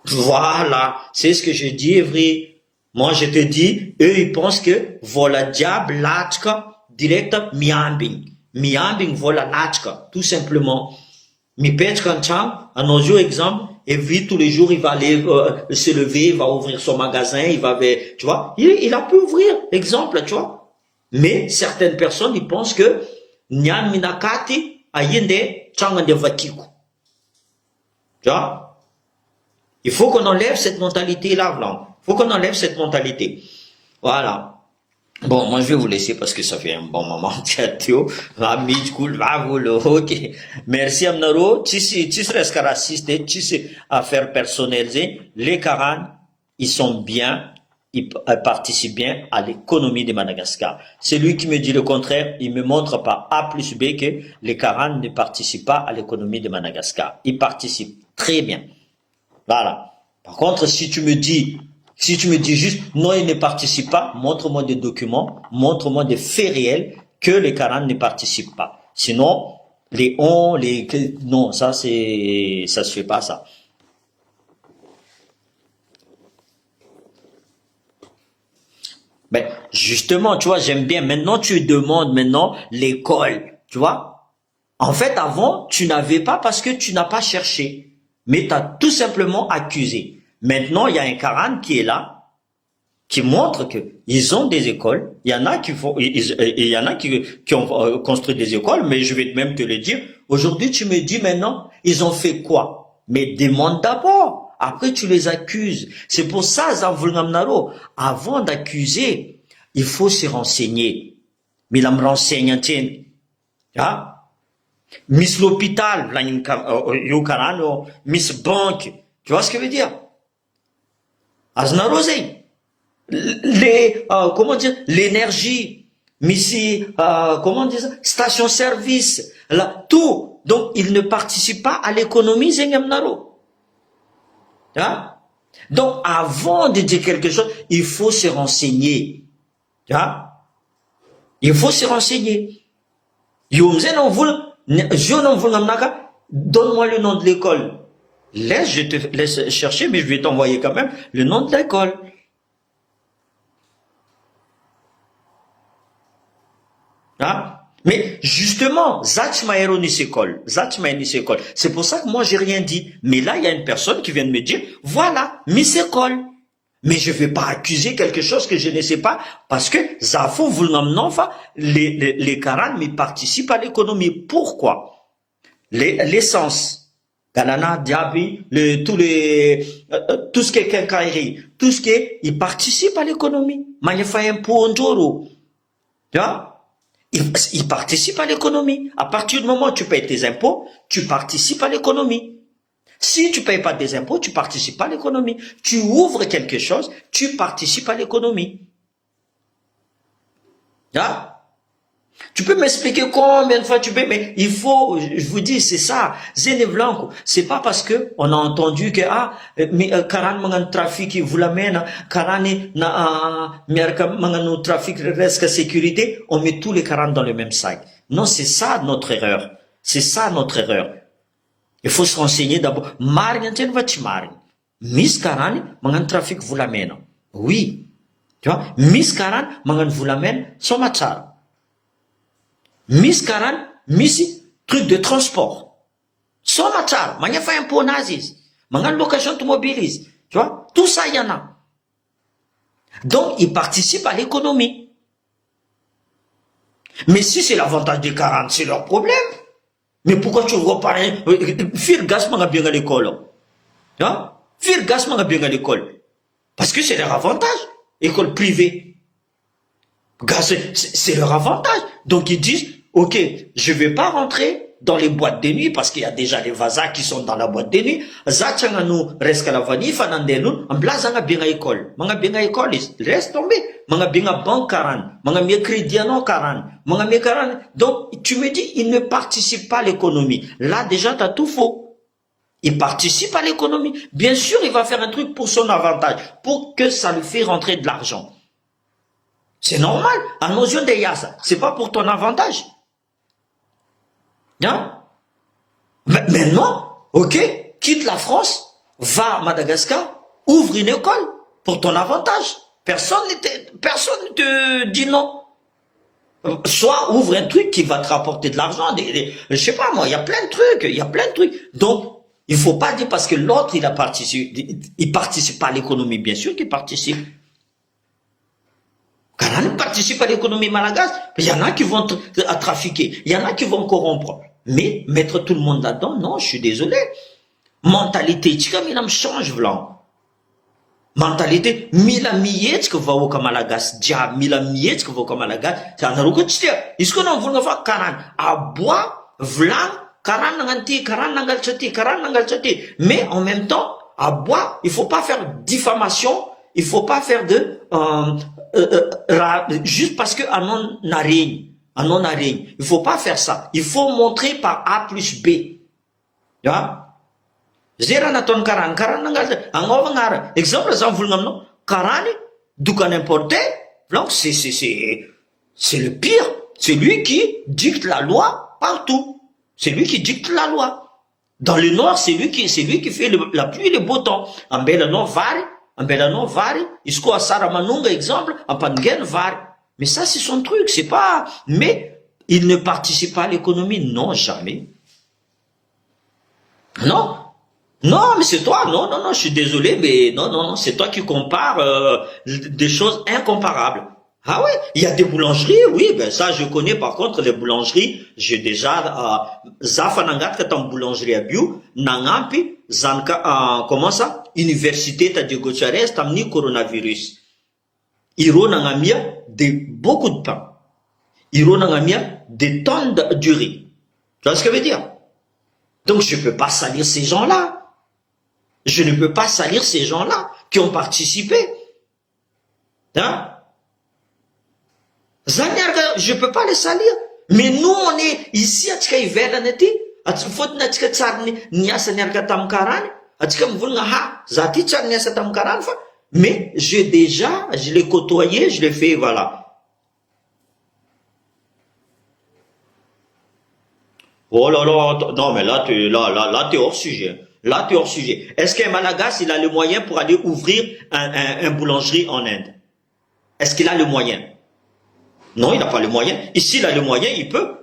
Voilà, c'est ce que je dis, Evry. Moi, je te dis, eux, ils pensent que voilà diable, lachka, direct, miambing. Miambing, voilà lachka, tout simplement. Mi pète quand à nos jours, exemple, Evry, tous les jours, il va aller se lever, il va ouvrir son magasin, tu vois, il a pu ouvrir, exemple, tu vois. Mais certaines personnes, ils pensent que Nyan Minakati ayende changande vatiku. Tu vois? Il faut qu'on enlève cette mentalité-là, Blanc. Il faut qu'on enlève cette mentalité. Voilà. Bon, moi je vais vous laisser parce que ça fait un bon moment. Ok. Merci Amnaro. Tu serais raciste, tu sais affaires personnalisées. Les Karans, ils sont bien, ils participent bien à l'économie de Madagascar. Celui qui me dit le contraire, il me montre par A plus B que les Karans ne participent pas à l'économie de Madagascar. Ils participent très bien. Voilà. Par contre, si tu me dis juste, non, ils ne participent pas, montre-moi des documents, montre-moi des faits réels que les Karans ne participent pas. Sinon, non, ça se fait pas, ça. Ben, justement, tu vois, j'aime bien. Maintenant, tu demandes l'école, tu vois. En fait, avant, tu n'avais pas parce que tu n'as pas cherché. Mais tu as tout simplement accusé. Maintenant, il y a un Karan qui est là, qui montre que ils ont des écoles. Il y en a qui il y en a qui ont construit des écoles, mais je vais même te le dire. Aujourd'hui, tu me dis maintenant, ils ont fait quoi? Mais demande d'abord. Après, tu les accuses. C'est pour ça, Zavulnamnaro, avant d'accuser, il faut se renseigner. Mais là, me renseigne, tiens. Hein? Miss l'hôpital, Miss banque. Tu vois ce que je veux dire? Aznarosé. Comment dire, l'énergie, Missy, comment dire ça, station-service, là, tout. Donc, ils ne participent pas à l'économie Zengamnaro. Hein? Donc, avant de dire quelque chose, il faut se renseigner. Hein? Il faut se renseigner. Donne-moi le nom de l'école. Je te laisse chercher, mais je vais t'envoyer quand même le nom de l'école. Hein? Mais justement, Zachmaero Nisekol. C'est pour ça que moi j'ai rien dit. Mais là, il y a une personne qui vient de me dire, voilà, Nisekol. Mais je ne vais pas accuser quelque chose que je ne sais pas, parce que Zafo Vulnamnova, les Karans, mais participent à l'économie. Pourquoi? L'essence. Galana, Diaby, tout ce qui est quincaillerie, tout ce qui est, ils participent à l'économie. Magnifique impôt en Joro. Tu vois? Ils participent à l'économie. À partir du moment où tu payes tes impôts, tu participes à l'économie. Si tu payes pas des impôts, tu participes pas à l'économie. Tu ouvres quelque chose, tu participes à l'économie. Hein? Tu peux m'expliquer combien de fois tu peux, mais il faut, je vous dis, c'est ça, Zéné Blanco. C'est pas parce que on a entendu que, karan mangan trafic, vous l'amène, karani na, mangan trafic, reste sécurité, on met tous les karans dans le même sac. Non, c'est ça notre erreur. C'est ça notre erreur. Il faut se renseigner d'abord. Margne, tiens, va tu margne. Miss karani, mangan trafic, vous l'amène. Oui. Tu vois, Miss karan, mangan vous l'amène, somachar. Miss Karan, Miss truc de transport. Soma char, manya fa impôt nazis, manga location automobilise, tu vois, tout ça il y en a. Donc ils participent à l'économie. Mais si c'est l'avantage des 40, c'est leur problème. Mais pourquoi tu vois pas fil gas manga bien à l'école, tu vois, fil gas manga bien à l'école, parce que c'est leur avantage, école privée. Gas, c'est leur avantage. Donc ils disent, ok, je vais pas rentrer dans les boîtes de nuit parce qu'il y a déjà les vasas qui sont dans la boîte de nuit. Zachanganu reste à la vanille, fanandenu, en blazanga bien à école. Manga bien à école, reste tombé. Manga bien à banque 40. Manga bien crédiano 40. Manga bien 40. Donc, tu me dis, ils ne participent pas à l'économie. Là, déjà, t'as tout faux. Il participe à l'économie. Bien sûr, il va faire un truc pour son avantage, pour que ça lui fait rentrer de l'argent. C'est normal. À nos yeux de Yassa, c'est pas pour ton avantage. Hein? Maintenant, ok, quitte la France, va à Madagascar, ouvre une école pour ton avantage. Personne ne te dit non. Soit ouvre un truc qui va te rapporter de l'argent. Je sais pas moi, il y a plein de trucs, Donc, il faut pas dire parce que l'autre il participe pas à l'économie, bien sûr qu'il participe. Car on participe à l'économie malagasse. Il y en a qui vont trafiquer, il y en a qui vont corrompre. Mais mettre tout le monde là-dedans, non, je suis désolé. Mentalité, tu comme il me change, blanc. Mentalité, mila miet que va au kamalagas, dia mila miet que va au kamalagas, c'est un ruko tchia. Est-ce qu'on en veut faire karan? À bois, vlan, karan nanganti, karan nangal chati. Mais en même temps, à bois, il faut pas faire diffamation, il faut pas faire de, juste parce que anon n'arrive. Il faut pas faire ça. Il faut montrer par A plus B. Tu vois? Zera na ton karan nangal, angova ngara. Exemple, ça vous l'amno. Karani, dukan importé. Donc, c'est le pire. C'est lui qui dicte la loi partout. C'est lui qui dicte la loi. Dans le nord, c'est lui qui fait la pluie et le beau temps. En Belano, vari. Isko asara manunga, exemple, en Pangen, vari. Mais ça, c'est son truc, c'est pas... Mais il ne participe pas à l'économie, non, jamais. Non, mais c'est toi, non, je suis désolé, mais non, c'est toi qui compares des choses incomparables. Ah ouais, il y a des boulangeries, oui, ben ça je connais. Par contre, les boulangeries, j'ai déjà zafanangat que ton boulangerie à bio, nangampi, zanka, comment ça? Université ta Diego Chavez, tamni coronavirus. Iro nangamia beaucoup de pain. Iro nangamia des tonnes de riz. Tu vois ce que je veux dire? Donc je ne peux pas salir ces gens-là. Je ne peux pas salir ces gens-là qui ont participé. Hein? Je ne peux pas les salir. Mais nous, on est ici, à tika ivelanati, à tika tika tsarni niasa niarka tamkarani, à tika mvulna ha, zati tsarni niasa tamkarani fa. Mais je l'ai côtoyé, je l'ai fait, voilà. Oh là là, non mais là t'es hors sujet. Là t'es hors sujet. Est-ce qu'un Malagas il a le moyen pour aller ouvrir un boulangerie en Inde? Est-ce qu'il a le moyen? Non, il n'a pas le moyen. Et s'il a le moyen, il peut.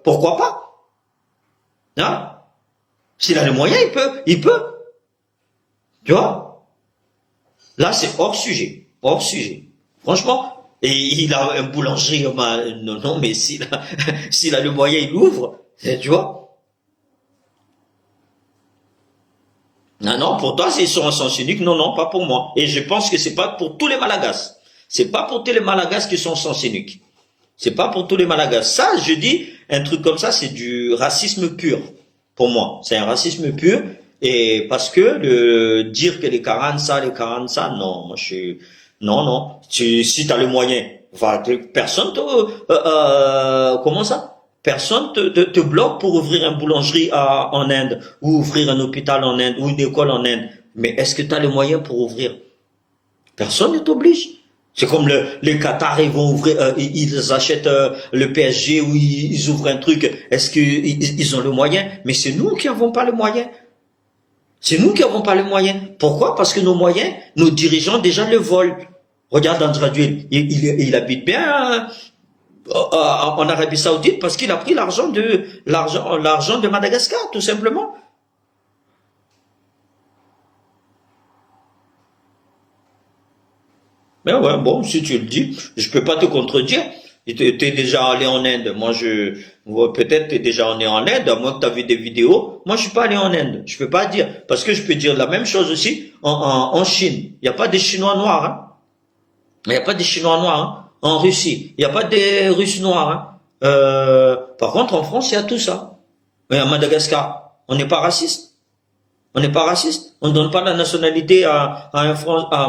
Pourquoi pas? Hein? S'il a le moyen, il peut. Tu vois? Là, c'est hors sujet. Franchement, et il a un boulangerie, non, mais s'il a le moyen, il ouvre. Tu vois? Non, non, pour toi, ils sont en sens unique. Non, non, pas pour moi. Et je pense que c'est pas pour tous les Malagas. C'est pas pour tous les Malagas qui sont en sens unique. C'est pas pour tous les Malagas. Ça, je dis, un truc comme ça, c'est du racisme pur. Pour moi. C'est un racisme pur. Et parce que dire que les 40 ça, non, moi je suis, non, non. Si t'as les moyens, personne te, comment ça? Personne te bloque pour ouvrir une boulangerie en Inde, ou ouvrir un hôpital en Inde, ou une école en Inde. Mais est-ce que tu as les moyens pour ouvrir? Personne ne t'oblige. C'est comme les Qatar, ils vont ouvrir, ils achètent le PSG ou ils ouvrent un truc. Est-ce qu'ils ont le moyen? Mais c'est nous qui n'avons pas les moyens. C'est nous qui n'avons pas les moyens. Pourquoi? Parce que nos moyens, nos dirigeants déjà le volent. Regarde André Duel, il habite bien en Arabie Saoudite parce qu'il a pris l'argent de Madagascar, tout simplement. Mais ouais, bon, si tu le dis, je peux pas te contredire. T'es déjà allé en Inde. Moi, peut-être t'es déjà allé en Inde, à moins que t'as vu des vidéos. Moi, je suis pas allé en Inde. Je peux pas dire. Parce que je peux dire la même chose aussi en Chine. Il n'y a pas de Chinois noirs, hein. Il n'y a pas de Chinois noirs, hein. En Russie. Il n'y a pas de Russes noirs, hein. Par contre, en France, il y a tout ça. Mais à Madagascar, on n'est pas raciste. On n'est pas raciste. On ne donne pas la nationalité à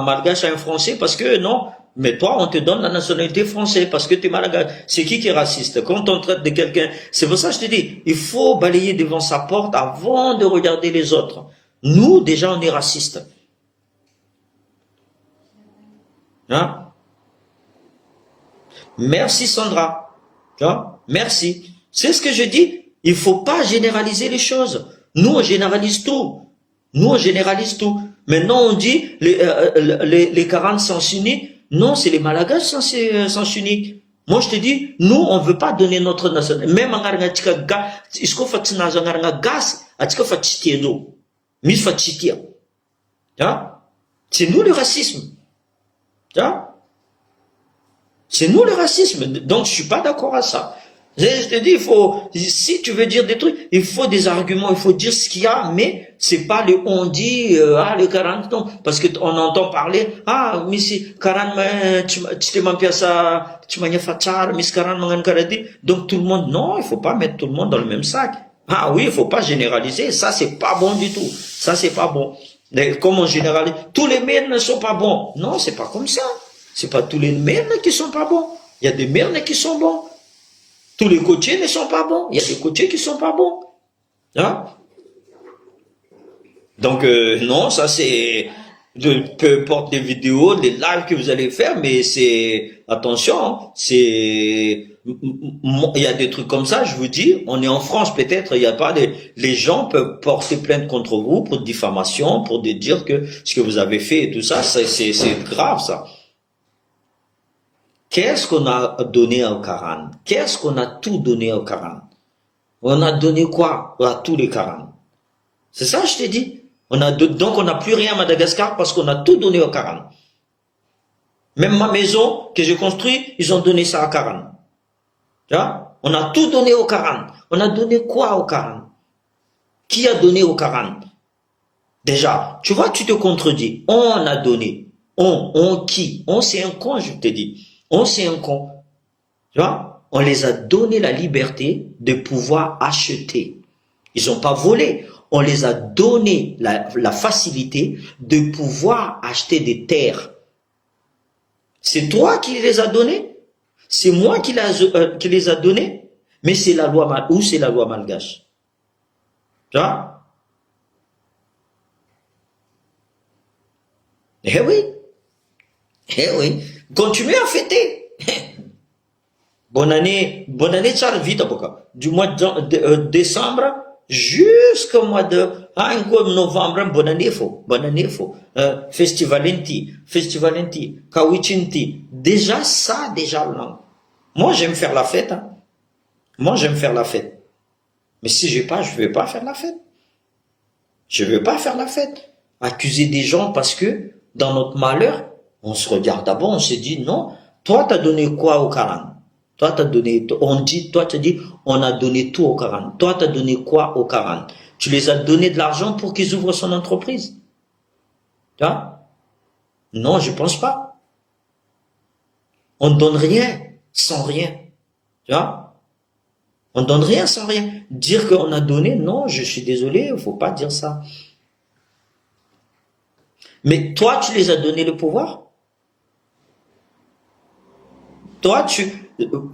Malgache, à un Français, parce que non. Mais toi, on te donne la nationalité française parce que tu es Malgache. C'est qui est raciste? Quand on traite de quelqu'un, c'est pour ça que je te dis, il faut balayer devant sa porte avant de regarder les autres. Nous, déjà, on est racistes. Hein? Merci Sandra. Hein? Merci. C'est ce que je dis. Il faut pas généraliser les choses. Nous, on généralise tout. Nous, on généralise tout. Maintenant, on dit les 40 sens uniques. Non, c'est les Malagas sens uniques. Moi, je te dis, nous, on veut pas donner notre nationalité. Même en Arnatika gas, est-ce qu'on fait un gas, est-ce qu'on fait chitiedo? Mis fait chitia. C'est nous le racisme. C'est nous le racisme. Donc, je suis pas d'accord à ça. Je te dis, si tu veux dire des trucs, il faut des arguments, il faut dire ce qu'il y a, mais c'est pas le on dit, le 40 non. Parce que on entend parler, mais si 40, tu t'es mampié ça, tu m'as fait mais 40 mangan karadi. Donc tout le monde, non, il faut pas mettre tout le monde dans le même sac. Ah oui, il faut pas généraliser. Ça, c'est pas bon du tout. Ça, c'est pas bon. Comme on généralise, tous les maires ne sont pas bons. Non, c'est pas comme ça. C'est pas tous les maires qui sont pas bons. Il y a des maires qui sont bons. Tous les coachés ne sont pas bons. Il y a des coachés qui sont pas bons. Hein? Donc, non, ça c'est, peu importe les vidéos, les lives que vous allez faire, mais c'est, attention, hein, il y a des trucs comme ça, je vous dis, on est en France peut-être, il n'y a pas les gens peuvent porter plainte contre vous pour diffamation, pour dire que ce que vous avez fait et tout ça, c'est grave ça. Qu'est-ce qu'on a donné au Karan? Qu'est-ce qu'on a tout donné au Karan? On a donné quoi à tous les Karan? C'est ça, je t'ai dit. Donc on n'a plus rien à Madagascar parce qu'on a tout donné au Karan. Même ma maison que j'ai construite, ils ont donné ça à Karan. Tu vois? On a tout donné au Karan. On a donné quoi au Karan? Qui a donné au Karan? Déjà, tu vois, tu te contredis. On a donné. Qui? On, c'est un con, je te dis. On, c'est un con. Tu vois? On les a donné la liberté de pouvoir acheter. Ils n'ont pas volé. On les a donné la facilité de pouvoir acheter des terres. C'est toi qui les as donnés? C'est moi qui les a donnés? Mais c'est la loi c'est la loi malgache? Tu vois? Eh oui. Eh oui. Continuez à fêter. Bonne année, Charvita, du mois de décembre jusqu'au mois de novembre, bonne année, festivalenti, kawichinti. Déjà ça, déjà, non. Moi, j'aime faire la fête, hein. Moi, j'aime faire la fête. Mais si j'ai pas, je vais pas faire la fête. Je veux pas faire la fête. Accuser des gens parce que, dans notre malheur, on se regarde d'abord, on se dit, non, toi, t'as donné quoi au Karan? Toi, t'as donné, toi, tu dis, on a donné tout au Karan. Toi, t'as donné quoi au Karan? Tu les as donné de l'argent pour qu'ils ouvrent son entreprise. Tu vois? Non, je pense pas. On ne donne rien sans rien. Tu vois? On ne donne rien sans rien. Dire qu'on a donné, non, je suis désolé, il ne faut pas dire ça. Mais toi, tu les as donné le pouvoir. Toi,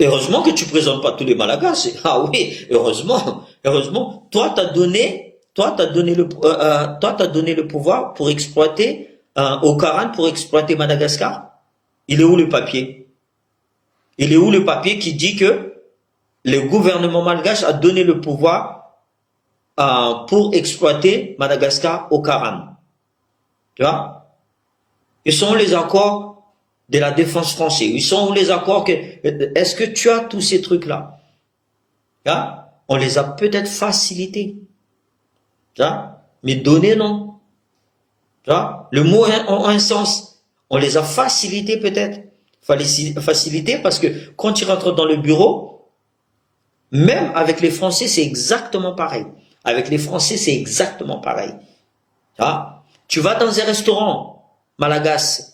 heureusement que tu présentes pas tous les Malagas. Ah oui, heureusement, heureusement. Toi, t'as donné le pouvoir pour exploiter, au Caran pour exploiter Madagascar. Il est où le papier? Il est où le papier qui dit que le gouvernement malgache a donné le pouvoir, pour exploiter Madagascar au Caran? Tu vois? Ils sont les accords de la défense française. Ils sont les accords que, est-ce que tu as tous ces trucs-là? Hein? On les a peut-être facilités. Hein? Mais donnés, non. Hein? Le mot a un sens. On les a facilités peut-être. Facilités parce que quand tu rentres dans le bureau, même avec les Français, c'est exactement pareil. Avec les Français, c'est exactement pareil. Hein? Tu vas dans un restaurant, Malagas,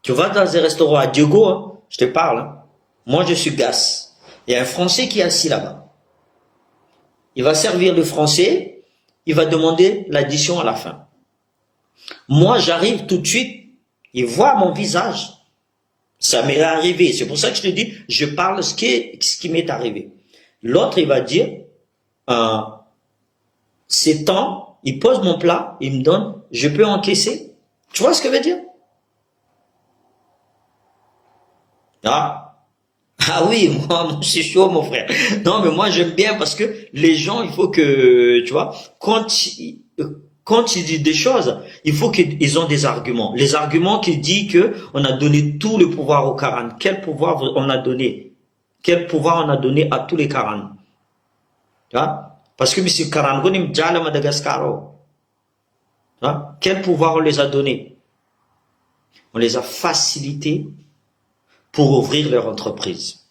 tu vas dans un restaurant à Diogo, hein, je te parle. Hein. Moi, je suis Gas. Il y a un Français qui est assis là-bas. Il va servir le Français. Il va demander l'addition à la fin. Moi, j'arrive tout de suite. Il voit mon visage. Ça m'est arrivé. C'est pour ça que je te dis, je parle ce qui m'est arrivé. L'autre, il va dire, c'est temps. Il pose mon plat. Il me donne. Je peux encaisser. Tu vois ce que je veux dire? Ah oui, moi c'est chaud mon frère. Non mais moi j'aime bien parce que les gens, il faut que, tu vois, quand ils disent des choses, il faut qu'ils ont des arguments. Les arguments qui disent que on a donné tout le pouvoir aux Karan. Quel pouvoir on a donné? Quel pouvoir on a donné à tous les Karan? Tu vois? Parce que M. Karan, on Madagascar. Tu vois? Quel pouvoir on les a donnés? On les a facilités pour ouvrir leur entreprise.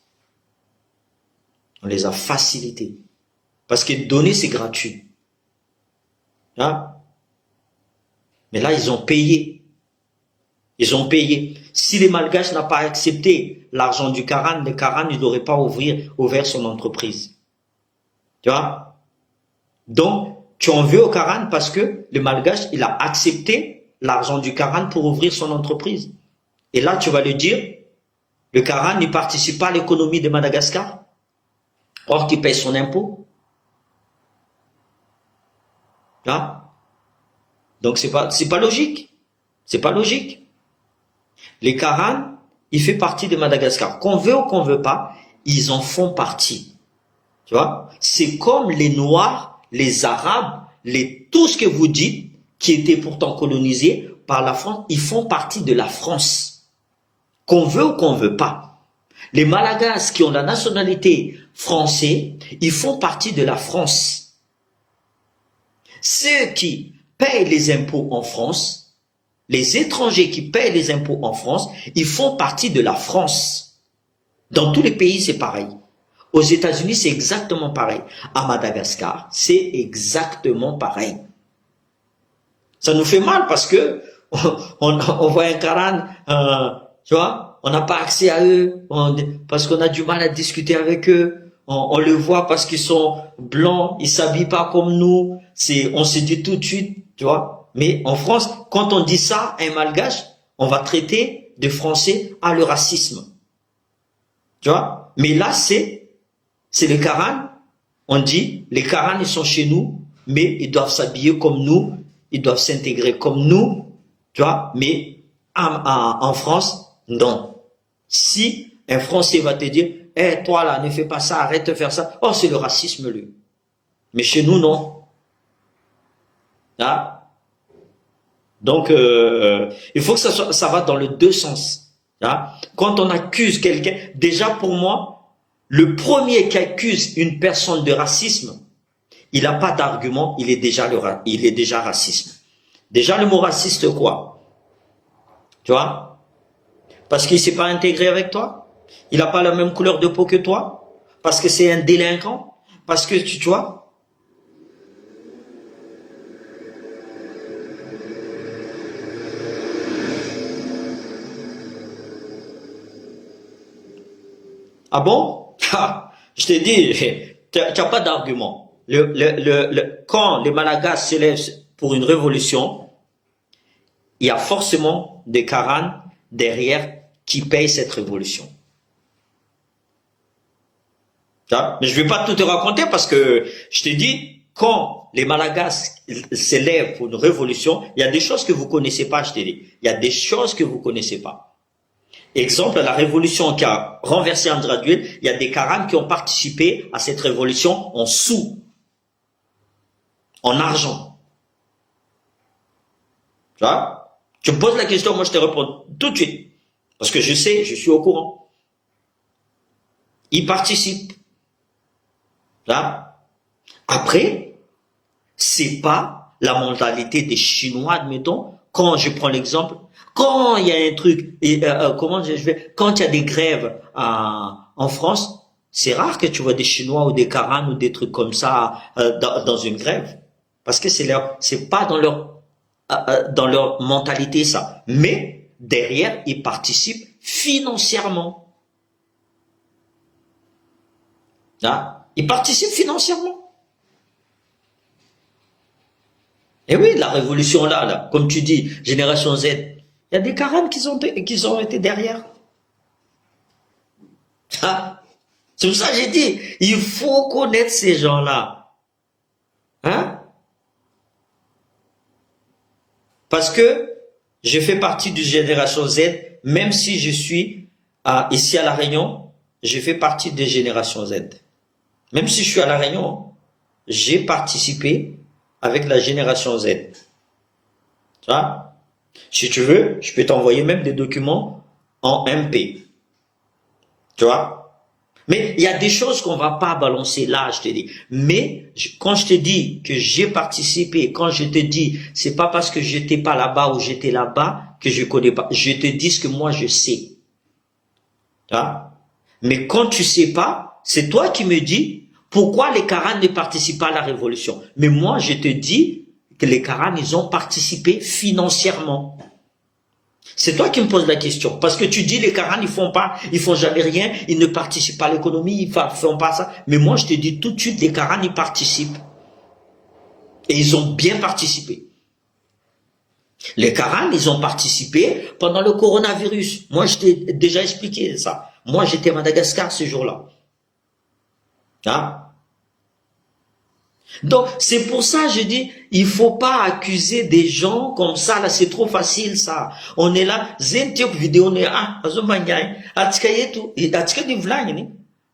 On les a facilités. Parce que donner, c'est gratuit. Hein? Mais là, ils ont payé. Ils ont payé. Si les Malgaches n'ont pas accepté l'argent du Karan, le Karan, il n'aurait pas ouvert son entreprise. Tu vois? Donc, tu en veux au Karan parce que le Malgache, il a accepté l'argent du Karan pour ouvrir son entreprise. Et là, tu vas lui dire, le Karan ne participe pas à l'économie de Madagascar, or qu'il paye son impôt. Hein? Donc c'est pas logique. C'est pas logique. Les Karan, il fait partie de Madagascar. Qu'on veut ou qu'on veut pas, ils en font partie. Tu vois? C'est comme les Noirs, les Arabes, tout ce que vous dites, qui étaient pourtant colonisés par la France, ils font partie de la France. Qu'on veut ou qu'on veut pas. Les Malagas qui ont la nationalité française, ils font partie de la France. Ceux qui payent les impôts en France, les étrangers qui payent les impôts en France, ils font partie de la France. Dans tous les pays, c'est pareil. Aux États-Unis, c'est exactement pareil. À Madagascar, c'est exactement pareil. Ça nous fait mal parce que on voit un Karan, tu vois, on n'a pas accès à eux, parce qu'on a du mal à discuter avec eux. On le voit parce qu'ils sont blancs, ils s'habillent pas comme nous. On se dit tout de suite, tu vois. Mais en France, quand on dit ça à un Malgache, on va traiter de Français à le racisme. Tu vois. Mais là, c'est les Karan. On dit, les Karan, ils sont chez nous, mais ils doivent s'habiller comme nous, ils doivent s'intégrer comme nous, tu vois. Mais en France, non. Si un Français va te dire, hey, toi là, ne fais pas ça, arrête de faire ça. Oh, c'est le racisme, lui. Mais chez nous, non. Hein? Donc, il faut que ça va dans les deux sens. Hein? Quand on accuse quelqu'un, déjà pour moi, le premier qui accuse une personne de racisme, il n'a pas d'argument, il est déjà racisme. Déjà, le mot raciste, quoi? Tu vois? Parce qu'il ne s'est pas intégré avec toi. Il n'a pas la même couleur de peau que toi. Parce que c'est un délinquant. Parce que, tu vois, Ah bon? Ah, je te dis, tu n'as pas d'argument. Quand les Malagas se lèvent pour une révolution, il y a forcément des Karanes derrière qui payent cette révolution. Mais je ne vais pas tout te raconter parce que je te dis, quand les Malagas s'élèvent pour une révolution, il y a des choses que vous ne connaissez pas, je te dis. Il y a des choses que vous ne connaissez pas. Exemple, la révolution qui a renversé Andrade, il y a des Karanes qui ont participé à cette révolution en sous, en argent. Tu vois? Tu me poses la question, moi je te réponds tout de suite. Parce que je sais, je suis au courant. Ils participent. Là. Après, c'est pas la mentalité des Chinois, admettons. Quand je prends l'exemple, quand il y a un truc, quand il y a des grèves en France, c'est rare que tu vois des Chinois ou des Karanes ou des trucs comme ça dans une grève, parce que c'est pas dans leur mentalité ça. Mais derrière, ils participent financièrement. Là, ils participent financièrement. Et oui, la révolution là, comme tu dis, génération Z, il y a des Karanes qui ont été derrière. Ah, c'est pour ça que j'ai dit, il faut connaître ces gens-là. Hein? Parce que je fais partie de génération Z, même si je suis ici à La Réunion, je fais partie de génération Z. Même si je suis à La Réunion, j'ai participé avec la génération Z. Tu vois? Si tu veux, je peux t'envoyer même des documents en MP. Tu vois? Mais il y a des choses qu'on va pas balancer là, je te dis. Mais quand je te dis que j'ai participé, quand je te dis, c'est pas parce que j'étais pas là-bas ou j'étais là-bas que je connais pas. Je te dis ce que moi je sais. Tu vois? Mais quand tu sais pas, c'est toi qui me dis pourquoi les Karanes ne participent pas à la révolution. Mais moi, je te dis que les Karanes, ils ont participé financièrement. C'est toi qui me poses la question. Parce que tu dis les Karanes, ils font jamais rien, ils ne participent pas à l'économie, ils font pas ça. Mais moi, je te dis tout de suite, les Karanes, ils participent. Et ils ont bien participé. Les Karanes, ils ont participé pendant le coronavirus. Moi, je t'ai déjà expliqué ça. Moi, j'étais à Madagascar ce jour-là. Hein? Donc, c'est pour ça, je dis, il faut pas accuser des gens comme ça, là, c'est trop facile, ça. On est là, zentiok vidéo ne, azomanyai, atskayetu, atska di vlagne, ni.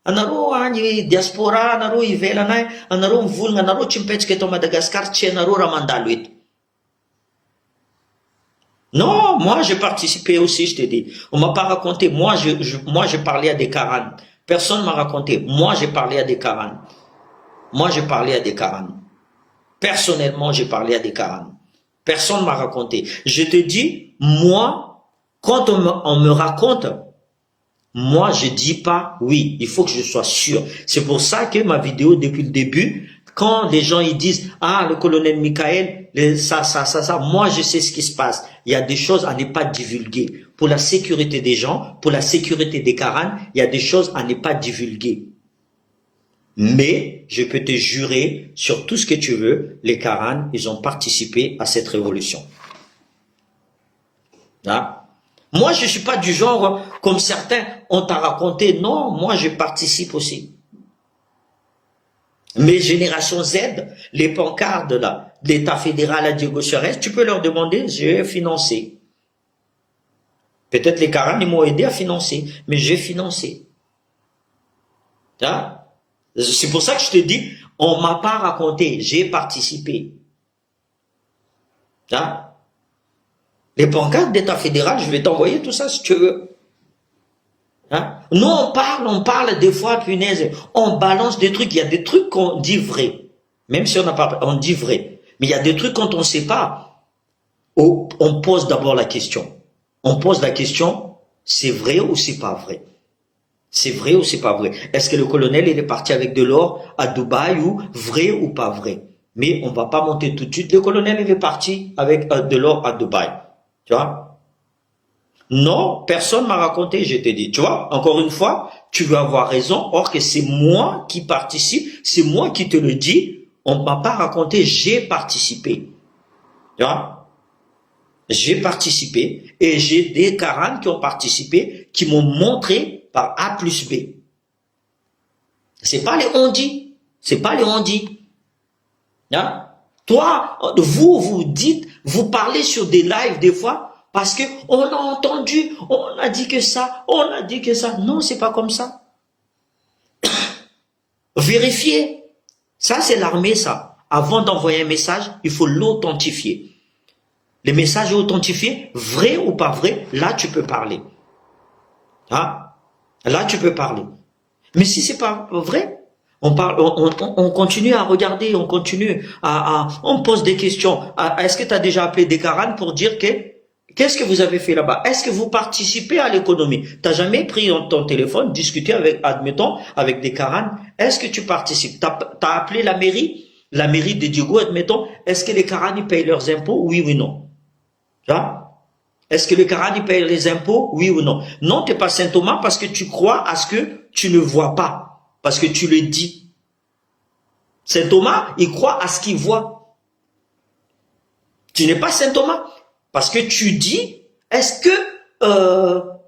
Anaro, diaspora, anaro, ivelanai, anaro, mvulna, anaro, chimpetske Madagascar, tche, anaro, ramandaluit. Non, moi, j'ai participé aussi, je te dis. On m'a pas raconté. Moi, j'ai parlé à des Karanes. Personne m'a raconté. Moi, j'ai parlé à des Karanes. Moi, j'ai parlé à des Karanes. Personnellement, j'ai parlé à des Karanes. Personne ne m'a raconté. Je te dis, moi, quand on me raconte, moi, je dis pas oui. Il faut que je sois sûr. C'est pour ça que ma vidéo, depuis le début, quand les gens ils disent ah le colonel Michael, ça, moi je sais ce qui se passe. Il y a des choses à ne pas divulguer pour la sécurité des gens, pour la sécurité des Karanes. Il y a des choses à ne pas divulguer. Mais je peux te jurer sur tout ce que tu veux, les Karanes, ils ont participé à cette révolution. Hein? Moi, je suis pas du genre comme certains ont à raconter. Non, moi, je participe aussi. Mes générations Z, les pancartes là, de l'État fédéral à Diego Suarez, tu peux leur demander, j'ai financé. Peut-être les Karanes, ils m'ont aidé à financer, mais j'ai financé. Hein? C'est pour ça que je te dis, on m'a pas raconté, j'ai participé. Hein? Les pancartes d'État fédéral, je vais t'envoyer tout ça si tu veux. Hein? Nous, on parle des fois, punaise, on balance des trucs, il y a des trucs qu'on dit vrai. Même si on n'a pas, on dit vrai. Mais il y a des trucs quand on ne sait pas, on pose d'abord la question. On pose la question, c'est vrai ou c'est pas vrai? C'est vrai ou c'est pas vrai? Est-ce que le colonel, il est parti avec de l'or à Dubaï ou vrai ou pas vrai? Mais on va pas monter tout de suite. Le colonel, il est parti avec de l'or à Dubaï. Tu vois? Non, personne m'a raconté, je t'ai dit. Tu vois? Encore une fois, tu veux avoir raison, or que c'est moi qui participe, c'est moi qui te le dis, on ne m'a pas raconté, j'ai participé. Tu vois? J'ai participé et j'ai des Karans qui ont participé, qui m'ont montré par A plus B. C'est pas les on dit, c'est pas les on dit. Hein? Toi, vous dites, vous parlez sur des lives des fois, parce que on a entendu, on a dit que ça, on a dit que ça. Non, c'est pas comme ça. Vérifiez. Ça, c'est l'armée, ça. Avant d'envoyer un message, il faut l'authentifier. Les messages authentifiés, vrai ou pas vrai, là, tu peux parler. Hein? Là, tu peux parler. Mais si c'est pas vrai, on continue à regarder, on continue on pose des questions. Est-ce que tu as déjà appelé des Karans pour dire qu'est-ce que vous avez fait là-bas? Est-ce que vous participez à l'économie? Tu n'as jamais pris ton téléphone, discuté avec, admettons, avec des Karans? Est-ce que tu participes? Tu as appelé la mairie de Diogo, admettons. Est-ce que les Karans ils payent leurs impôts? Oui ou non? Est-ce que les Karans ils payent les impôts? Oui ou non? Non, tu n'es pas Saint Thomas parce que tu crois à ce que tu ne vois pas. Parce que tu le dis. Saint Thomas, il croit à ce qu'il voit. Tu n'es pas Saint Thomas. Parce que tu dis, est-ce que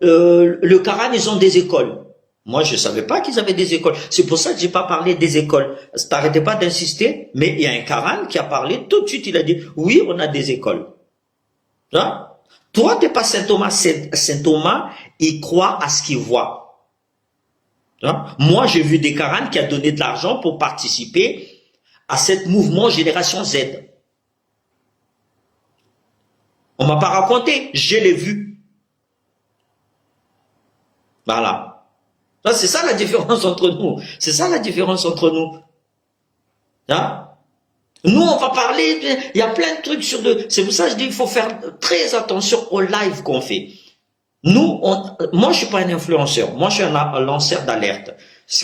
le Karan, ils ont des écoles? Moi, je ne savais pas qu'ils avaient des écoles. C'est pour ça que je n'ai pas parlé des écoles. T'arrêtais pas d'insister, mais il y a un Karan qui a parlé, tout de suite, il a dit, oui, on a des écoles. Hein? Toi, tu n'es pas Saint Thomas. Saint Thomas, il croit à ce qu'il voit. Moi, j'ai vu des Karans qui a donné de l'argent pour participer à ce mouvement Génération Z. On m'a pas raconté, je l'ai vu. Voilà. C'est ça la différence entre nous. C'est ça la différence entre nous. Hein? Nous, on va parler, il y a plein de trucs sur c'est pour ça que je dis qu'il faut faire très attention au live qu'on fait. Nous, moi, je suis pas un influenceur. Moi, je suis un lanceur d'alerte.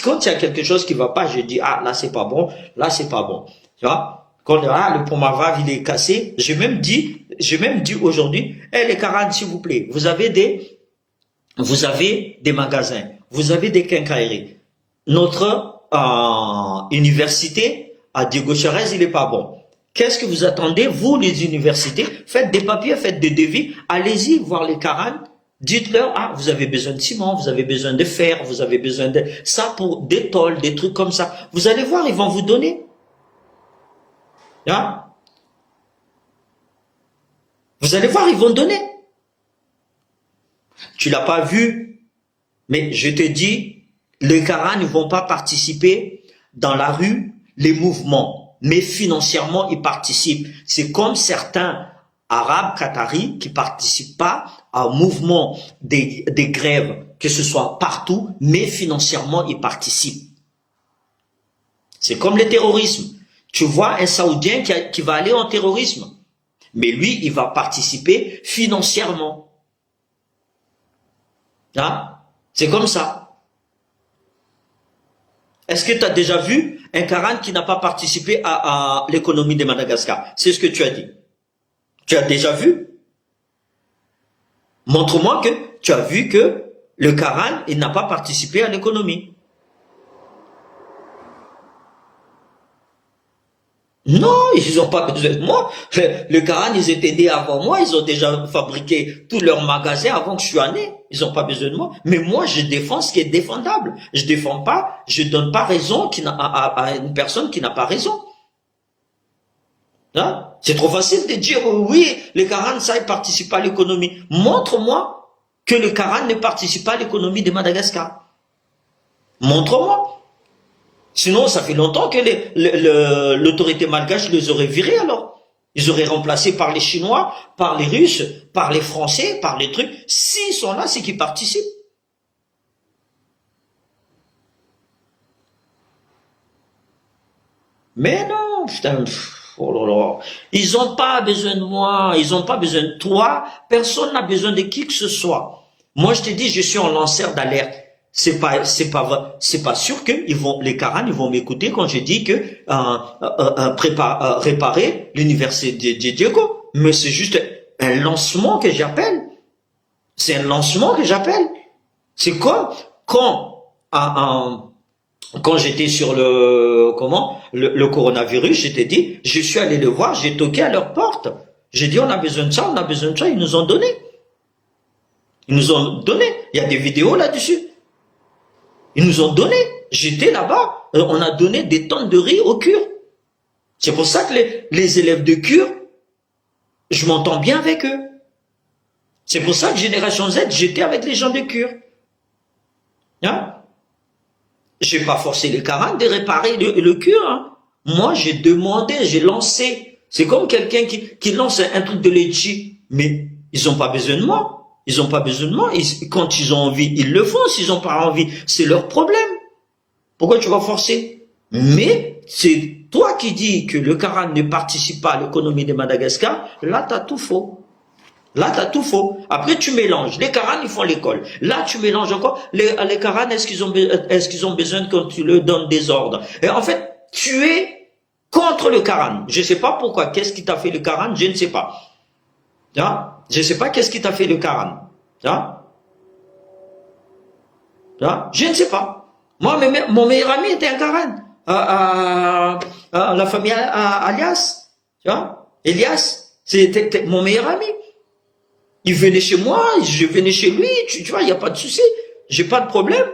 Quand il y a quelque chose qui va pas, je dis, ah, là, c'est pas bon. Là, c'est pas bon. Tu vois? Quand, le pomavave, il est cassé. J'ai même dit aujourd'hui, les Karans, s'il vous plaît, vous avez des magasins. Vous avez des quincailleries. Notre, université, à Diego Chavez, il est pas bon. Qu'est-ce que vous attendez? Vous, les universités, faites des papiers, faites des devis. Allez-y voir les Karans. Dites-leur, vous avez besoin de ciment, vous avez besoin de fer, vous avez besoin de ça pour des tôles, des trucs comme ça. Vous allez voir, ils vont vous donner. Hein? Vous allez voir, ils vont donner. Tu l'as pas vu, mais je te dis, les Karans ne vont pas participer dans la rue, les mouvements, mais financièrement, ils participent. C'est comme certains Arabes, Qataris, qui participent pas au mouvement des grèves, que ce soit partout, mais financièrement, ils participent. C'est comme le terrorisme. Tu vois un Saoudien qui va aller en terrorisme, mais lui, il va participer financièrement. Hein? C'est comme ça. Est-ce que tu as déjà vu un Karan qui n'a pas participé à l'économie de Madagascar? C'est ce que tu as dit. Tu as déjà vu? Montre-moi que tu as vu que le Karan, il n'a pas participé à l'économie. Non, ils n'ont pas besoin de moi. Le Karan, ils étaient nés avant moi, ils ont déjà fabriqué tous leurs magasins avant que je sois né. Ils n'ont pas besoin de moi. Mais moi, je défends ce qui est défendable. Je défends pas, je donne pas raison à une personne qui n'a pas raison. Hein? C'est trop facile de dire, oui, le Karan, ça, il participe à l'économie. Montre-moi que le Karan ne participe pas à l'économie de Madagascar. Montre-moi. Sinon, ça fait longtemps que l'autorité malgache les aurait virés alors. Ils auraient remplacé par les Chinois, par les Russes, par les Français, par les trucs. S'ils sont là, c'est qu'ils participent. Mais non, putain, oh là là. Ils n'ont pas besoin de moi, ils n'ont pas besoin de toi, personne n'a besoin de qui que ce soit. Moi, je te dis, je suis un lanceur d'alerte. C'est pas sûr que les Karans, ils vont m'écouter quand je dis que réparer l'université de Diego. Mais c'est juste un lancement que j'appelle. C'est un lancement que j'appelle. C'est comme quand quand j'étais sur le coronavirus, j'étais dit, je suis allé le voir, j'ai toqué à leur porte. J'ai dit, on a besoin de ça, on a besoin de ça, ils nous ont donné. Ils nous ont donné. Il y a des vidéos là-dessus. Ils nous ont donné. J'étais là-bas, on a donné des tonnes de riz aux Kurdes. C'est pour ça que les élèves de cure, je m'entends bien avec eux. C'est pour ça que Génération Z, j'étais avec les gens de cure. Hein? J'ai pas forcé les Karans de réparer le cure. Hein? Moi, j'ai demandé, j'ai lancé. C'est comme quelqu'un qui lance un truc de litchi. Mais ils ont pas besoin de moi. Ils ont pas besoin de moi. Quand ils ont envie, ils le font. S'ils ont pas envie, c'est leur problème. Pourquoi tu vas forcer? Mais c'est toi qui dis que le Karan ne participe pas à l'économie de Madagascar. Là, t'as tout faux. Là, t'as tout faux. Après, tu mélanges. Les Karans, ils font l'école. Là, tu mélanges encore. Les Karans, est-ce qu'ils ont besoin quand tu leur donnes des ordres? Et en fait, tu es contre le Karan. Je ne sais pas pourquoi. Qu'est-ce qui t'a fait le Karan? Je ne sais pas. Hein? Je ne sais pas qu'est-ce qui t'a fait le Karan. Hein? Hein? Je ne sais pas. Moi, mon meilleur ami était un Karan. La famille Alias. Tu vois? Elias. C'était mon meilleur ami. Il venait chez moi, je venais chez lui, tu vois, il n'y a pas de souci. J'ai pas de problème.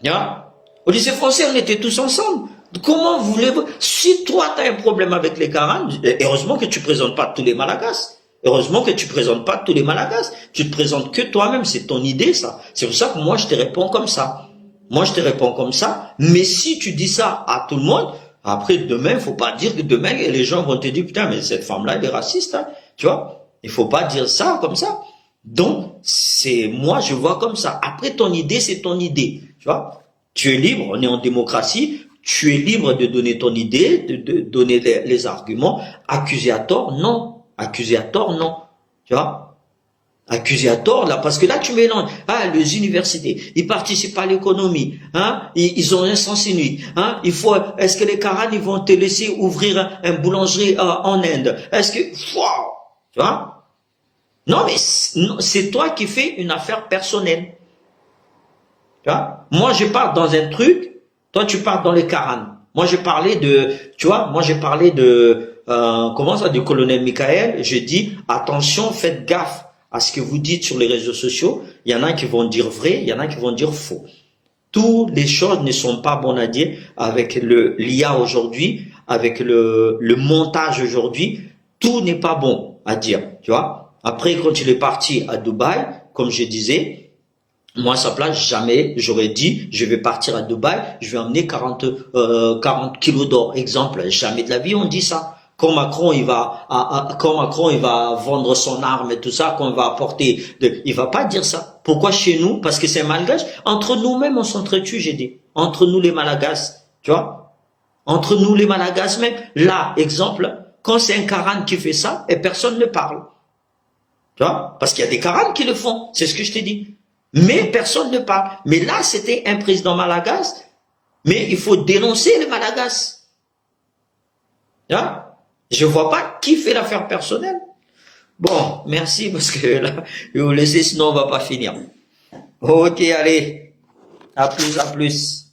Hein? Au lycée français, on était tous ensemble. Comment voulez-vous? Si toi, tu as un problème avec les Karans, heureusement que tu ne présentes pas tous les Malagasy. Heureusement que tu ne présentes pas tous les Malagasy. Tu te présentes que toi-même, c'est ton idée, ça. C'est pour ça que moi, je te réponds comme ça. Moi, je te réponds comme ça. Mais si tu dis ça à tout le monde, après, demain, faut pas dire que demain, les gens vont te dire, putain, mais cette femme-là, elle est raciste, hein. Tu vois? Il faut pas dire ça comme ça. Donc, moi, je vois comme ça. Après, ton idée, c'est ton idée. Tu vois? Tu es libre, on est en démocratie. Tu es libre de donner ton idée, de donner les arguments. Accuser à tort, non. Accuser à tort, non. Tu vois? Accuser à tort, là, parce que là, tu mélanges. Ah, les universités, ils participent à l'économie. Hein? Ils ont un sens unique. Hein? Est-ce que les Karans, ils vont te laisser ouvrir un boulangerie en Inde? Est-ce que, wow, tu vois? Non, mais c'est toi qui fais une affaire personnelle. Tu vois? Moi, je pars dans un truc, toi, tu pars dans les Karans. Moi, j'ai parlé tu vois, moi, j'ai parlé comment ça, du colonel Michael. Je dis, attention, faites gaffe à ce que vous dites sur les réseaux sociaux. Il y en a qui vont dire vrai, il y en a qui vont dire faux. Toutes les choses ne sont pas bonnes à dire avec l'IA aujourd'hui, avec le montage aujourd'hui. Tout n'est pas bon à dire, tu vois. Après, quand il est parti à Dubaï, comme je disais, moi, à sa place, jamais j'aurais dit, je vais partir à Dubaï, je vais emmener 40 kilos d'or. Exemple, jamais de la vie on dit ça. Quand Macron, il va vendre son arme et tout ça, quand il va apporter, il va pas dire ça. Pourquoi chez nous? Parce que c'est un malgache. Entre nous-mêmes, on s'entretue, j'ai dit. Entre nous, les Malagasy. Tu vois? Entre nous, les Malagasy même. Là, exemple, quand c'est un Karan qui fait ça, et personne ne parle. Tu vois? Parce qu'il y a des Karans qui le font. C'est ce que je t'ai dit. Mais personne ne parle. Mais là, c'était un président Malagasy. Mais il faut dénoncer les Malagasy. Tu vois? Je vois pas qui fait l'affaire personnelle. Bon, merci parce que là, je vais vous laisser, sinon on va pas finir. Ok, allez. À plus, à plus.